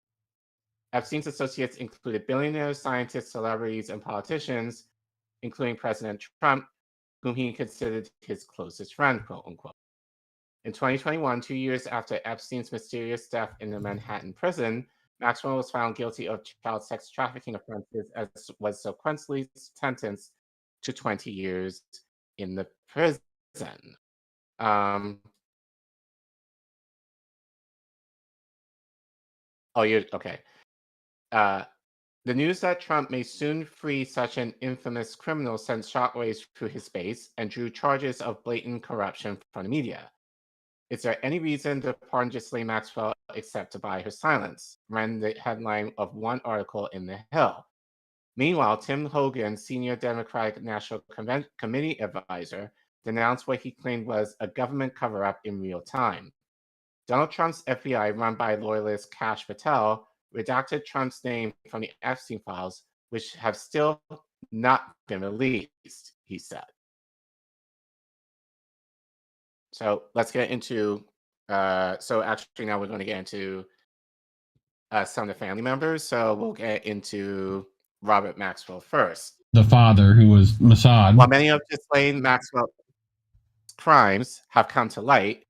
Epstein's associates included billionaires, scientists, celebrities, and politicians, including President Trump, whom he considered his closest friend, quote unquote. In 2021, 2 years after Epstein's mysterious death in a Manhattan prison, Maxwell was found guilty of child sex trafficking offenses and was subsequently sentenced to 20 years in the prison. Oh, you're okay. The news that Trump may soon free such an infamous criminal sent shockwaves through his base and drew charges of blatant corruption from the media. Is there any reason to pardon Ghislaine Maxwell except to buy her silence? Ran the headline of one article in The Hill. Meanwhile, Tim Hogan, senior Democratic National Committee advisor, denounced what he claimed was a government cover-up in real time. Donald Trump's FBI, run by loyalist Kash Patel, redacted Trump's name from the Epstein files, which have still not been released, he said. So let's get into, so actually now we're going to get into some of the family members. So we'll get into Robert Maxwell first. The father, who was Mossad. While many of Ghislaine Maxwell's crimes have come to light,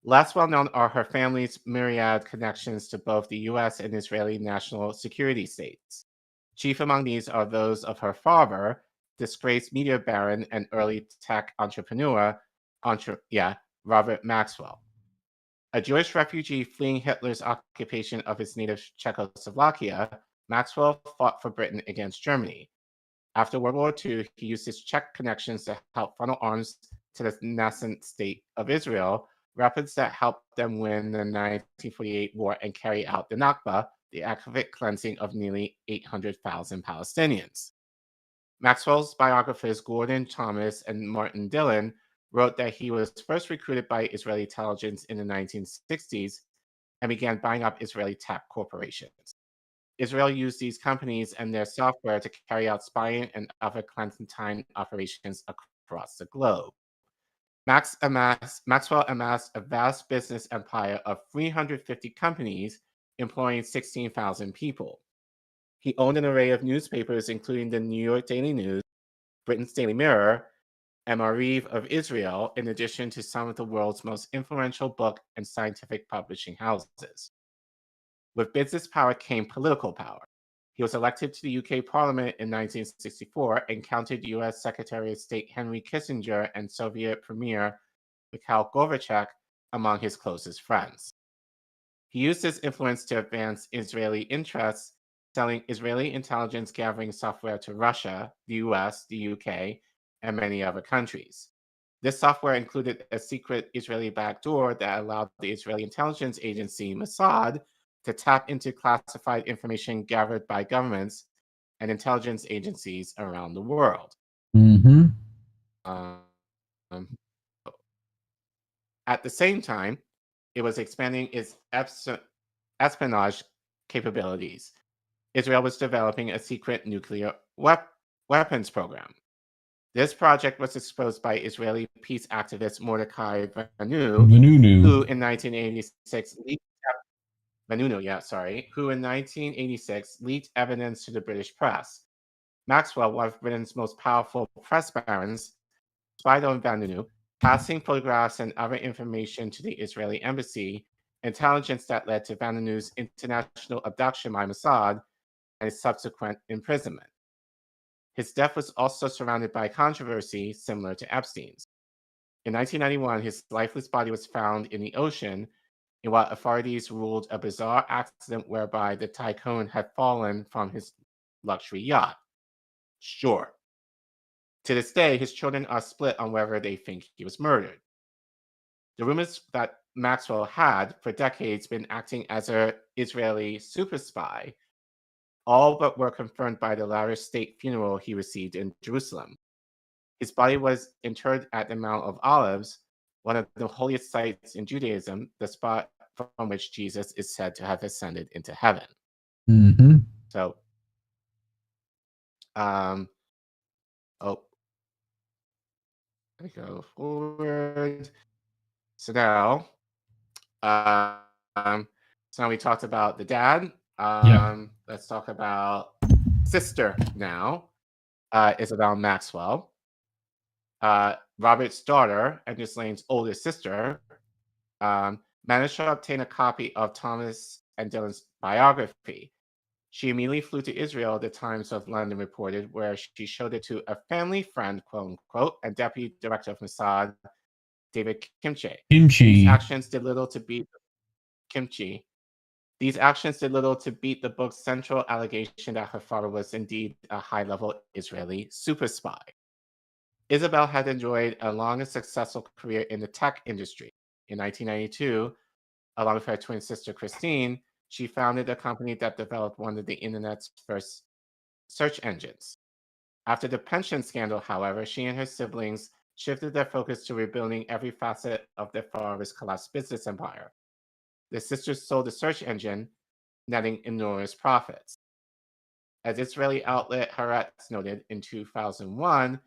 less well known are her family's myriad connections to both the U.S. and Israeli national security states. Chief among these are those of her father, disgraced media baron and early tech entrepreneur, Robert Maxwell. A Jewish refugee fleeing Hitler's occupation of his native Czechoslovakia, Maxwell fought for Britain against Germany. After World War II, he used his Czech connections to help funnel arms to the nascent state of Israel, weapons that helped them win the 1948 war and carry out the Nakba, the ethnic cleansing of nearly 800,000 Palestinians. Maxwell's biographers Gordon Thomas and Martin Dillon wrote that he was first recruited by Israeli intelligence in the 1960s and began buying up Israeli tech corporations. Israel used these companies and their software to carry out spying and other clandestine operations across the globe. Maxwell amassed a vast business empire of 350 companies employing 16,000 people. He owned an array of newspapers, including the New York Daily News, Britain's Daily Mirror, and Maariv of Israel, in addition to some of the world's most influential book and scientific publishing houses. With business power came political power. He was elected to the UK Parliament in 1964 and counted US Secretary of State Henry Kissinger and Soviet Premier Mikhail Gorbachev among his closest friends. He used his influence to advance Israeli interests, selling Israeli intelligence gathering software to Russia, the US, the UK, and many other countries. This software included a secret Israeli backdoor that allowed the Israeli intelligence agency Mossad to tap into classified information gathered by governments and intelligence agencies around the world. Mm-hmm. At the same time, it was expanding its espionage capabilities. Israel was developing a secret nuclear weapons program. This project was exposed by Israeli peace activist Mordecai Vanunu, who in 1986 leaked evidence to the British press. Maxwell, one of Britain's most powerful press barons, spied on Vanunu, passing photographs and other information to the Israeli embassy, intelligence that led to Vanunu's international abduction by Mossad and his subsequent imprisonment. His death was also surrounded by controversy similar to Epstein's. In 1991, his lifeless body was found in the ocean in what authorities ruled a bizarre accident whereby the tycoon had fallen from his luxury yacht. Sure. To this day, his children are split on whether they think he was murdered. The rumors that Maxwell had, for decades, been acting as an Israeli super spy, all but were confirmed by the lavish state funeral he received in Jerusalem. His body was interred at the Mount of Olives, one of the holiest sites in Judaism, the spot from which Jesus is said to have ascended into heaven. Mm-hmm. So, let me go forward. So now, so now we talked about the dad. Let's talk about sister now, Isabel Maxwell. Robert's daughter and Ghislaine's older sister managed to obtain a copy of Thomas and Dylan's biography. She immediately flew to Israel, the Times of London reported, where she showed it to a family friend, quote unquote, and Deputy Director of Mossad, David Kimche. These actions did little to beat the book's central allegation that her father was indeed a high-level Israeli super spy. Isabel had enjoyed a long and successful career in the tech industry. In 1992, along with her twin sister Christine, she founded a company that developed one of the internet's first search engines. After the pension scandal, however, she and her siblings shifted their focus to rebuilding every facet of their father's collapsed business empire. The sisters sold the search engine, netting enormous profits. As Israeli outlet Haaretz noted in 2001,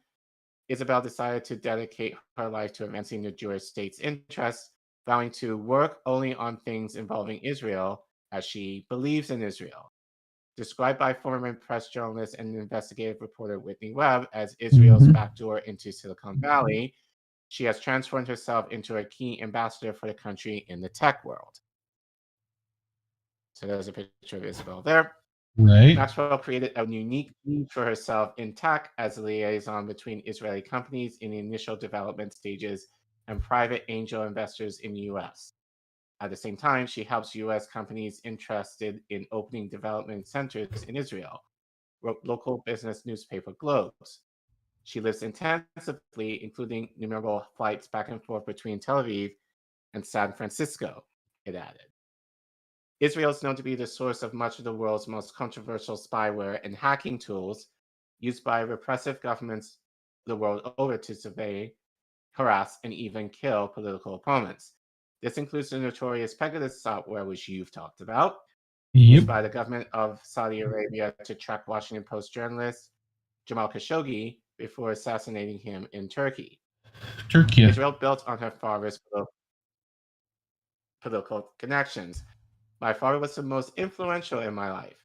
Isabel decided to dedicate her life to advancing the Jewish state's interests, vowing to work only on things involving Israel, as she believes in Israel. Described by former press journalist and investigative reporter Whitney Webb as Israel's backdoor into Silicon Valley, she has transformed herself into a key ambassador for the country in the tech world. So there's a picture of Isabel there. Right. Maxwell created a unique niche for herself in tech as a liaison between Israeli companies in the initial development stages and private angel investors in the U.S. At the same time, she helps U.S. companies interested in opening development centers in Israel, wrote local business newspaper Globes. She lives intensively, including innumerable flights back and forth between Tel Aviv and San Francisco, it added. Israel is known to be the source of much of the world's most controversial spyware and hacking tools used by repressive governments the world over to survey, harass, and even kill political opponents. This includes the notorious Pegasus software, which you've talked about, used by the government of Saudi Arabia to track Washington Post journalist Jamal Khashoggi before assassinating him in Turkey. Israel built on her father's political connections. My father was the most influential in my life.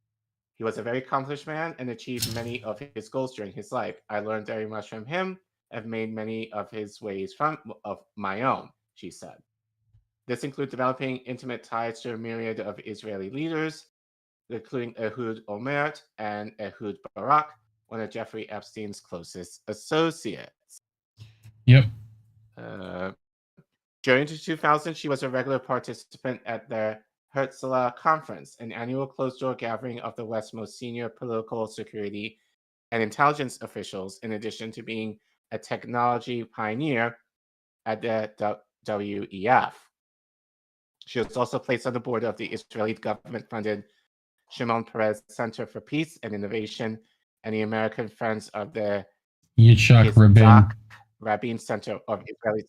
He was a very accomplished man and achieved many of his goals during his life. I learned very much from him and made many of his ways of my own, she said. This includes developing intimate ties to a myriad of Israeli leaders, including Ehud Olmert and Ehud Barak, one of Jeffrey Epstein's closest associates. Yep. During the 2000s, she was a regular participant at the Herzliya Conference, an annual closed-door gathering of the West's most senior political, security, and intelligence officials, in addition to being a technology pioneer at the WEF. She was also placed on the board of the Israeli government-funded Shimon Peres Center for Peace and Innovation and the American Friends of the Yitzhak Rabin Center of Israeli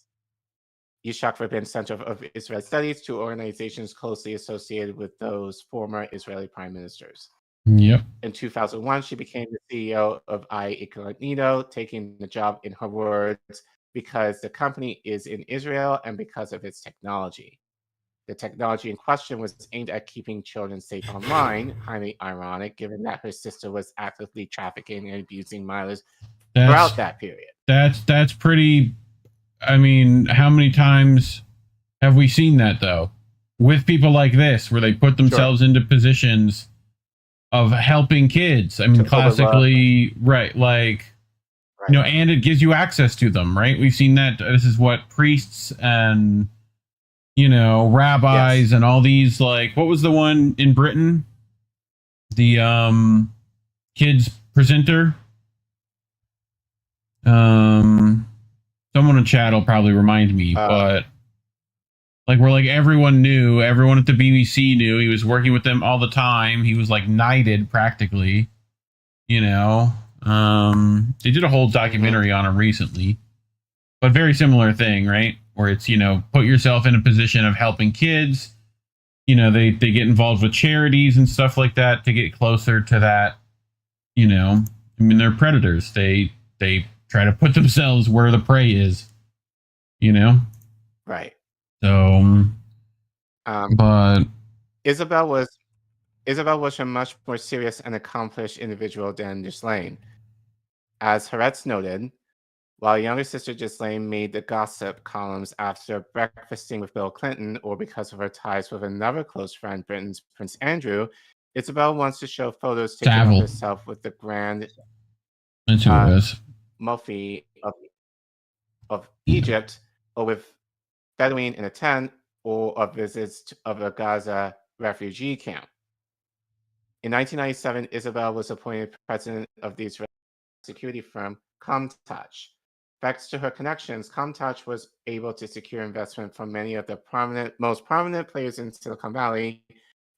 Yitzhak Rabin Center of Israeli Studies, two organizations closely associated with those former Israeli prime ministers. Yep. In 2001, she became the CEO of Incognito, taking the job, in her words, because the company is in Israel and because of its technology. The technology in question was aimed at keeping children safe online, highly ironic, given that her sister was actively trafficking and abusing minors throughout that period. That's pretty... I mean, how many times have we seen that, though? With people like this, where they put themselves into positions of helping kids. I mean, classically, right, like, you know, and it gives you access to them, right? We've seen that. This is what priests and, you know, rabbis and all these, like, what was the one in Britain? The kids presenter Someone in chat will probably remind me, but like where like everyone at the BBC knew he was working with them all the time. He was like knighted practically, you know. They did a whole documentary on him recently, but very similar thing, right? Where it's, you know, put yourself in a position of helping kids. You know, they get involved with charities and stuff like that to get closer to that. You know, I mean, they're predators. They try to put themselves where the prey is. You know, right? So, but Isabel was a much more serious and accomplished individual than Ghislaine. As Haaretz noted, while younger sister Ghislaine made the gossip columns after breakfasting with Bill Clinton or because of her ties with another close friend, Britain's Prince Andrew, Isabel wants to show photos taken of herself with the Grand Mufti of Egypt, or with Bedouin in a tent, or of visits of a Gaza refugee camp. In 1997, Isabel was appointed president of the Israeli security firm Comtouch. Thanks to her connections, Comtouch was able to secure investment from many of the most prominent players in Silicon Valley,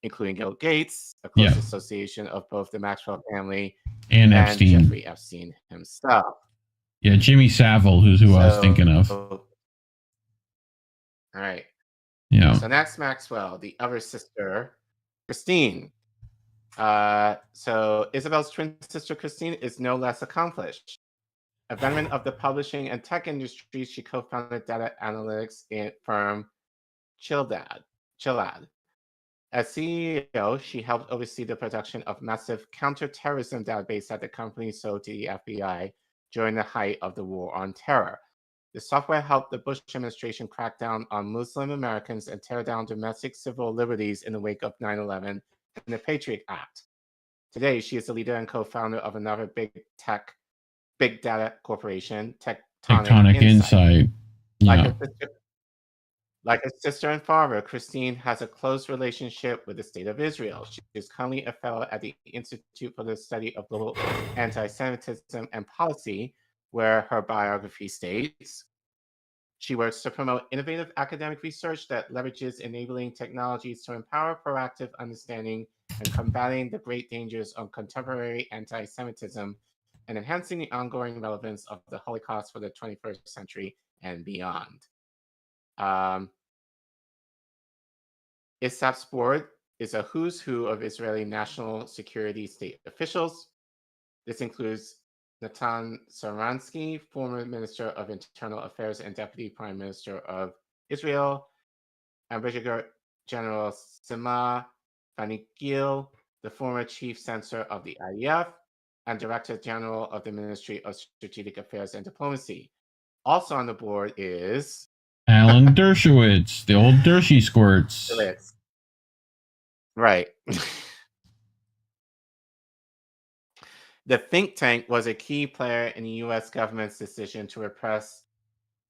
including Bill Gates, a close association of both the Maxwell family and Epstein. Jeffrey Epstein himself. Yeah, Jimmy Savile, who I was thinking of. All right. Yeah. So next, Maxwell, the other sister, Christine. So Isabel's twin sister, Christine, is no less accomplished. A veteran of the publishing and tech industry, she co-founded data analytics firm Chilad. As CEO, she helped oversee the production of massive counterterrorism database that the company sold to the FBI during the height of the War on Terror. The software helped the Bush administration crack down on Muslim Americans and tear down domestic civil liberties in the wake of 9/11 and the Patriot Act. Today, she is the leader and co-founder of another big data corporation, Tectonic Insight. Yeah. Like her sister and father, Christine has a close relationship with the State of Israel. She is currently a fellow at the Institute for the Study of Global Anti-Semitism and Policy, where her biography states, she works to promote innovative academic research that leverages enabling technologies to empower proactive understanding and combating the great dangers of contemporary anti-Semitism and enhancing the ongoing relevance of the Holocaust for the 21st century and beyond. ISAP's board is a who's who of Israeli national security state officials. This includes Natan Sharansky, former Minister of Internal Affairs and Deputy Prime Minister of Israel, and Brigadier General Sima Fanikil, the former Chief Censor of the IDF, and Director General of the Ministry of Strategic Affairs and Diplomacy. Also on the board is Alan Dershowitz, the old Dershy squirts. Right. The think tank was a key player in the U.S. government's decision to repress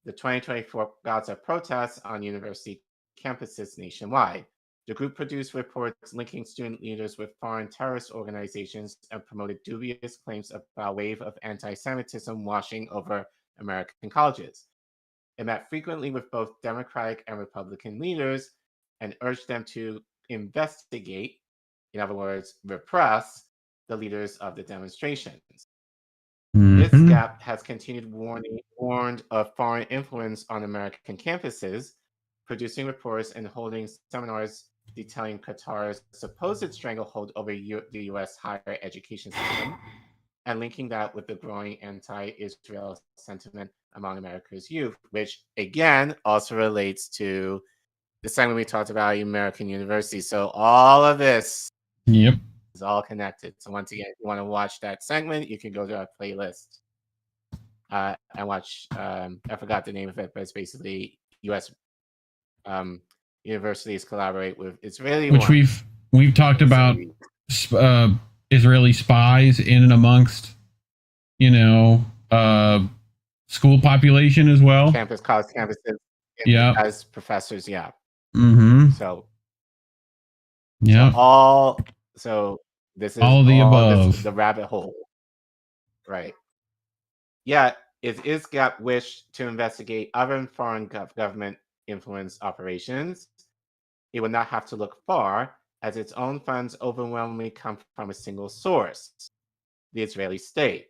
the 2024 Gaza protests on university campuses nationwide. The group produced reports linking student leaders with foreign terrorist organizations and promoted dubious claims about a wave of anti-Semitism washing over American colleges. It met frequently with both Democratic and Republican leaders and urged them to investigate, in other words, repress, the leaders of the demonstrations. This gap has continued warned of foreign influence on American campuses, producing reports and holding seminars detailing Qatar's supposed stranglehold over the U.S. higher education system, and linking that with the growing anti-Israel sentiment among America's youth, which again also relates to the segment we talked about American universities. So all of this is all connected. So once again, if you want to watch that segment, you can go to our playlist and watch. I forgot the name of it, but it's basically U.S. Universities collaborate with Israeli which we've talked about Israeli spies in and amongst, you know, school population as well. College campuses. As professors, So this is all the above. The rabbit hole, right? Yeah, If ISGAP wished to investigate other foreign government influence operations, it would not have to look far, as its own funds overwhelmingly come from a single source, the Israeli state.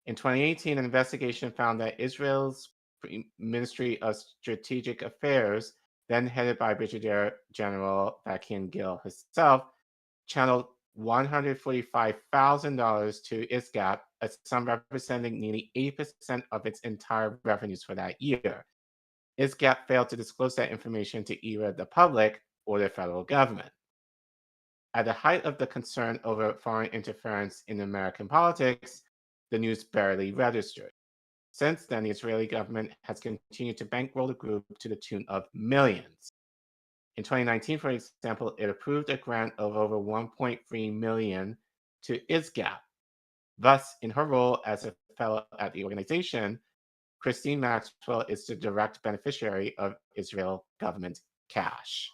In 2018, an investigation found that Israel's Ministry of Strategic Affairs, then headed by Brigadier General Vakin Gil herself, channeled $145,000 to ISGAP, a sum representing nearly 80% of its entire revenues for that year. ISGAP failed to disclose that information to either the public or the federal government. At the height of the concern over foreign interference in American politics, the news barely registered. Since then, the Israeli government has continued to bankroll the group to the tune of millions. In 2019, for example, it approved a grant of over $1.3 million to ISGAP. Thus, in her role as a fellow at the organization, Christine Maxwell is the direct beneficiary of Israel government cash.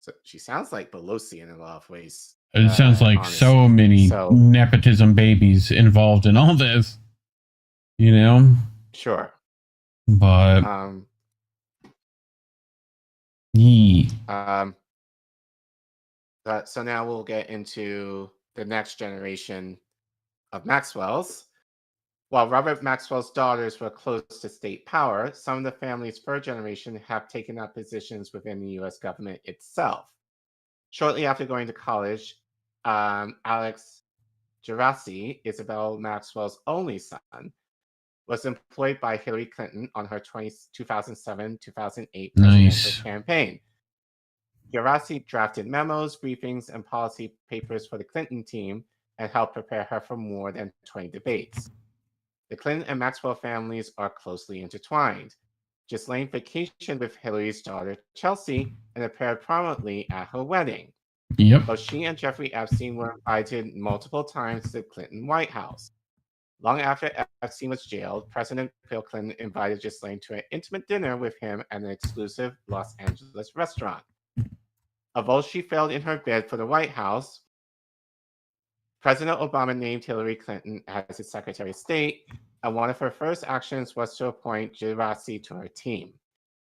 So she sounds like Pelosi in a lot of ways. It sounds like honestly. so many nepotism babies involved in all this. You know? Sure. But so now we'll get into the next generation of Maxwells. While Robert Maxwell's daughters were close to state power, some of the family's third generation have taken up positions within the U.S. government itself. Shortly after going to college, Alex Gerasi, Isabel Maxwell's only son, was employed by Hillary Clinton on her 2007-2008 presidential campaign. Gerasi drafted memos, briefings, and policy papers for the Clinton team and helped prepare her for more than 20 debates. The Clinton and Maxwell families are closely intertwined. Ghislaine vacationed with Hillary's daughter, Chelsea, and appeared prominently at her wedding. Yep. Both she and Jeffrey Epstein were invited multiple times to the Clinton White House. Long after Epstein was jailed, President Bill Clinton invited Ghislaine to an intimate dinner with him at an exclusive Los Angeles restaurant. Although she failed in her bid for the White House, President Obama named Hillary Clinton as his Secretary of State, and one of her first actions was to appoint Gerasi to her team.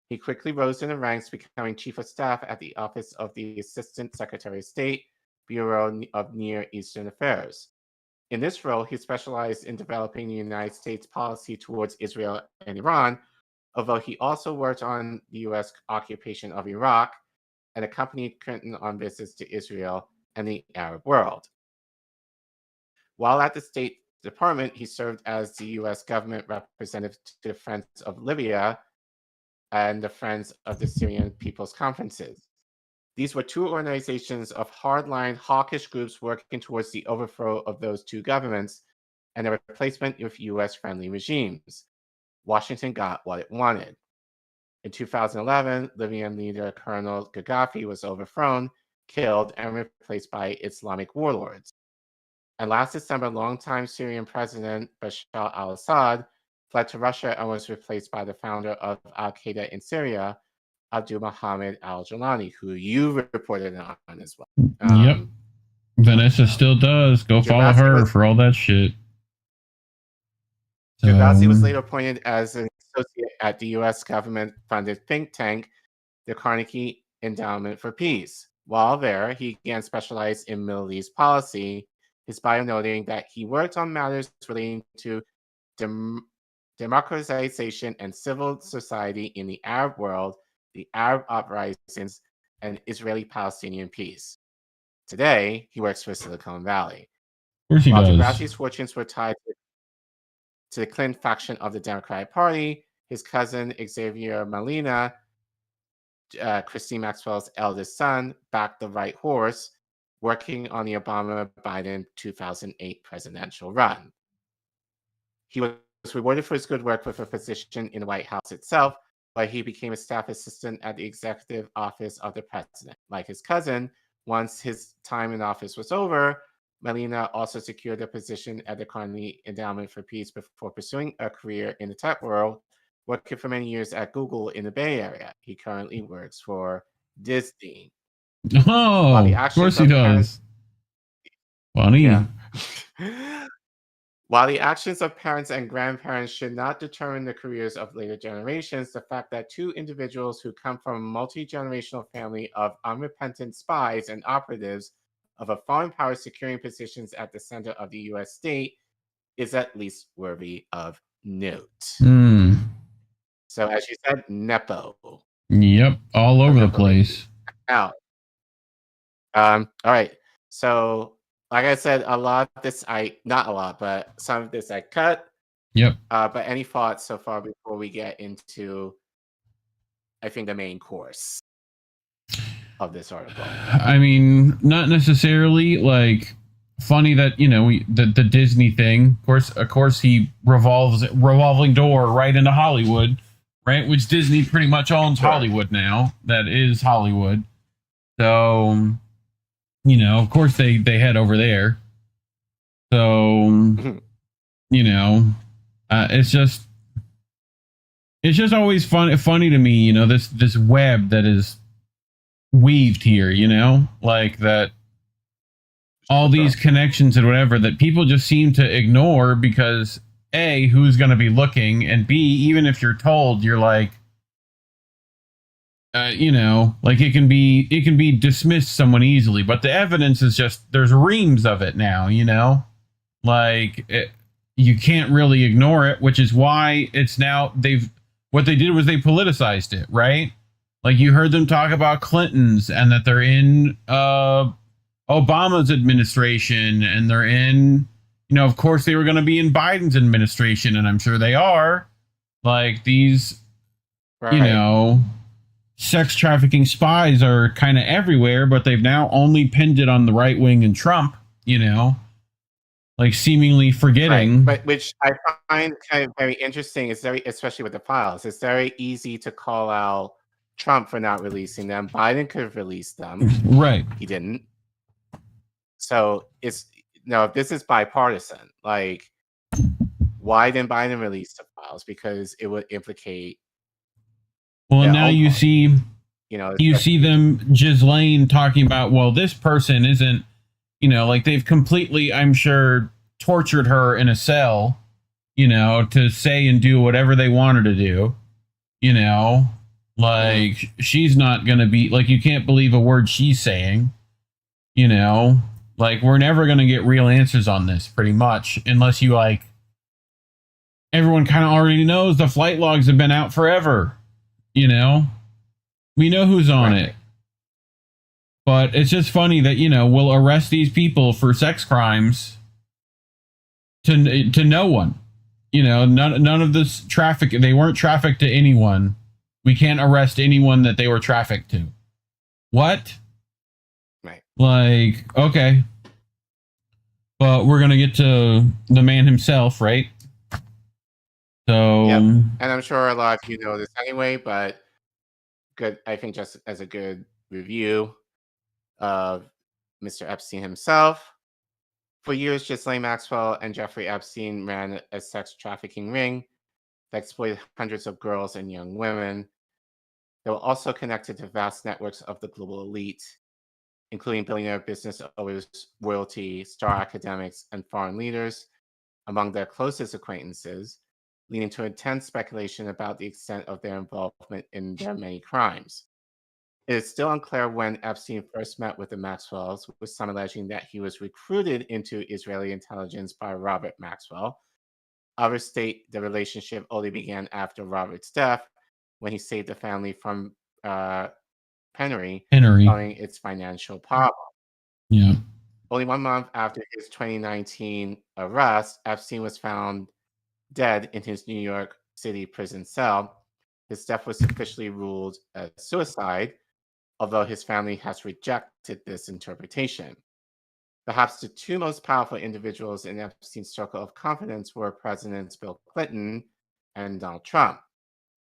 He quickly rose in the ranks, becoming Chief of Staff at the Office of the Assistant Secretary of State, Bureau of Near Eastern Affairs. In this role, he specialized in developing the United States policy towards Israel and Iran, although he also worked on the U.S. occupation of Iraq and accompanied Clinton on visits to Israel and the Arab world. While at the State Department, he served as the U.S. government representative to the Friends of Libya and the Friends of the Syrian People's Conferences. These were two organizations of hardline, hawkish groups working towards the overthrow of those two governments and a replacement with U.S.-friendly regimes. Washington got what it wanted. In 2011, Libyan leader Colonel Gaddafi was overthrown, killed, and replaced by Islamic warlords. And last December, longtime Syrian President Bashar al-Assad fled to Russia and was replaced by the founder of al-Qaeda in Syria, Abdul Mohammed al-Jilani, who you reported on as well. Yep. Vanessa still does. Go follow her for all that shit. Gerasi was later appointed as an associate at the U.S. government-funded think tank, the Carnegie Endowment for Peace. While there, he began specialized in Middle East policy, his bio noting that he worked on matters relating to democratization and civil society in the Arab world, the Arab uprisings, and Israeli-Palestinian peace. Today, he works for Silicon Valley. Of course he While does. Gerasi's fortunes were tied to the Clinton faction of the Democratic Party, his cousin Xavier Molina, Christine Maxwell's eldest son, backed the right horse, working on the Obama-Biden 2008 presidential run. He was rewarded for his good work with a position in the White House itself, but he became a staff assistant at the executive office of the president. Like his cousin, once his time in office was over, Molina also secured a position at the Carnegie Endowment for Peace before pursuing a career in the tech world, working for many years at Google in the Bay Area. He currently works for Disney. Oh, of course he does. Funny. Yeah. While the actions of parents and grandparents should not determine the careers of later generations, the fact that two individuals who come from a multi-generational family of unrepentant spies and operatives of a foreign power securing positions at the center of the U.S. state is at least worthy of note. So, as you said, Nepo. Yep, all over the place. Now, all right. So, like I said, a lot of this not a lot, but some of this I cut. Yep. But any thoughts so far before we get into, I think, the main course of this article? I mean, not necessarily. Like, funny that the Disney thing. Of course, he revolving door right into Hollywood, right? Which Disney pretty much owns Hollywood now. That is Hollywood. So, of course they head over there. So, it's just always funny to me, this web that is weaved here, like that, all these connections and whatever that people just seem to ignore because A, who's going to be looking, and B, even if you're told, you're like, like it can be dismissed somewhat easily, but the evidence is just, there's reams of it now, like you can't really ignore it, which is why it's now what they did was they politicized it, right? Like you heard them talk about Clinton's and that they're in Obama's administration and they're in, of course they were going to be in Biden's administration, and I'm sure they are. Like these, sex trafficking spies are kind of everywhere, but they've now only pinned it on the right wing and Trump, like seemingly forgetting. Right. But which I find kind of very interesting. It's especially with the files, it's very easy to call out Trump for not releasing them. Biden could have released them. Right. He didn't. So this is bipartisan. Like, why didn't Biden release the files? Because it would implicate. Well, now you see them, Ghislaine, talking about, well, this person isn't, like they've completely, I'm sure, tortured her in a cell, to say and do whatever they want her to do, like she's not going to be, like, you can't believe a word she's saying, like we're never going to get real answers on this pretty much, unless you everyone kind of already knows the flight logs have been out forever. We know who's on it. But it's just funny that, we'll arrest these people for sex crimes to no one. None of this traffic, they weren't trafficked to anyone. We can't arrest anyone that they were trafficked to. What? Right. Like, okay. But we're going to get to the man himself, right? So, yep. And I'm sure a lot of you know this anyway, but good. I think just as a good review of Mr. Epstein himself. For years, Ghislaine Maxwell and Jeffrey Epstein ran a sex trafficking ring that exploited hundreds of girls and young women. They were also connected to vast networks of the global elite, including billionaire business owners, royalty, star academics, and foreign leaders, among their closest acquaintances, leading to intense speculation about the extent of their involvement in their many crimes. It is still unclear when Epstein first met with the Maxwells, with some alleging that he was recruited into Israeli intelligence by Robert Maxwell. Others state the relationship only began after Robert's death, when he saved the family from penury following its financial problem. Yeah. Only 1 month after his 2019 arrest, Epstein was found dead in his New York City prison cell. His death was officially ruled as suicide, although his family has rejected this interpretation. Perhaps the two most powerful individuals in Epstein's circle of confidence were Presidents Bill Clinton and Donald Trump.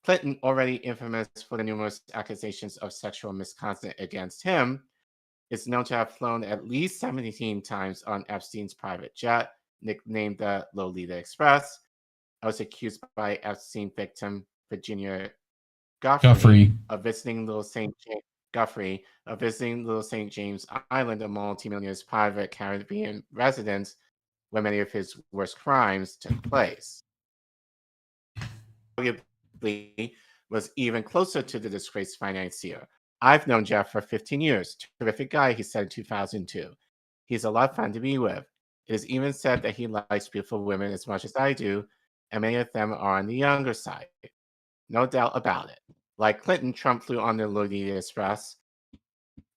Clinton, already infamous for the numerous accusations of sexual misconduct against him, is known to have flown at least 17 times on Epstein's private jet, nicknamed the Lolita Express. I was accused by Epstein victim Virginia Guffrey of visiting Little St. James Island, a multimillionaire's private Caribbean residence, where many of his worst crimes took place. Arguably, was even closer to the disgraced financier. I've known Jeff for 15 years. Terrific guy, he said in 2002. He's a lot of fun to be with. It is even said that he likes beautiful women as much as I do, and many of them are on the younger side. No doubt about it. Like Clinton, Trump flew on the Lolita Express.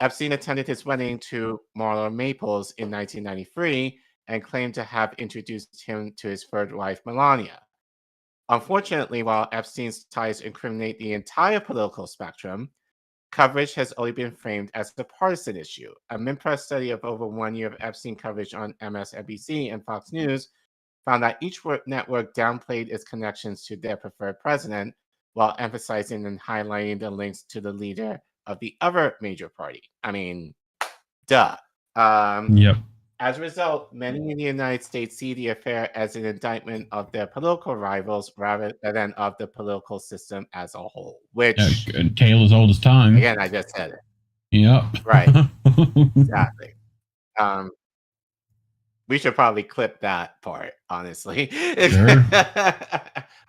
Epstein attended his wedding to Marla Maples in 1993 and claimed to have introduced him to his third wife, Melania. Unfortunately, while Epstein's ties incriminate the entire political spectrum, coverage has only been framed as a partisan issue. A Minpress study of over 1 year of Epstein coverage on MSNBC and Fox News found that each network downplayed its connections to their preferred president while emphasizing and highlighting the links to the leader of the other major party. I mean, duh. Yep. As a result, many in the United States see the affair as an indictment of their political rivals rather than of the political system as a whole, which... tale as old as time. Again, I just said it. Yep. Right. Exactly. We should probably clip that part, honestly. Sure.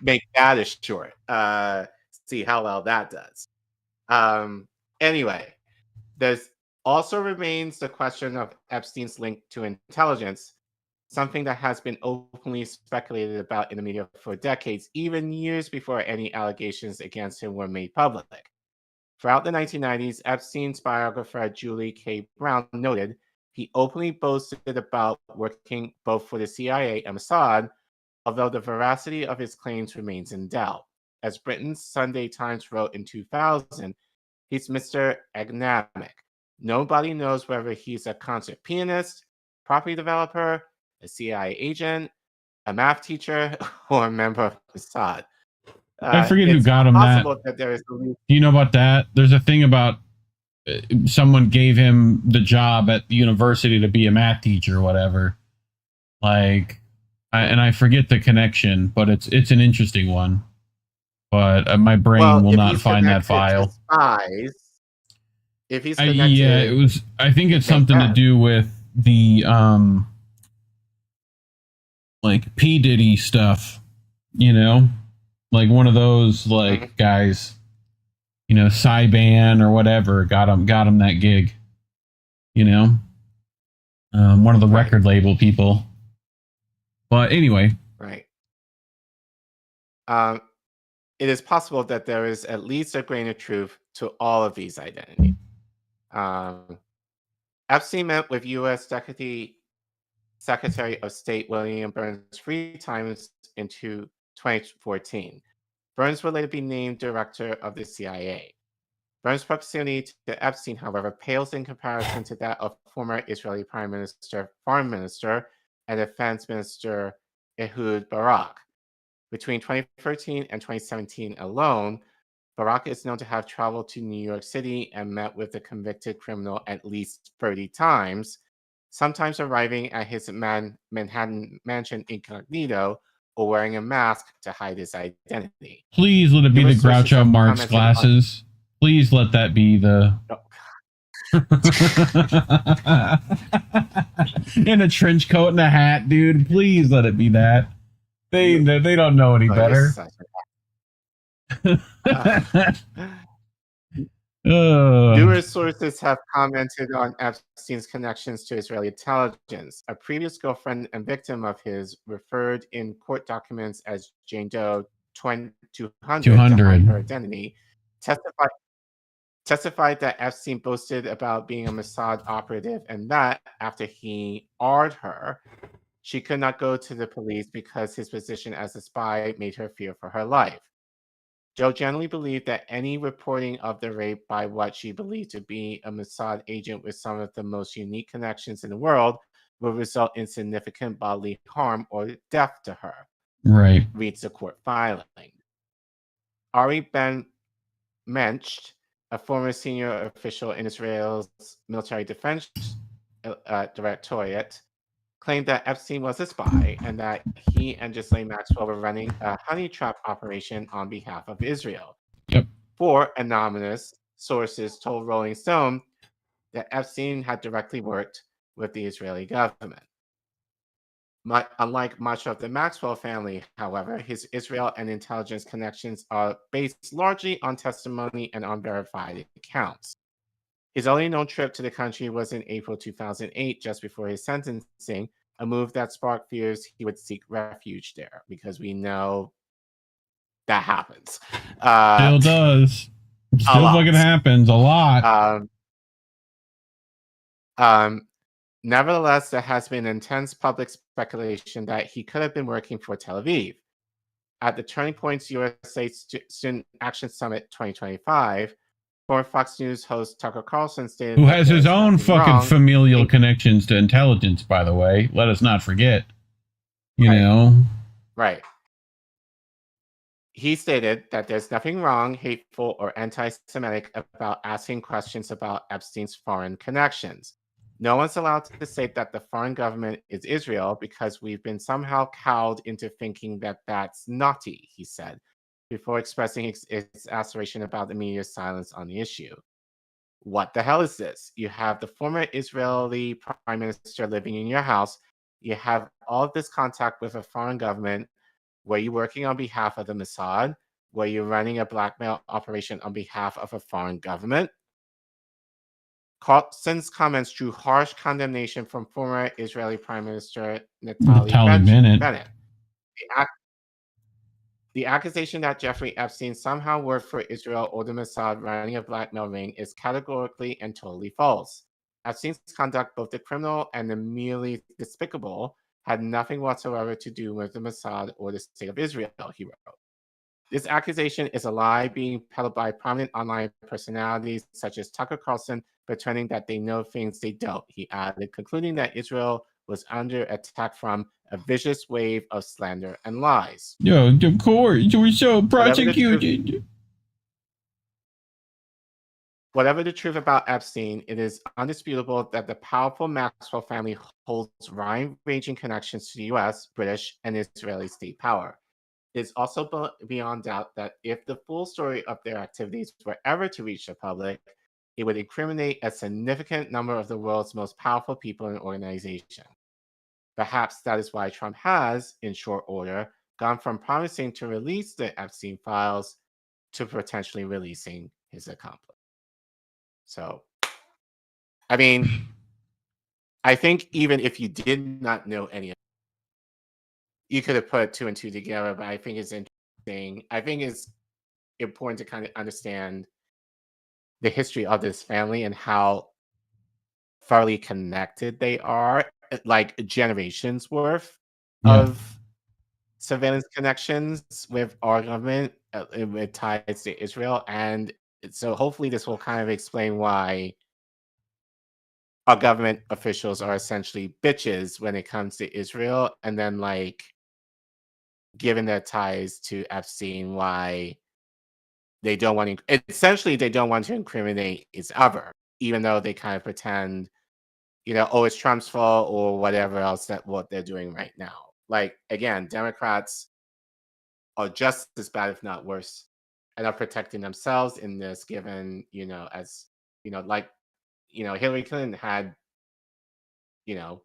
Make that a short. See how well that does. Anyway, there's also remains the question of Epstein's link to intelligence, something that has been openly speculated about in the media for decades, even years before any allegations against him were made public. Throughout the 1990s, Epstein's biographer Julie K. Brown noted he openly boasted about working both for the CIA and Mossad, although the veracity of his claims remains in doubt. As Britain's Sunday Times wrote in 2000, he's Mr. Enigmatic. Nobody knows whether he's a concert pianist, property developer, a CIA agent, a math teacher, or a member of Mossad. I forget who got him that. There is Do you know about that? There's a thing about someone gave him the job at the university to be a math teacher or whatever. Like, I forget the connection, but it's an interesting one. But my brain will not find that file. Spies, if he's connected, yeah, it was. I think it's something to do with the like P Diddy stuff. You know, like one of those like guys. You know, Cyban or whatever got him that gig. You know, one of the record label people. But anyway, right. It is possible that there is at least a grain of truth to all of these identities. Epstein met with U.S. Deputy Secretary of State William Burns 3 times in 2014. Burns would later be named director of the CIA. Burns' proximity to Epstein, however, pales in comparison to that of former Israeli Prime Minister, Foreign Minister, and Defense Minister Ehud Barak. Between 2013 and 2017 alone, Barak is known to have traveled to New York City and met with the convicted criminal at least 30 times, sometimes arriving at his Manhattan mansion incognito or wearing a mask to hide his identity. Please let it be the Groucho Marx glasses. Please let that be the... In a trench coat and a hat, dude. Please let it be that. They don't know any better. Numerous sources have commented on Epstein's connections to Israeli intelligence. A previous girlfriend and victim of his, referred in court documents as Jane Doe 200 to hide her identity, testified that Epstein boasted about being a Mossad operative and that after he R'd her, she could not go to the police because his position as a spy made her fear for her life. Joe generally believed that any reporting of the rape by what she believed to be a Mossad agent with some of the most unique connections in the world will result in significant bodily harm or death to her. Right. Reads the court filing. Ari Ben Mensch, a former senior official in Israel's military defense directorate, claimed that Epstein was a spy and that he and Ghislaine Maxwell were running a honey trap operation on behalf of Israel. Yep. 4 anonymous sources told Rolling Stone that Epstein had directly worked with the Israeli government. Unlike much of the Maxwell family, however, his Israel and intelligence connections are based largely on testimony and unverified accounts. His only known trip to the country was in April 2008, just before his sentencing, a move that sparked fears he would seek refuge there, because we know that happens. Still does. Still fucking happens a lot. Nevertheless, there has been intense public speculation that he could have been working for Tel Aviv. At the Turning Points USA Student Action Summit 2025, former Fox News host Tucker Carlson stated Who that has his there's own nothing fucking wrong. familial connections to intelligence, by the way. Let us not forget. You know? Right. He stated that there's nothing wrong, hateful, or anti-Semitic about asking questions about Epstein's foreign connections. No one's allowed to say that the foreign government is Israel because we've been somehow cowed into thinking that that's naughty, he said, before expressing his aspiration about the media's silence on the issue. What the hell is this? You have the former Israeli prime minister living in your house. You have all of this contact with a foreign government. Were you working on behalf of the Mossad? Were you running a blackmail operation on behalf of a foreign government? Carlson's comments drew harsh condemnation from former Israeli Prime Minister Naftali Bennett. The accusation that Jeffrey Epstein somehow worked for Israel or the Mossad running a blackmail ring is categorically and totally false. Epstein's conduct, both the criminal and the merely despicable, had nothing whatsoever to do with the Mossad or the state of Israel, he wrote. This accusation is a lie being peddled by prominent online personalities such as Tucker Carlson, pretending that they know things they don't, he added, concluding that Israel was under attack from a vicious wave of slander and lies. Yo, of course, you were so prosecuted. Whatever the truth about Epstein, it is undisputable that the powerful Maxwell family holds wide-ranging connections to the US, British, and Israeli state power. It is also beyond doubt that if the full story of their activities were ever to reach the public, it would incriminate a significant number of the world's most powerful people and organizations. Perhaps that is why Trump has, in short order, gone from promising to release the Epstein files to potentially releasing his accomplice. So, I mean, I think even if you did not know any of it, you could have put two and two together, but I think it's interesting. I think it's important to kind of understand the history of this family and how thoroughly connected they are, like generations worth of surveillance connections with our government, with ties to Israel. And so hopefully this will kind of explain why our government officials are essentially bitches when it comes to Israel. And then, like, given their ties to Epstein, why they don't want to, essentially they don't want to incriminate each other, even though they kind of pretend, you know, oh, it's Trump's fault or whatever else that what they're doing right now. Like, again, Democrats are just as bad, if not worse, and are protecting themselves in this, given, you know, as, you know, like, you know, Hillary Clinton had, you know,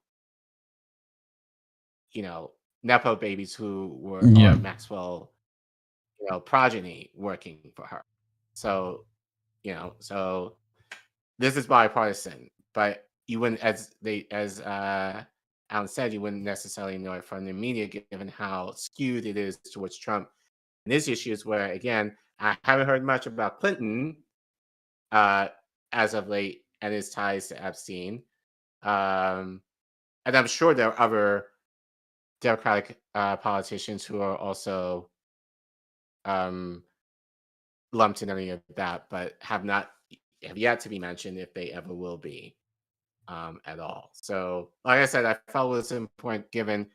Nepo babies who were Maxwell, you know, progeny working for her. So, you know, so this is bipartisan, but you wouldn't, as Alan said, you wouldn't necessarily know it from the media, given how skewed it is towards Trump and his issues, where, again, I haven't heard much about Clinton as of late and his ties to Epstein. And I'm sure there are other Democratic politicians who are also lumped in any of that, but have yet to be mentioned, if they ever will be at all. So, like I said, I felt it was important, given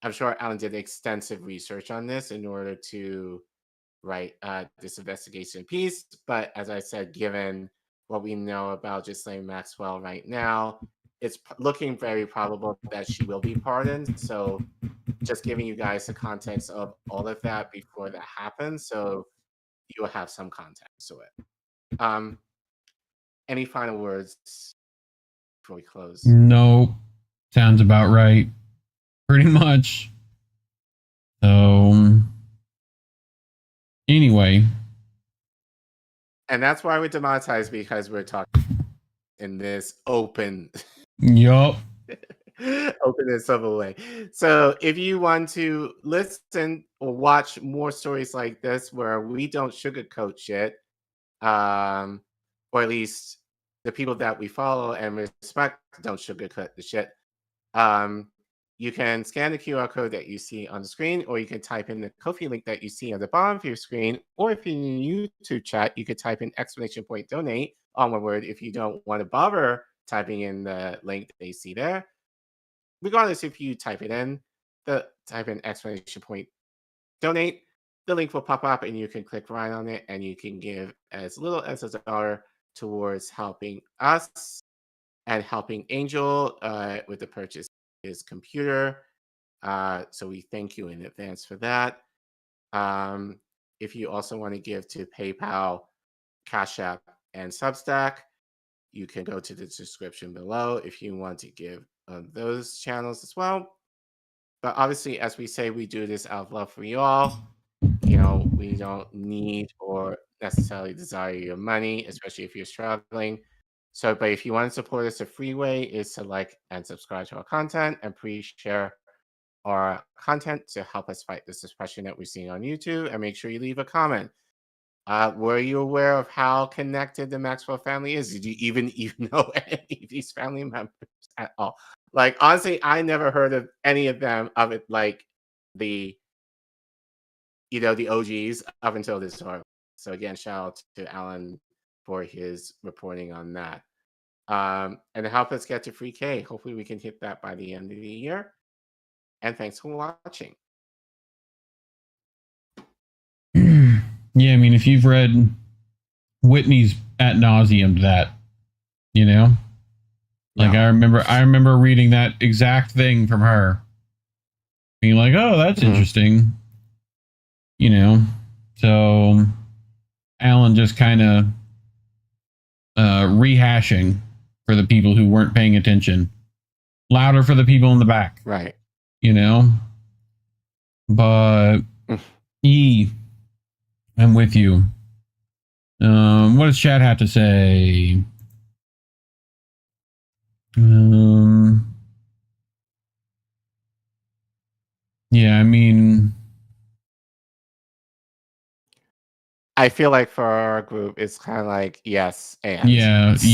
I'm sure Alan did extensive research on this in order to write this investigation piece. But as I said, given what we know about Ghislaine Maxwell right now, it's looking very probable that she will be pardoned. So just giving you guys the context of all of that before that happens, so you'll have some context to it. Any final words before we close? No. Sounds about right. pretty much. So, anyway. And that's why we're demonetized, because we're talking in this open. Yup. Open and civil way. So if you want to listen or watch more stories like this where we don't sugarcoat shit, or at least the people that we follow and respect don't sugarcoat the shit, you can scan the QR code that you see on the screen, or you can type in the Ko-fi link that you see at the bottom of your screen, or if you're in the YouTube chat, you could type in ! donate on one word if you don't want to bother typing in the link that you see there. Regardless, if you type it in, type in ! donate, the link will pop up and you can click right on it and you can give as little as $1 towards helping us and helping Angel with the purchase of his computer. So we thank you in advance for that. If you also want to give to PayPal, Cash App, and Substack, you can go to the description below if you want to give on those channels as well. But obviously, as we say, we do this out of love for you all. You know, we don't need or necessarily desire your money, especially if you're struggling. So, but if you want to support us, a free way is to like and subscribe to our content and please share our content to help us fight this suppression that we're seeing on YouTube. And make sure you leave a comment. Were you aware of how connected the Maxwell family is? Did you even know any of these family members at all? Like, honestly, I never heard of any of them, of it, like the OGs up until this time. So again, shout out to Alan for his reporting on that. And to help us get to free K, hopefully we can hit that by the end of the year. And thanks for watching. Yeah, I mean, if you've read Whitney's ad nauseum, that, you know, like I remember reading that exact thing from her, being like, "Oh, that's interesting," you know. So Alan just kind of rehashing for the people who weren't paying attention, louder for the people in the back, right? You know, but I'm with you. What does Chad have to say? Yeah, I mean, I feel like for our group, it's kind of like yes and yeah, so.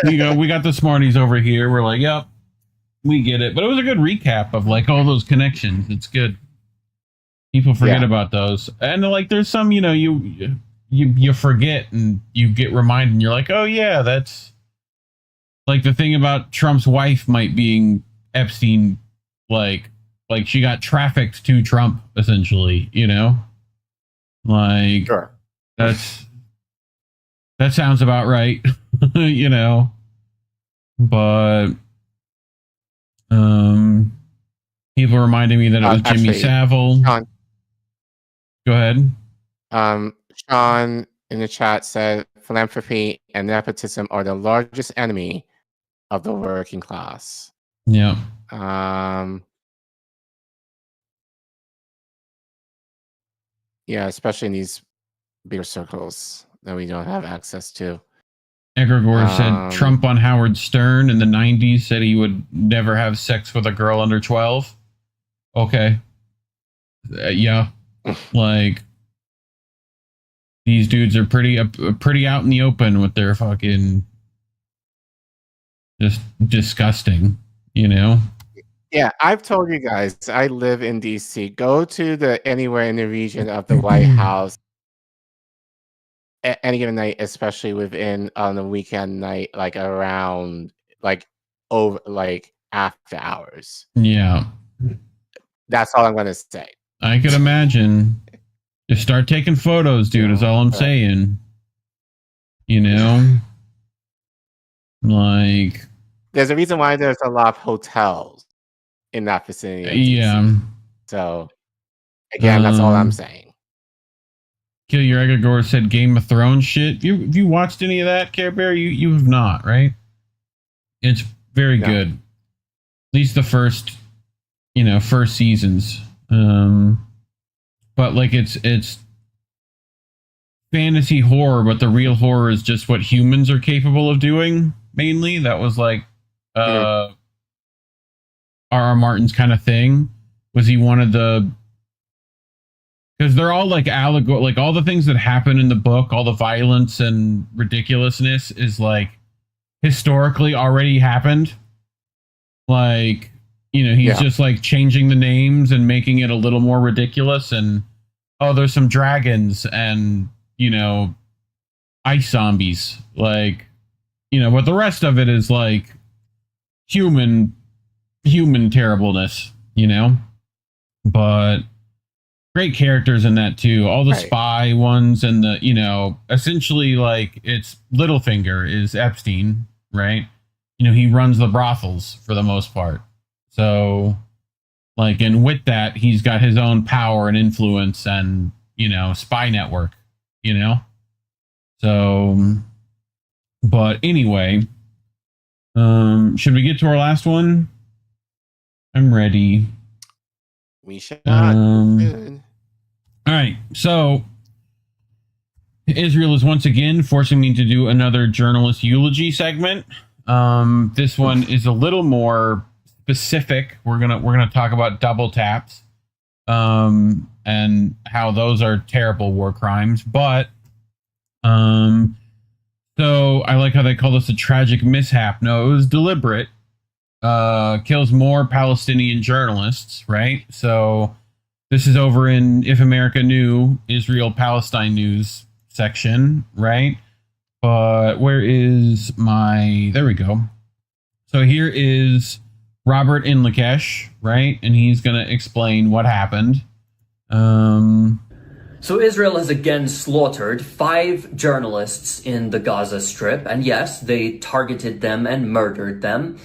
We know. We got the smarties over here. We're like, yep, we get it. But it was a good recap of like all those connections. It's good. People forget about those, and like there's some, you know, you forget and you get reminded, and you're like, oh yeah, that's like the thing about Trump's wife might being Epstein, like she got trafficked to Trump essentially, you know, like sure. That sounds about right, you know, but people reminded me that it was Jimmy Savile. Sean, go ahead. Sean in the chat said philanthropy and nepotism are the largest enemy of the working class. Yeah. Yeah, especially in these bigger circles that we don't have access to. Egregore said Trump on Howard Stern in the 90s said he would never have sex with a girl under 12. Okay. Yeah. Like, these dudes are pretty out in the open with their fucking just disgusting, you know? Yeah, I've told you guys, I live in DC. Go to anywhere in the region of the White House at any given night, especially within on the weekend night, like around after hours. Yeah. That's all I'm gonna say. I could imagine. Just start taking photos, dude, is all I'm saying. You know? Like, there's a reason why there's a lot of hotels in that vicinity. Yeah. So again, that's all I'm saying. Kill Your Egregore said Game of Thrones shit. Have you watched any of that, Care Bear? You have not, right? It's very good. At least the first seasons. But like it's fantasy horror, but the real horror is just what humans are capable of doing. Mainly, that was like R.R. Martin's kind of thing. Was he wanted the, because they're all like like all the things that happen in the book, all the violence and ridiculousness is like historically already happened. Like, he's just like changing the names and making it a little more ridiculous. And there's some dragons and ice zombies, like, but the rest of it is like human terribleness, but great characters in that too. All the spy ones and the, essentially like it's Littlefinger is Epstein, right? He runs the brothels for the most part. So like, and with that, he's got his own power and influence and, spy network, so, but anyway, should we get to our last one? I'm ready. We should. All right. So Israel is once again forcing me to do another journalist eulogy segment. This one is a little more specific. We're gonna talk about double taps, and how those are terrible war crimes. But so I like how they call this a tragic mishap. No, it was deliberate. Kills more Palestinian journalists, right? So this is over in If America Knew, Israel Palestine News section, right? But where is there we go. So here is Robert Inlakesh, right? And he's going to explain what happened. So Israel has again slaughtered 5 journalists in the Gaza Strip, and yes, they targeted them and murdered them.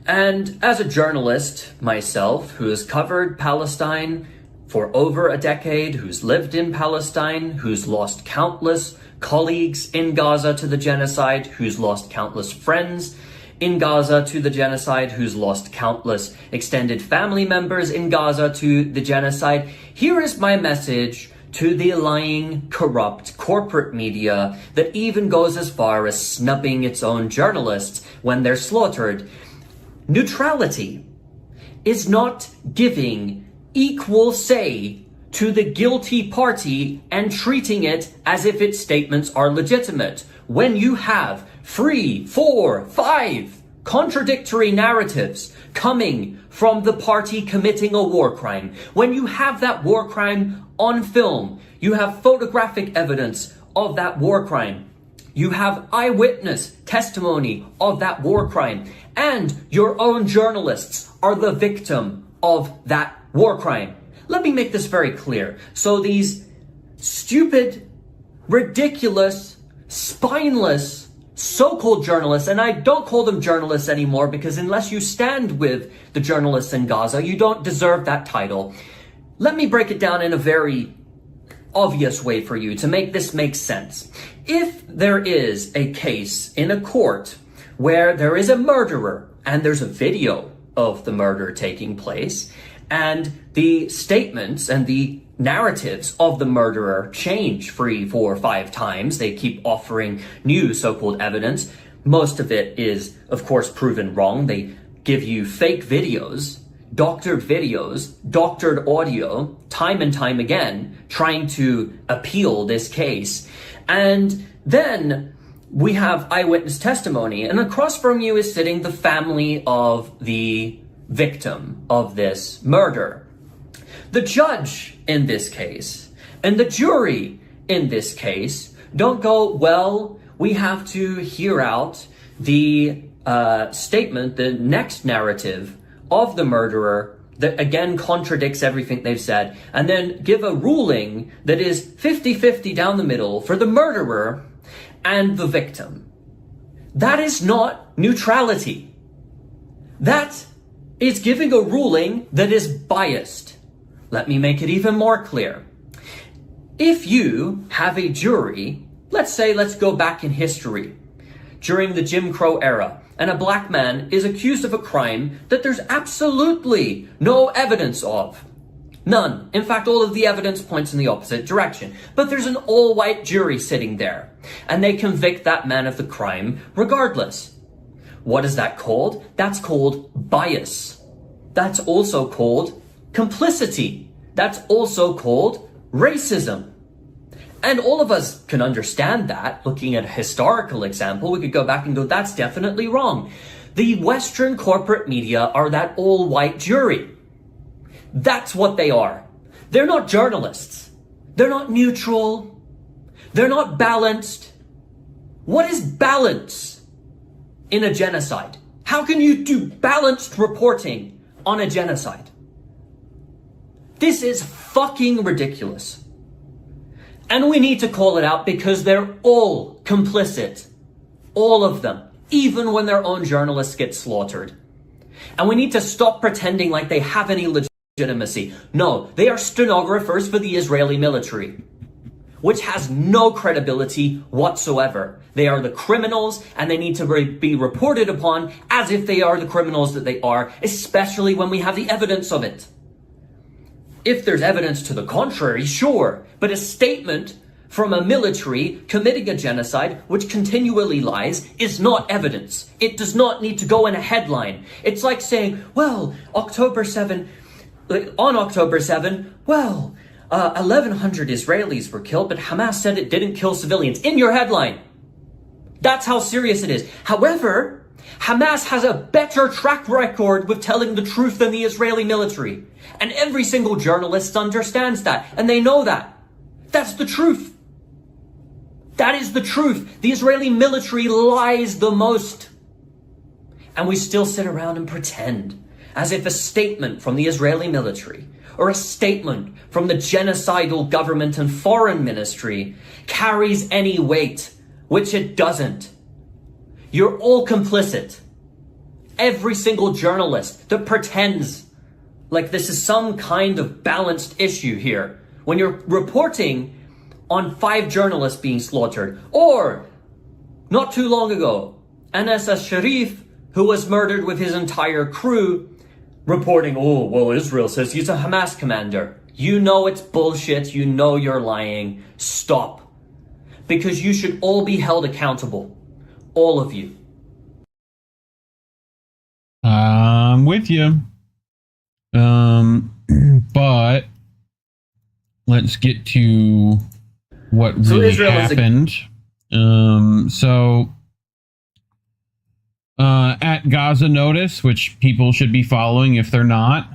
And as a journalist myself, who has covered Palestine for over a decade, who's lived in Palestine, who's lost countless colleagues in Gaza to the genocide, who's lost countless friends in Gaza to the genocide, who's lost countless extended family members in Gaza to the genocide, here is my message to the lying, corrupt corporate media that even goes as far as snubbing its own journalists when they're slaughtered. Neutrality is not giving equal say to the guilty party and treating it as if its statements are legitimate. When you have 3, 4, 5 contradictory narratives coming from the party committing a war crime, when you have that war crime on film, you have photographic evidence of that war crime, you have eyewitness testimony of that war crime, and your own journalists are the victim of that war crime. Let me make this very clear. So these stupid, ridiculous, spineless, so-called journalists, and I don't call them journalists anymore because unless you stand with the journalists in Gaza, you don't deserve that title. Let me break it down in a very obvious way for you to make this make sense. If there is a case in a court where there is a murderer and there's a video of the murder taking place, and the statements and the narratives of the murderer change 3, 4, 5 times, they keep offering new so-called evidence. Most of it is, of course, proven wrong. They give you fake videos, doctored audio, time and time again, trying to appeal this case. And then we have eyewitness testimony, and across from you is sitting the family of the victim of this murder. The judge in this case and the jury in this case don't go, well, we have to hear out the statement, the next narrative of the murderer that again contradicts everything they've said, and then give a ruling that is 50-50 down the middle for the murderer and the victim. That is not neutrality. That is giving a ruling that is biased. Let me make it even more clear. If you have a jury, let's go back in history. during the Jim Crow era, and a black man is accused of a crime that there's absolutely no evidence of. None. In fact, all of the evidence points in the opposite direction. But there's an all-white jury sitting there, and they convict that man of the crime regardless. What is that called? That's called bias. That's also called complicity. That's also called racism. And all of us can understand that. Looking at a historical example, we could go back and go, that's definitely wrong. The Western corporate media are that all-white jury. That's what they are. They're not journalists. They're not neutral. They're not balanced. What is balance in a genocide? How can you do balanced reporting on a genocide? This is fucking ridiculous. And we need to call it out because they're all complicit. All of them. Even when their own journalists get slaughtered. And we need to stop pretending like they have any legitimacy. No, they are stenographers for the Israeli military, which has no credibility whatsoever. They are the criminals, and they need to be reported upon as if they are the criminals that they are, especially when we have the evidence of it. If there's evidence to the contrary, sure, but a statement from a military committing a genocide, which continually lies, is not evidence. It does not need to go in a headline. It's like saying, well, on October 7, 1,100 Israelis were killed, but Hamas said it didn't kill civilians. In your headline. That's how serious it is. However, Hamas has a better track record with telling the truth than the Israeli military. And every single journalist understands that, and they know that. That's the truth. That is the truth. The Israeli military lies the most. And we still sit around and pretend as if a statement from the Israeli military or a statement from the genocidal government and foreign ministry carries any weight, which it doesn't. You're all complicit. Every single journalist that pretends like this is some kind of balanced issue here, when you're reporting on 5 journalists being slaughtered, or not too long ago, Anas al-Sharif, who was murdered with his entire crew, reporting, oh, well, Israel says he's a Hamas commander. You know it's bullshit. You know you're lying. Stop. Because you should all be held accountable. All of you. I'm with you. But let's get to what really happened. At Gaza Notice, which people should be following if they're not.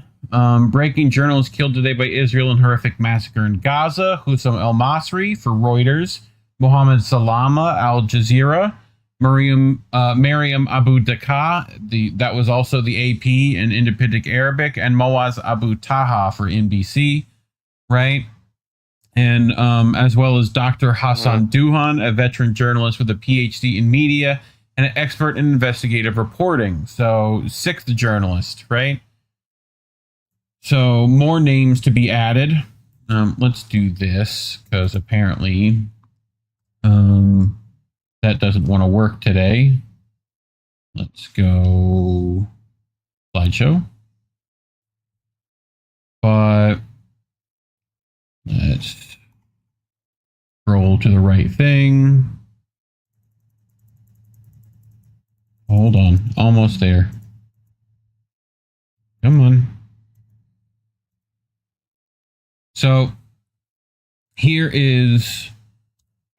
Breaking journalists killed today by Israel in horrific massacre in Gaza. Hussam El Masri for Reuters. Mohammed Salama, Al Jazeera. Mariam Abu Daqqa, that was also the AP and Independent Arabic. And Moaz Abu Taha for NBC, right? And as well as Dr. Hassan Duhan, a veteran journalist with a PhD in media and an expert in investigative reporting. So 6th journalist, right? So more names to be added. Let's do this because apparently that doesn't want to work today. Let's go slideshow. But let's scroll to the right thing. Hold on. Almost there. Come on. So here is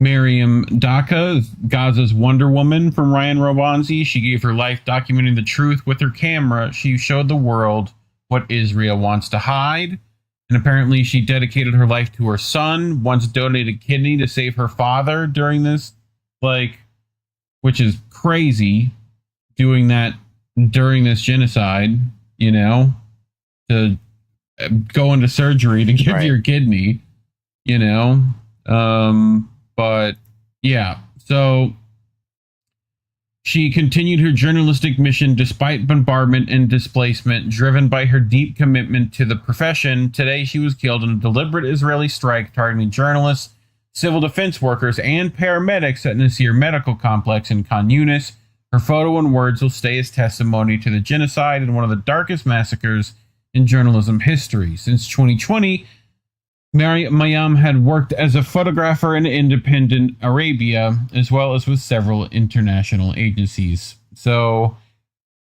Mariam Daqqa, Gaza's Wonder Woman from Ryan Robanzi. She gave her life documenting the truth with her camera. She showed the world what Israel wants to hide. And apparently she dedicated her life to her son, once donated a kidney to save her father during this, which is crazy, doing that during this genocide, to go into surgery to give your kidney, but yeah, so she continued her journalistic mission despite bombardment and displacement, driven by her deep commitment to the profession. Today, she was killed in a deliberate Israeli strike targeting journalists civil defense workers, and paramedics at Nasir Medical Complex in Khan Yunis. Her photo and words will stay as testimony to the genocide and one of the darkest massacres in journalism history. Since 2020, Mayam had worked as a photographer in independent Arabia, as well as with several international agencies. So,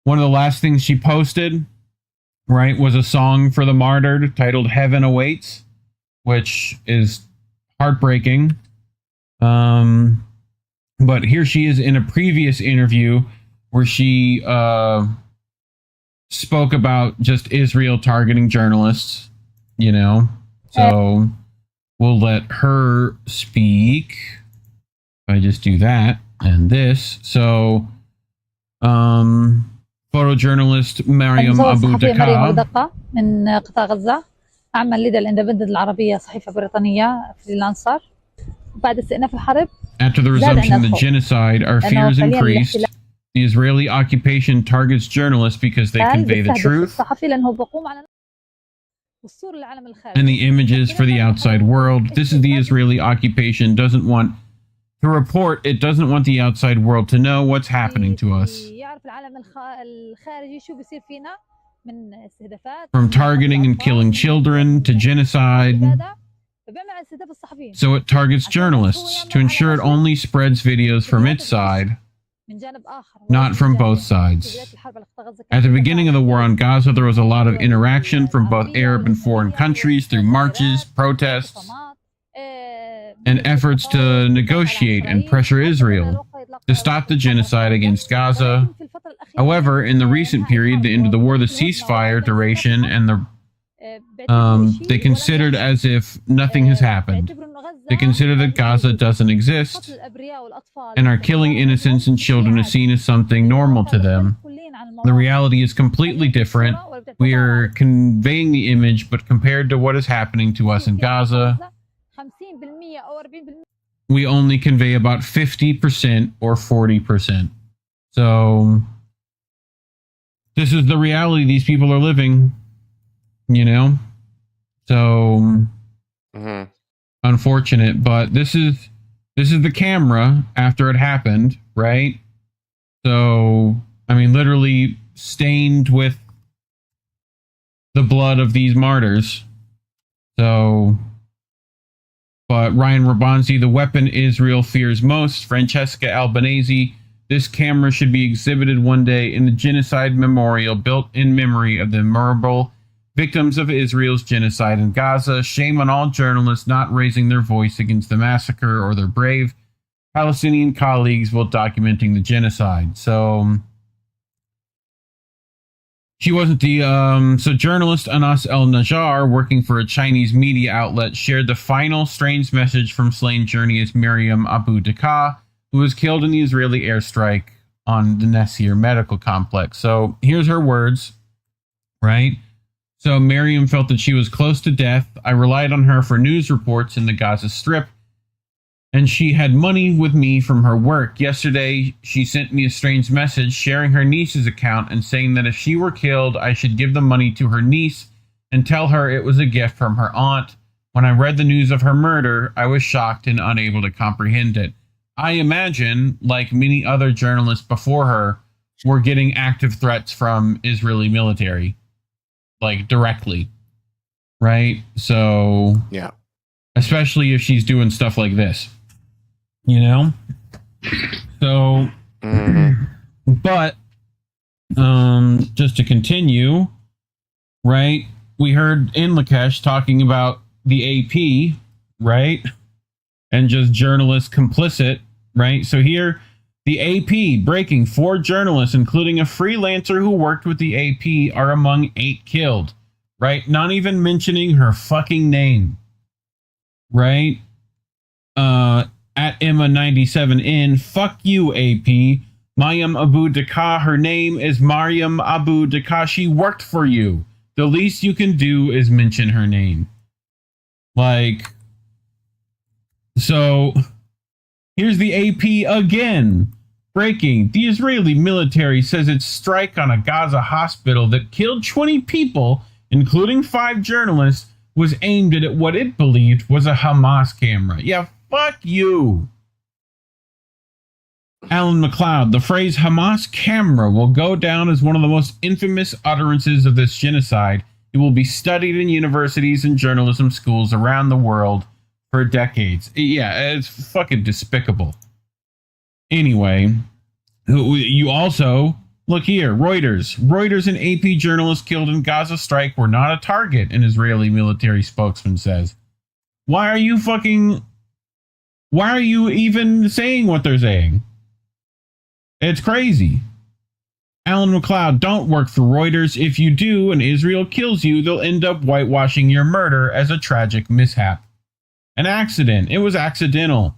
one of the last things she posted, right, was a song for the martyred titled Heaven Awaits, which is heartbreaking. But here she is in a previous interview where she spoke about just Israel targeting journalists, you know. So we'll let her speak. If I just do that and this. So photojournalist Mariam Abu Daka من قطاع غزة، أعمل لدى الاندبندنت العربية صحيفة بريطانية فريلانسر. بعد استئناف الحرب After the resumption of the genocide, our fears increased. The Israeli occupation targets journalists because they convey the truth and the images for the outside world. This is the Israeli occupation doesn't want to report. It doesn't want the outside world to know what's happening to us. From targeting and killing children to genocide. So it targets journalists to ensure it only spreads videos from its side, not from both sides. At the beginning of the war on Gaza, there was a lot of interaction from both Arab and foreign countries through marches, protests, and efforts to negotiate and pressure Israel to stop the genocide against Gaza. However, in the recent period, the end of the war, the ceasefire duration, and the they considered as if nothing has happened. They consider that Gaza doesn't exist, and our killing innocents and children is seen as something normal to them. The reality is completely different. We are conveying the image, but compared to what is happening to us in Gaza, we only convey about 50% or 40%. So, this is the reality these people are living. You know, so unfortunate, but this is the camera after it happened, right? So, I mean, literally stained with the blood of these martyrs. So, but Ryan Rabanzi, the weapon Israel fears most, Francesca Albanese, this camera should be exhibited one day in the genocide memorial built in memory of the memorable victims of Israel's genocide in Gaza. Shame on all journalists not raising their voice against the massacre or their brave Palestinian colleagues while documenting the genocide. So she wasn't the so journalist Anas El-Najjar, working for a Chinese media outlet, shared the final strange message from slain journalist Miriam Abu Daka, who was killed in the Israeli airstrike on the Nasir Medical Complex. So here's her words, right? So Miriam felt that she was close to death. I relied on her for news reports in the Gaza Strip, and she had money with me from her work. Yesterday, she sent me a strange message sharing her niece's account and saying that if she were killed, I should give the money to her niece and tell her it was a gift from her aunt. When I read the news of her murder, I was shocked and unable to comprehend it. I imagine, like many other journalists before her, were getting active threats from Israeli military. Like directly, right? So yeah, especially if she's doing stuff like this, you know. So, but just to continue, right? We heard in Lakesh talking about the AP, right, and just journalists complicit, right? So here. The AP breaking 4 journalists, including a freelancer who worked with the AP, are among 8 killed. Right? Not even mentioning her fucking name. Right? At Emma97N, fuck you, AP. Mariam Abu Daka, her name is Mariam Abu Daka. She worked for you. The least you can do is mention her name. Like, so here's the AP again. Breaking. The Israeli military says its strike on a Gaza hospital that killed 20 people, including 5 journalists, was aimed at what it believed was a Hamas camera. Yeah, Fuck you. Alan McLeod, the phrase Hamas camera will go down as one of the most infamous utterances of this genocide. It will be studied in universities and journalism schools around the world for decades. Yeah, it's fucking despicable. Anyway, you also, look here, Reuters and AP journalists killed in Gaza strike were not a target, an Israeli military spokesman says. Why are you even saying what they're saying? It's crazy. Alan McLeod, don't work for Reuters. If you do and Israel kills you, they'll end up whitewashing your murder as a tragic mishap. An accident. It was accidental.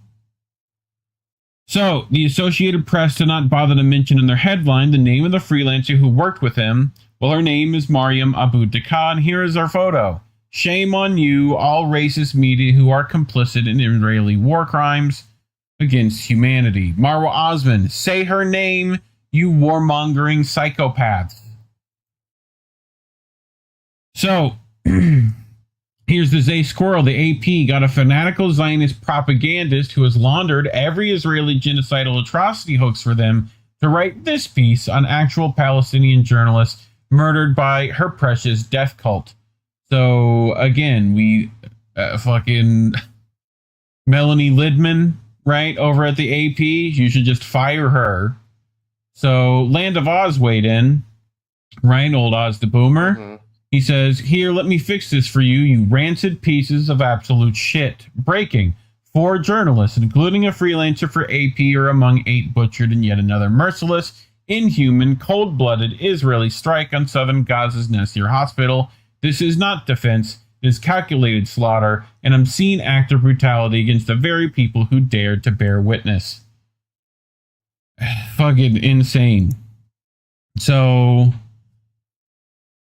So, the Associated Press did not bother to mention in their headline the name of the freelancer who worked with him. Well, her name is Mariam Abu Daka, and here is our photo. Shame on you, all racist media who are complicit in Israeli war crimes against humanity. Marwa Osman, say her name, you warmongering psychopaths. So, here's the Zay Squirrel. The AP got a fanatical Zionist propagandist who has laundered every Israeli genocidal atrocity hoax for them to write this piece on actual Palestinian journalists murdered by her precious death cult. So, again, we fucking Melanie Lidman, right, over at the AP, you should just fire her. So, Land of Oz weighed in, right, old Oz the Boomer. Mm-hmm. He says, here, let me fix this for you, you rancid pieces of absolute shit. Breaking. 4 journalists, including a freelancer for AP, are among 8 butchered in yet another merciless, inhuman, cold-blooded Israeli strike on southern Gaza's Nasser hospital. This is not defense, it is calculated slaughter, an obscene act of brutality against the very people who dared to bear witness. Fucking insane. So,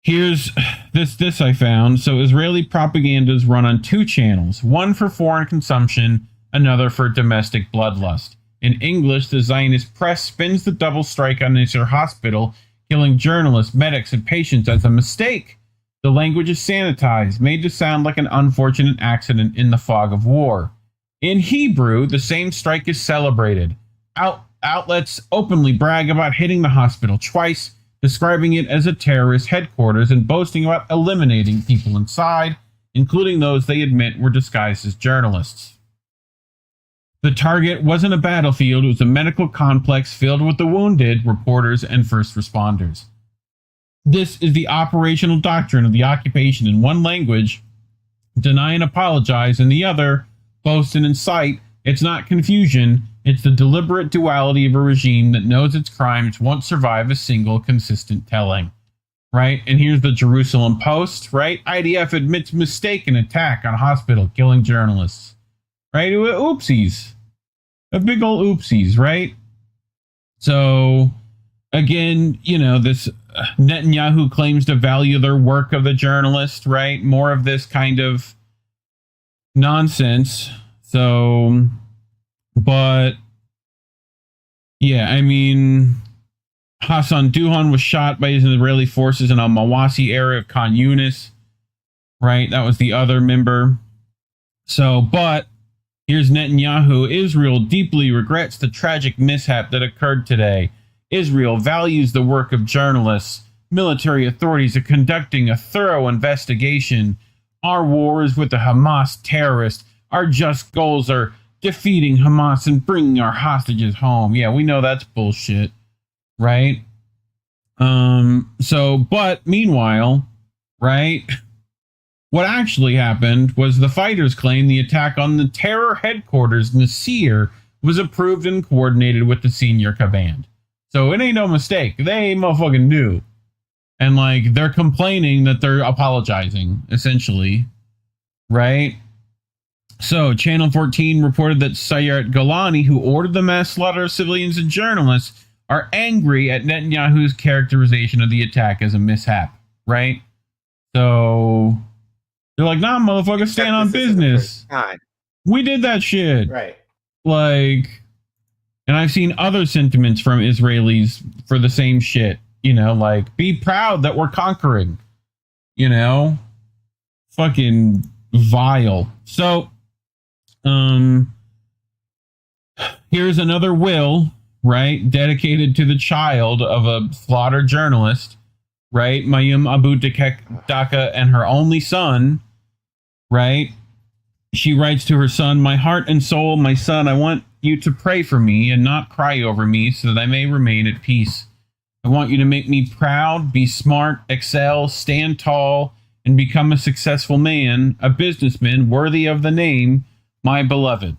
here's this I found. So, Israeli propaganda is run on 2 channels, one for foreign consumption, another for domestic bloodlust. In English, the Zionist press spins the double strike on Nasser hospital, killing journalists, medics, and patients as a mistake. The language is sanitized, made to sound like an unfortunate accident in the fog of war. In Hebrew, the same strike is celebrated. Outlets openly brag about hitting the hospital twice, describing it as a terrorist headquarters and boasting about eliminating people inside, including those they admit were disguised as journalists. The target wasn't a battlefield, it was a medical complex filled with the wounded, reporters, and first responders. This is the operational doctrine of the occupation in one language, deny and apologize in the other, boast and incite. It's not confusion, it's the deliberate duality of a regime that knows its crimes won't survive a single consistent telling. Right? And here's the Jerusalem Post, right? IDF admits mistaken attack on hospital, killing journalists. Right? Oopsies. A big old oopsies, right? So, again, you know, this Netanyahu claims to value their work of the journalist, right? More of this kind of nonsense. So, but, yeah, I mean, Hassan Duhan was shot by Israeli forces in a Mawasi area of Khan Yunis, right? That was the other member. So, but, here's Netanyahu. Israel deeply regrets the tragic mishap that occurred today. Israel values the work of journalists. Military authorities are conducting a thorough investigation. Our war is with the Hamas terrorists. Our just goals are defeating Hamas and bringing our hostages home. Yeah, we know that's bullshit, right? But meanwhile, right, what actually happened was the fighters claim the attack on the terror headquarters, Nasir, was approved and coordinated with the senior command. So it ain't no mistake. They motherfucking knew. And, like, they're complaining that they're apologizing, essentially. Right? So, Channel 14 reported that Sayeret Golani, who ordered the mass slaughter of civilians and journalists, are angry at Netanyahu's characterization of the attack as a mishap. Right? So, they're like, nah, motherfucker, stand on business. We did that shit. Right. Like... And I've seen other sentiments from Israelis for the same shit. You know, like, be proud that we're conquering. You know? Fucking vile. So, here's another will, right, dedicated to the child of a slaughtered journalist, right, Mayum Abu Daka and her only son, right? She writes to her son, "My heart and soul, my son, I want you to pray for me and not cry over me so that I may remain at peace. I want you to make me proud, be smart, excel, stand tall, and become a successful man, a businessman worthy of the name, my beloved.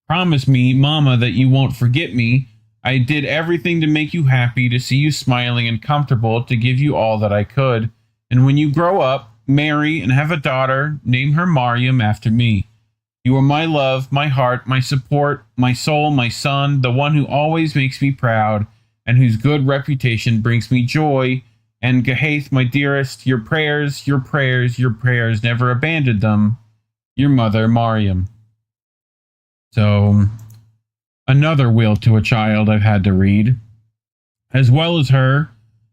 Promise me, Mama, that you won't forget me. I did everything to make you happy, to see you smiling and comfortable, to give you all that I could. And when you grow up, marry, and have a daughter, name her Mariam after me. You are my love, my heart, my support, my soul, my son, the one who always makes me proud, and whose good reputation brings me joy. And Gehath, my dearest, your prayers, never abandoned them. Your mother, Mariam." So, another will to a child I've had to read. As well as her,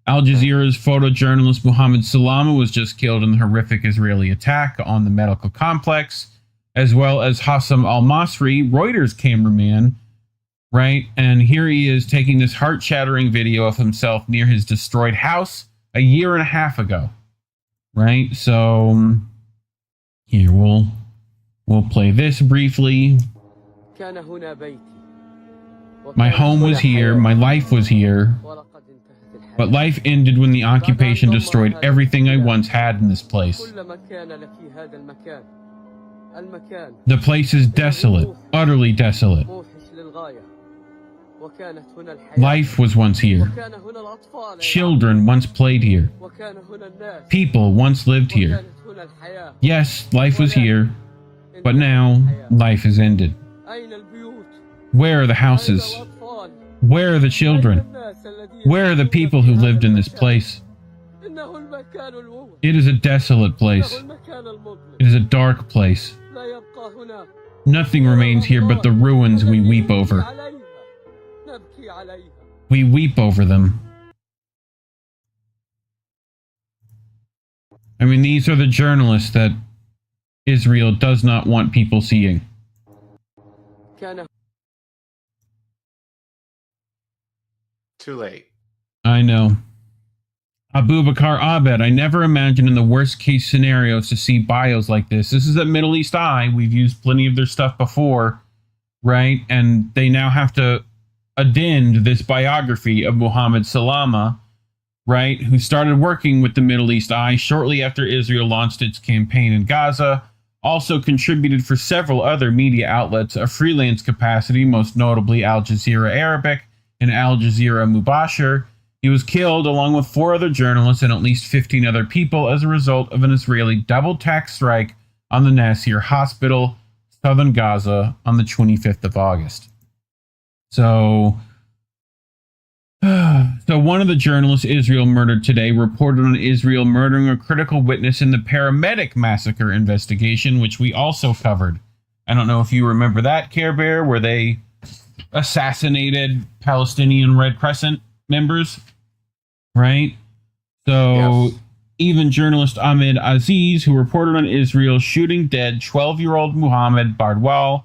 Al Jazeera's photojournalist Mohammed Salama was just killed in the horrific Israeli attack on the medical complex, as well as Hassam al-Masri, Reuters cameraman, right? And here he is taking this heart-shattering video of himself near his destroyed house a year and a half ago, right? So here we'll play this briefly. My home was here, my life was here, but life ended when the occupation destroyed everything I once had in this place. The place is desolate, utterly desolate. Life was once here. Children once played here. People once lived here. Yes, life was here, but now life has ended. Where are the houses? Where are the children? Where are the people who lived in this place? It is a desolate place. It is a dark place. Nothing remains here but the ruins we weep over. We weep over them. I mean, these are the journalists that Israel does not want people seeing. Too late. I know. Abu Bakr Abed, I never imagined in the worst case scenarios to see bios like this. This is at Middle East Eye. We've used plenty of their stuff before, right? And they now have to addend this biography of Mohammed Salama, right? Who started working with the Middle East Eye shortly after Israel launched its campaign in Gaza. Also contributed for several other media outlets, a freelance capacity, most notably Al Jazeera Arabic and Al Jazeera Mubashir. He was killed along with 4 other journalists and at least 15 other people as a result of an Israeli double-tax strike on the Nasir Hospital, southern Gaza, on the 25th of August. So one of the journalists Israel murdered today reported on Israel murdering a critical witness in the paramedic massacre investigation, which we also covered. I don't know if you remember that, Care Bear, where they assassinated Palestinian Red Crescent members, right? So yes. Even journalist Ahmed Aziz, who reported on Israel shooting dead 12-year-old Muhammad Bardawil,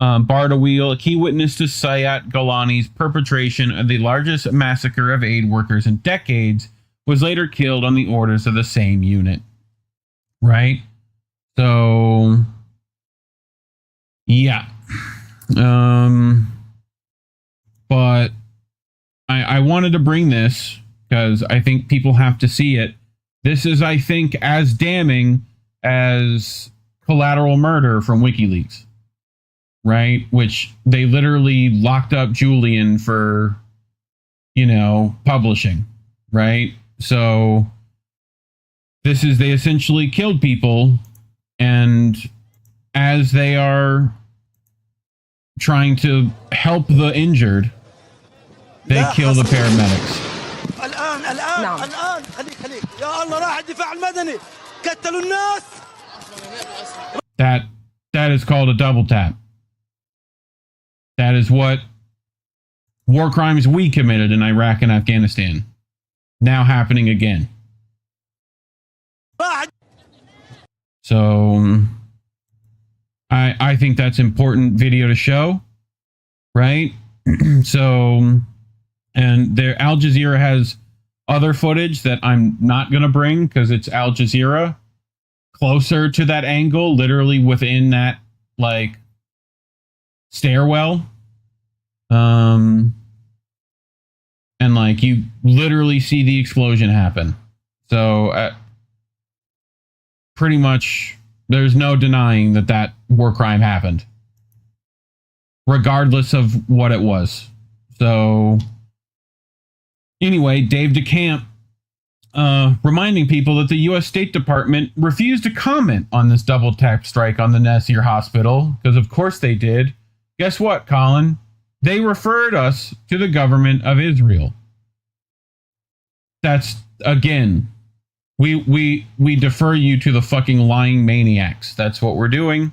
a key witness to Sayat Golani's perpetration of the largest massacre of aid workers in decades, was later killed on the orders of the same unit, right? So, yeah. But I wanted to bring this because I think people have to see it. This is, I think, as damning as Collateral Murder from WikiLeaks, right? Which they literally locked up Julian for, publishing, right? So they essentially killed people, and as they are trying to help the injured, they kill the paramedics. That is called a double tap. That is what war crimes we committed in Iraq and Afghanistan. Now happening again. So I think that's important video to show. right? So, and their Al Jazeera has other footage that I'm not going to bring because it's Al Jazeera closer to that angle, literally within that like stairwell. And like you literally see the explosion happen. So pretty much there's no denying that that war crime happened, regardless of what it was. So anyway, Dave DeCamp reminding people that the U.S. State Department refused to comment on this double tap strike on the Nasir hospital, because of course they did. Guess what, Collin? They referred us to the government of Israel. That's, again, we defer you to the fucking lying maniacs. That's what we're doing,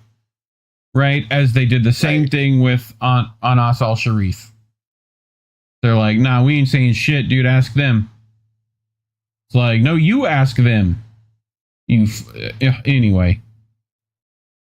right? As they did the same thing with Anas al-Sharif. They're like, nah, we ain't saying shit, dude. Ask them. It's like, no, you ask them. Anyway.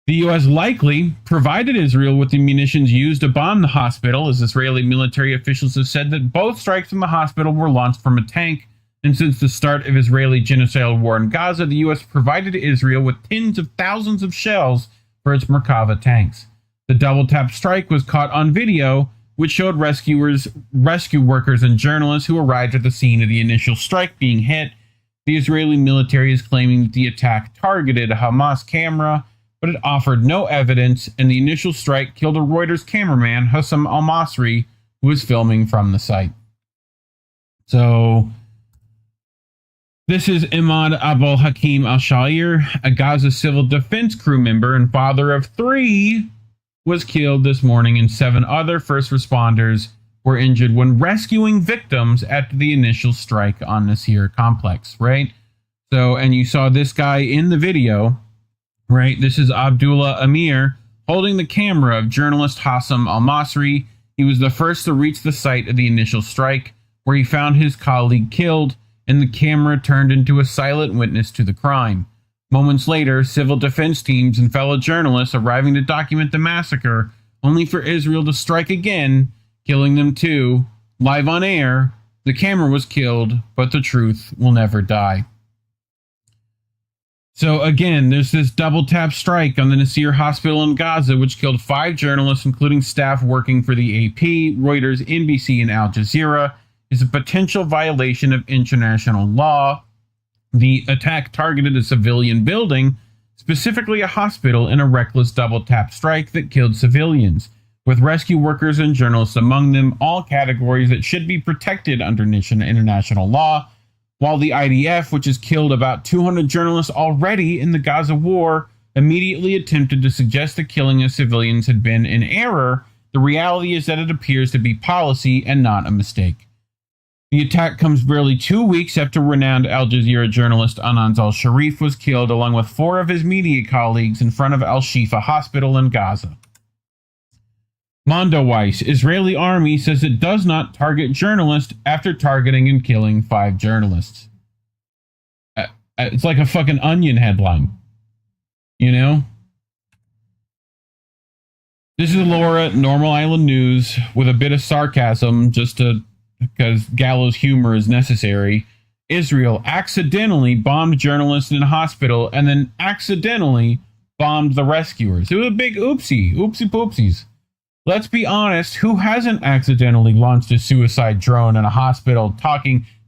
The U.S. likely provided Israel with the munitions used to bomb the hospital, as Israeli military officials have said that both strikes in the hospital were launched from a tank. And since the start of Israeli genocidal war in Gaza, the U.S. provided Israel with tens of thousands of shells for its Merkava tanks. The double-tap strike was caught on video, which showed rescue workers and journalists who arrived at the scene of the initial strike being hit. The Israeli military is claiming that the attack targeted a Hamas camera, but it offered no evidence, and the initial strike killed a Reuters cameraman, Hussam al-Masri, who was filming from the site. So this is Imad Abul Hakim al-Shair, a Gaza civil defense crew member and father of 3, was killed this morning, and 7 other first responders were injured when rescuing victims at the initial strike on Nasir complex, right? So, and you saw this guy in the video, right? This is Abdullah Amir holding the camera of journalist Hussam al-Masri. He was the first to reach the site of the initial strike, where he found his colleague killed, and the camera turned into a silent witness to the crime. Moments later, civil defense teams and fellow journalists arriving to document the massacre, only for Israel to strike again, killing them too. Live on air, the camera was killed, but the truth will never die. So again, there's this double tap strike on the Nasir hospital in Gaza, which killed 5 journalists, including staff working for the AP, Reuters, NBC, and Al Jazeera. Is a potential violation of international law. The attack targeted a civilian building, specifically a hospital, in a reckless double tap strike that killed civilians, with rescue workers and journalists among them, all categories that should be protected under international law. While the IDF, which has killed about 200 journalists already in the Gaza war, immediately attempted to suggest the killing of civilians had been an error, the reality is that it appears to be policy and not a mistake. The attack comes barely 2 weeks after renowned Al Jazeera journalist Anas al-Sharif was killed along with 4 of his media colleagues in front of Al-Shifa Hospital in Gaza. Mondoweiss, Israeli army says it does not target journalists after targeting and killing 5 journalists. It's like a fucking Onion headline. You know? This is Laura, Normal Island News, with a bit of sarcasm because gallows humor is necessary. Israel accidentally bombed journalists in a hospital and then accidentally bombed the rescuers. It was a big oopsie poopsies. Let's be honest, who hasn't accidentally launched a suicide drone in a hospital,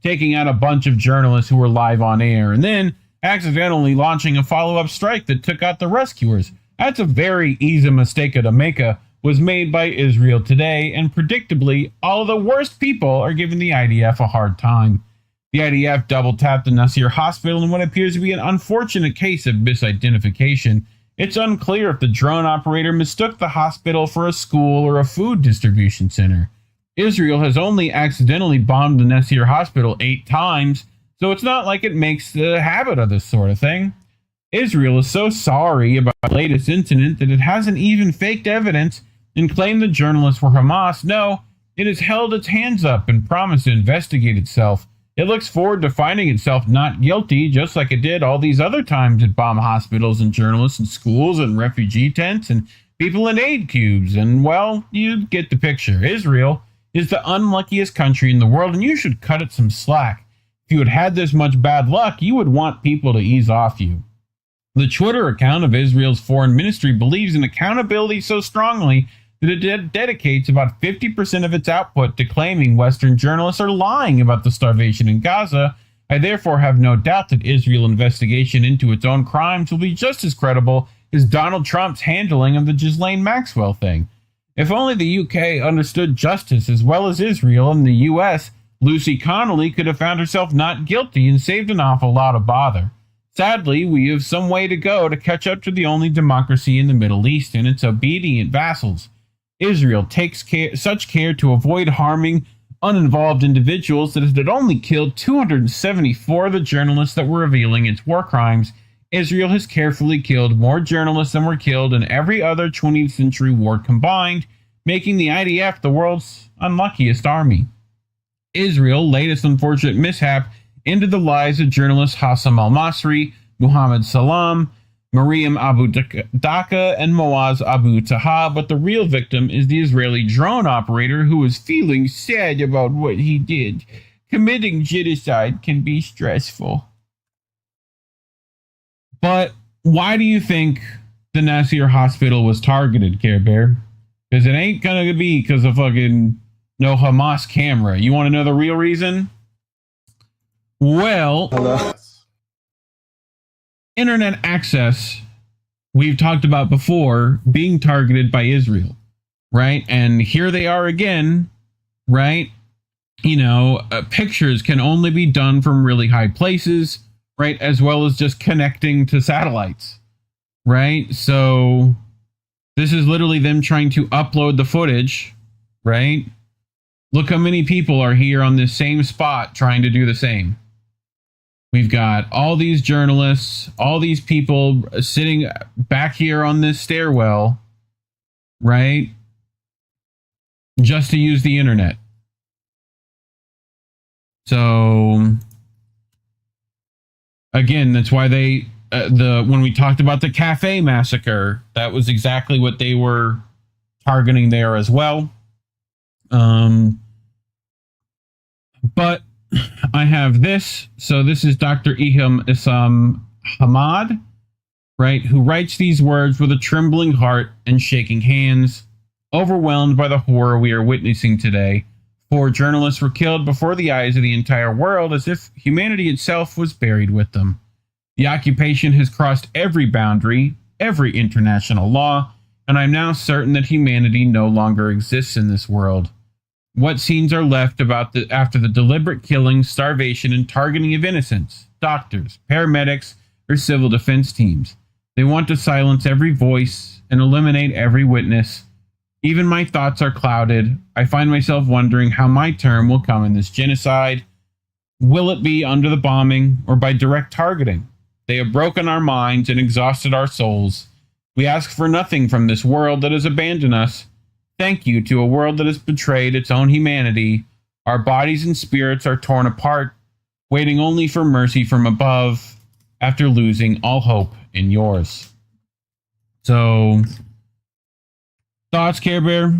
taking out a bunch of journalists who were live on air, and then accidentally launching a follow-up strike that took out the rescuers? That's a very easy mistake to make. Was made by Israel today, and predictably, all of the worst people are giving the IDF a hard time. The IDF double-tapped the Nasir hospital in what appears to be an unfortunate case of misidentification. It's unclear if the drone operator mistook the hospital for a school or a food distribution center. Israel has only accidentally bombed the Nasir hospital 8 times, so it's not like it makes the habit of this sort of thing. Israel is so sorry about the latest incident that it hasn't even faked evidence and claimed the journalists were Hamas. No, it has held its hands up and promised to investigate itself. It looks forward to finding itself not guilty, just like it did all these other times it bombed hospitals and journalists and schools and refugee tents and people in aid cubes, and, well, you get the picture. Israel is the unluckiest country in the world, and you should cut it some slack. If you had had this much bad luck, you would want people to ease off you. The Twitter account of Israel's foreign ministry believes in accountability so strongly that it dedicates about 50% of its output to claiming Western journalists are lying about the starvation in Gaza. I therefore have no doubt that Israel's investigation into its own crimes will be just as credible as Donald Trump's handling of the Ghislaine Maxwell thing. If only the UK understood justice as well as Israel and the US, Lucy Connolly could have found herself not guilty and saved an awful lot of bother. Sadly, we have some way to go to catch up to the only democracy in the Middle East and its obedient vassals. Israel takes such care to avoid harming uninvolved individuals that it had only killed 274 of the journalists that were revealing its war crimes. Israel has carefully killed more journalists than were killed in every other 20th century war combined, making the IDF the world's unluckiest army. Israel's latest unfortunate mishap ended the lives of journalists Hassam al-Masri, Muhammad Salam, Mariam Abu Daqqa, and Moaz Abu Taha, but the real victim is the Israeli drone operator who was feeling sad about what he did. Committing genocide can be stressful. But why do you think the Nasir hospital was targeted, Care Bear? Because it ain't gonna be because of fucking no Hamas camera. You want to know the real reason? Well, internet access, we've talked about before, being targeted by Israel, right? And here they are again, right? You know, pictures can only be done from really high places, right? As well as just connecting to satellites, right? So this is literally them trying to upload the footage, right? Look how many people are here on this same spot trying to do the same. We've got all these journalists, all these people sitting back here on this stairwell, right? Just to use the internet. So, again, that's why they, when we talked about the cafe massacre, that was exactly what they were targeting there as well. But I have this. So this is Dr. Iham Issam Hamad, right, who writes these words with a trembling heart and shaking hands, overwhelmed by the horror we are witnessing today. 4 journalists were killed before the eyes of the entire world, as if humanity itself was buried with them. The occupation has crossed every boundary, every international law, and I'm now certain that humanity no longer exists in this world. What scenes are left after the deliberate killing, starvation, and targeting of innocents, doctors, paramedics, or civil defense teams? They want to silence every voice and eliminate every witness. Even my thoughts are clouded. I find myself wondering how my term will come in this genocide. Will it be under the bombing or by direct targeting? They have broken our minds and exhausted our souls. We ask for nothing from this world that has abandoned us. Thank you to a world that has betrayed its own humanity. Our bodies and spirits are torn apart, waiting only for mercy from above after losing all hope in yours. So, thoughts, Care Bear?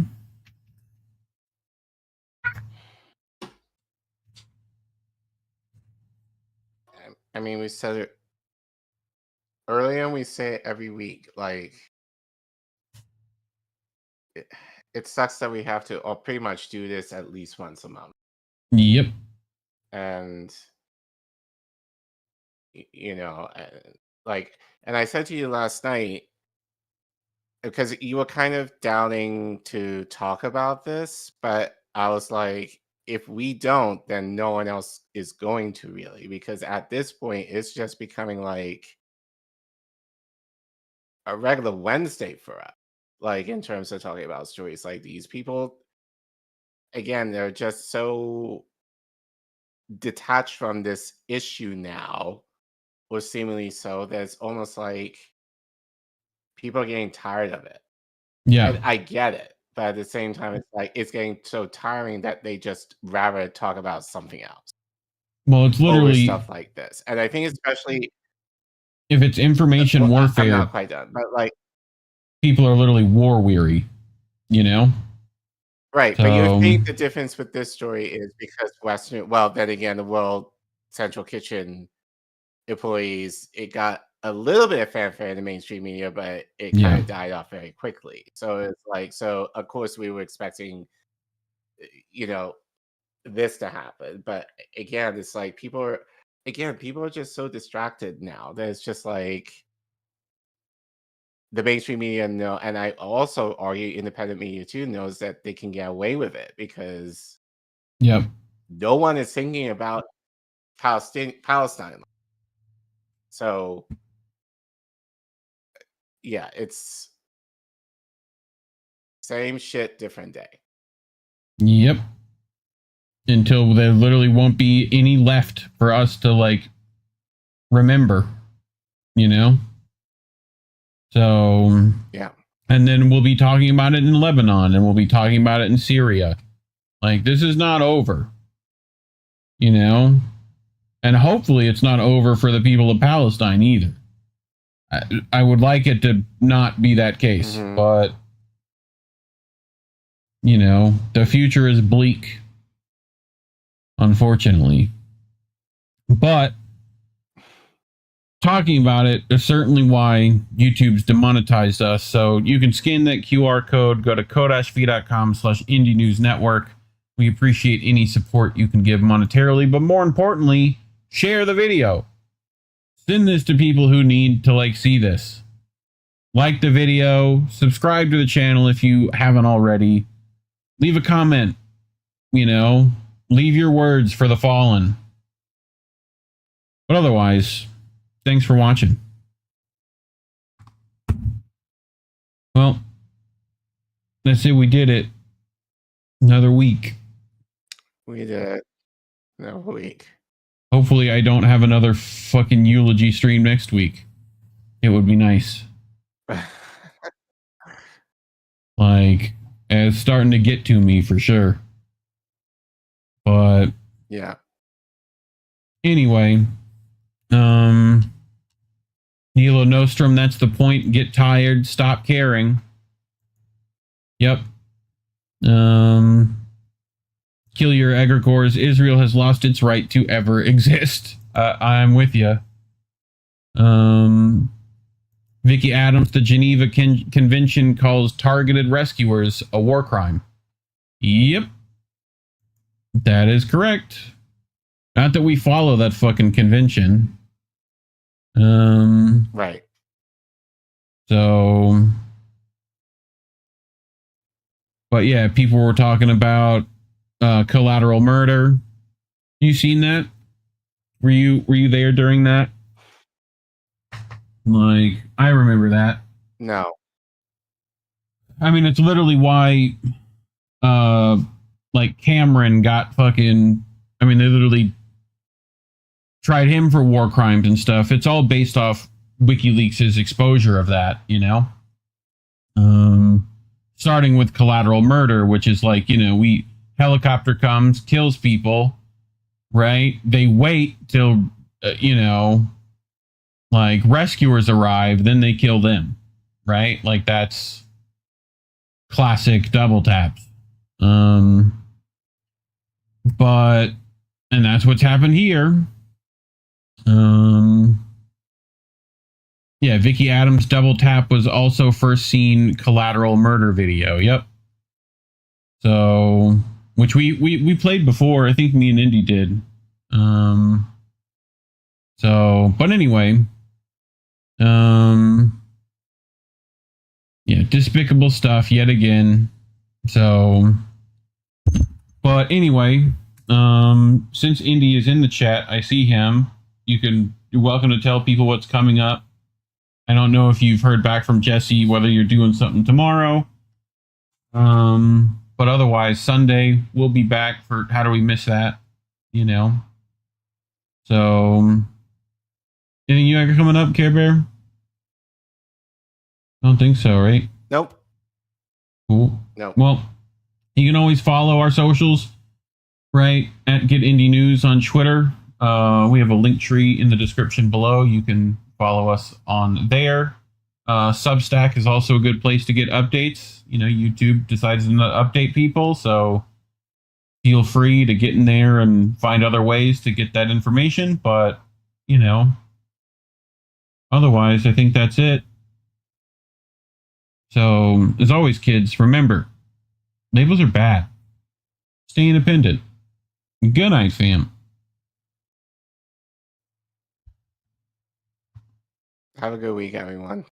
I mean, we said it earlier and we say it every week. Like, it sucks that we have to pretty much do this at least once a month. Yep. And, you know, like, and I said to you last night, because you were kind of doubting to talk about this, but I was like, if we don't, then no one else is going to really, because at this point, it's just becoming like a regular Wednesday for us. Like, in terms of talking about stories like these people, again, they're just so detached from this issue now, or seemingly so, that it's almost like people are getting tired of it. Yeah. And I get it. But at the same time, it's like it's getting so tiring that they just rather talk about something else. Well, it's literally stuff like this. And I think especially if it's information warfare. I'm not quite done. But like people are literally war weary, you know? Right, So, but you think the difference with this story is because then again, the World Central Kitchen employees, it got a little bit of fanfare in the mainstream media, but it kind of died off very quickly. So it's like, of course we were expecting, this to happen. But again, it's like people are just so distracted now that it's just like the mainstream media know, and I also argue independent media too knows that they can get away with it because no one is thinking about Palestine. So yeah, it's same shit, different day. Yep. Until there literally won't be any left for us to like remember, you know? So yeah. And then we'll be talking about it in Lebanon, and we'll be talking about it in Syria. Like, this is not over, you know? And hopefully it's not over for the people of Palestine either. I would like it to not be that case, but, you know, the future is bleak, unfortunately. But talking about it is certainly why YouTube's demonetized us. So you can scan that QR code, go to ko-fi.com/Indie News Network. We appreciate any support you can give monetarily, but more importantly, share the video. Send this to people who need to like see this. Like the video, subscribe to the channel if you haven't already. Leave a comment, you know, leave your words for the fallen. But otherwise, thanks for watching. Well, that's it. We did it. Another week. We did it. Another week. Hopefully I don't have another fucking eulogy stream next week. It would be nice. Like, it's starting to get to me for sure. But yeah. Anyway, Nilo Nostrum, that's the point. Get tired, stop caring. Yep. Kill your egregores. Israel has lost its right to ever exist. I'm with you. Vicky Adams, the Geneva Convention calls targeted rescuers a war crime. Yep. That is correct. Not that we follow that fucking convention. Right. So, but yeah, people were talking about collateral murder. You seen that? Were you there during that? Like, I remember that. No. I mean, it's literally why like Cameron got fucking, I mean, they literally tried him for war crimes and stuff. It's all based off WikiLeaks' exposure of that, you know? Starting with collateral murder, which is like, you know, helicopter comes, kills people, right? They wait till, you know, like rescuers arrive, then they kill them, right? Like that's classic double taps. But, and that's what's happened here. Yeah, Vicky Adams' double tap was also first seen collateral murder video. Yep. So, which we played before. I think me and Indy did. So, but anyway, yeah, despicable stuff yet again. So, but anyway, since Indy is in the chat, I see him. You're welcome to tell people what's coming up. I don't know if you've heard back from Jesse, whether you're doing something tomorrow. But otherwise, Sunday, we'll be back for How Do We Miss That? You know? So, anything you got coming up, Care Bear? I don't think so, right? Nope. Cool. No. Well, you can always follow our socials, right? At Get Indie News on Twitter. We have a link tree in the description below. You can follow us on there. Substack is also a good place to get updates. You know, YouTube decides to not update people, so feel free to get in there and find other ways to get that information. But, you know, otherwise, I think that's it. So, as always, kids, remember, labels are bad. Stay independent. Good night, fam. Have a good week, everyone.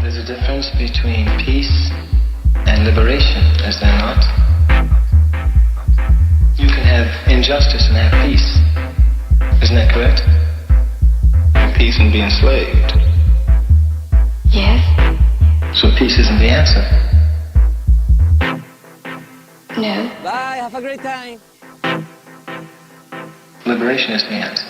There's a difference between peace and liberation, is there not? You can have injustice and have peace. Isn't that correct? Peace and be enslaved. Yes. So peace isn't the answer. No. Bye, have a great time. Liberation is the answer.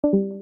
Thank you.